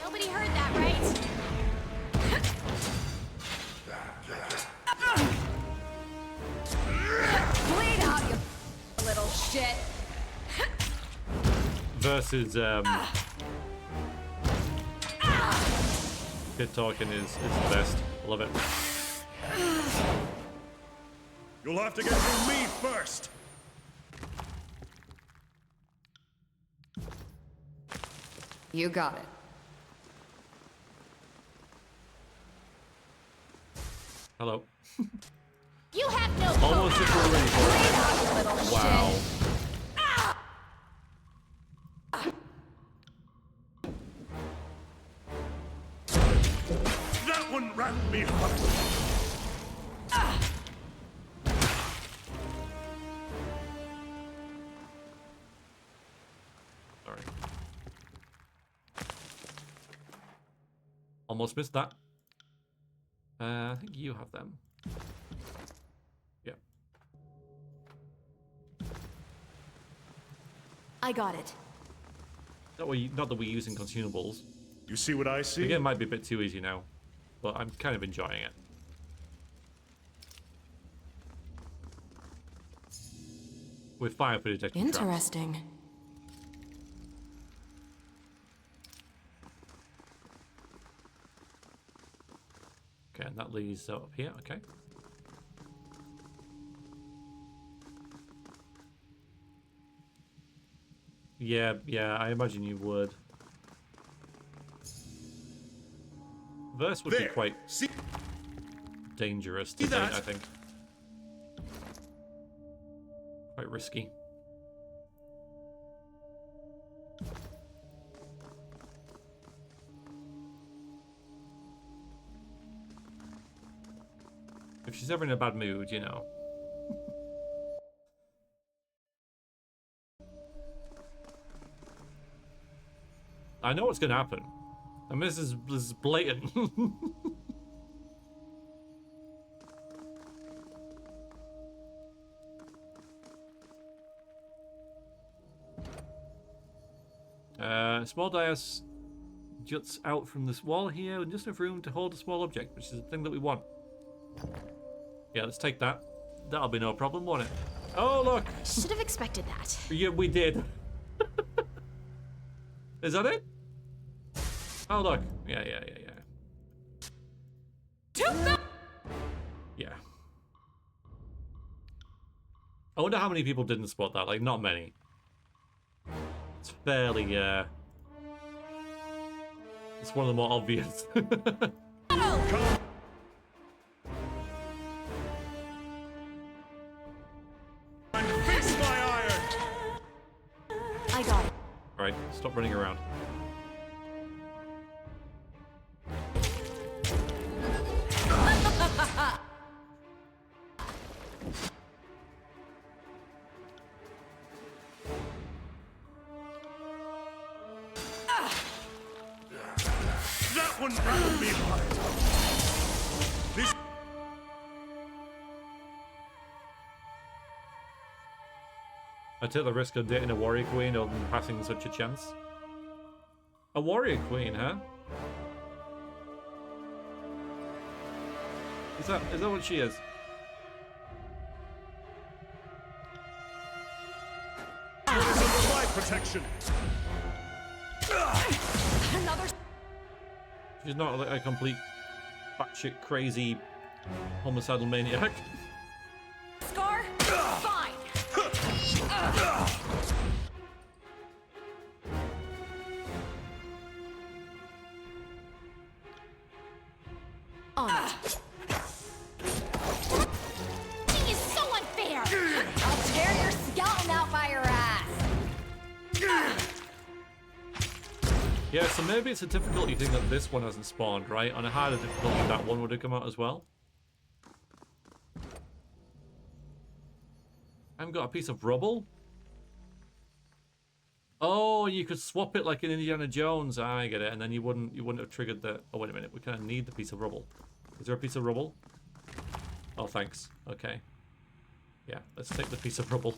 Nobody heard that, right? Bleed out, you little shit! Versus Pit talking is the best. Love it. You'll have to get through me first! You got it. Hello. You have no Almost if we're ready for Bleed out, you little it. Wow. That one rattled me hard! Sorry. Almost missed that. I think you have them. Yeah. I got it. Not that we're using consumables. You see what I see? Again, it might be a bit too easy now, but I'm kind of enjoying it. With fire for detecting traps. Interesting. Okay, and that leads up here. Okay. Yeah, I imagine you would. Verse would be quite See? dangerous to See paint, that? I think. Quite risky. If she's ever in a bad mood, you know. I know what's going to happen. I mean, this is blatant. Small dais juts out from this wall here, and just enough room to hold a small object, which is the thing that we want. Yeah, let's take that. That'll be no problem, won't it? Oh, look! Should have expected that. Yeah, we did. Is that it? Oh, look. Yeah. Yeah. I wonder how many people didn't spot that. Like, not many. It's fairly, it's one of the more obvious. Face my iron! I got it. Alright, stop running around. That one rattled me hard! This... I take the risk of dating a warrior queen or passing such a chance. A warrior queen, huh? Is that what she is? protection. Another. She's not like a complete batshit crazy homicidal maniac. Scar? Fine. On it. He is so unfair! I'll tear your skeleton out by your ass. Yeah, so maybe it's a difficulty thing that this one hasn't spawned, right? On a harder difficulty, that one would have come out as well. I haven't got a piece of rubble. Oh, you could swap it like in Indiana Jones. I get it, and then you wouldn't have triggered the. Oh wait a minute, we kind of need the piece of rubble. Is there a piece of rubble? Oh, thanks. Okay. Yeah, let's take the piece of rubble.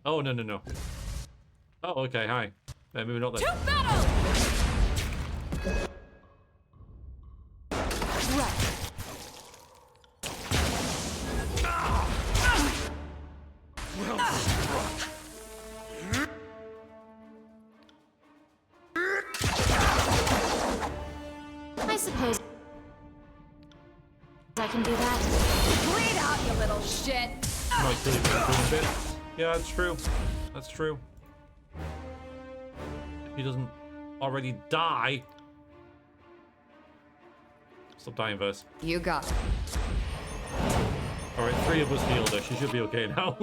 Oh no. Oh, okay, hi. Maybe not then. To battle! Right. I suppose I can do that. Bleed out, you little shit. Might kill you for a bit. Yeah, that's true. That's true. If he doesn't already die. Stop dying, Verse. You got it. Alright, 3 of us healed her. She should be okay now.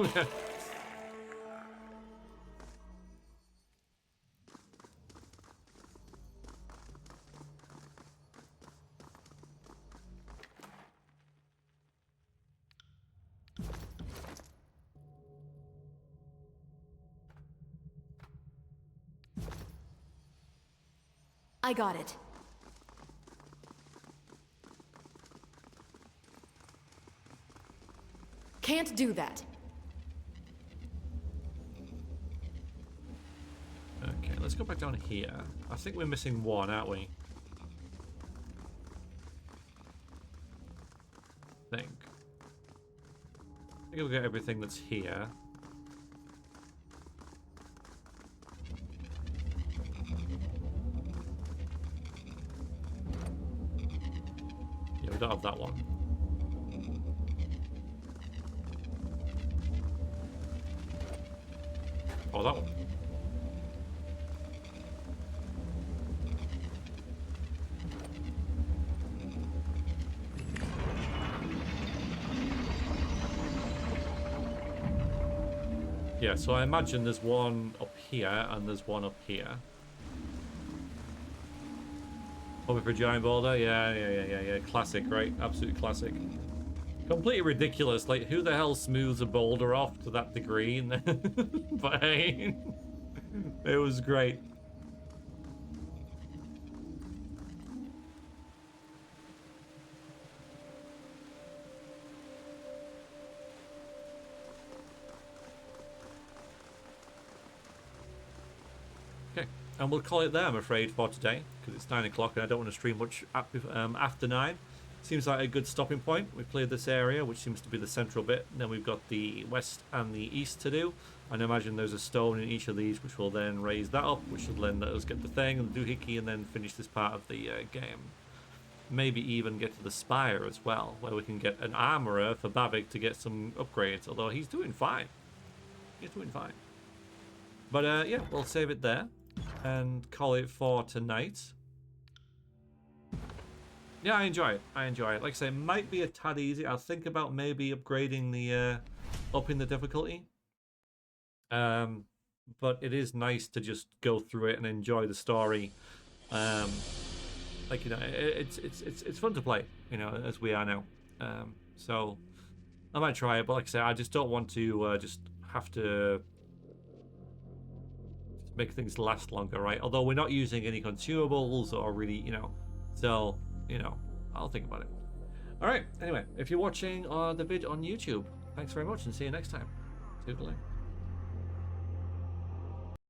I got it. Can't do that. Okay, let's go back down here. I think we're missing one, aren't we? I think we'll get everything that's here. Yeah, we don't have that one. Oh, that one. Yeah, so I imagine there's one up here and there's one up here. Hoping for a giant boulder? Yeah. Classic, right? Absolute classic. Completely ridiculous. Like, who the hell smooths a boulder off to that degree? But hey, it was great. Okay, and we'll call it there, I'm afraid, for today, because it's 9 o'clock and I don't want to stream much after 9. Seems like a good stopping point. We've cleared this area, which seems to be the central bit. And then we've got the west and the east to do. And I imagine there's a stone in each of these, which will then raise that up, which will then let us get the thing and the doohickey, and then finish this part of the game. Maybe even get to the spire as well, where we can get an armorer for Bavik to get some upgrades. Although he's doing fine. He's doing fine. But yeah, we'll save it there and call it for tonight. Yeah, I enjoy it. Like I say, it might be a tad easy. I'll think about maybe upgrading the upping the difficulty. But it is nice to just go through it and enjoy the story. Like, you know, it's fun to play, you know, as we are now. So I might try it, but like I say, I just don't want to just have to make things last longer, right? Although we're not using any consumables or really, you know, so, you know, I'll think about it. All right, anyway, if you're watching the vid on YouTube, thanks very much and see you next time. Toodaloo.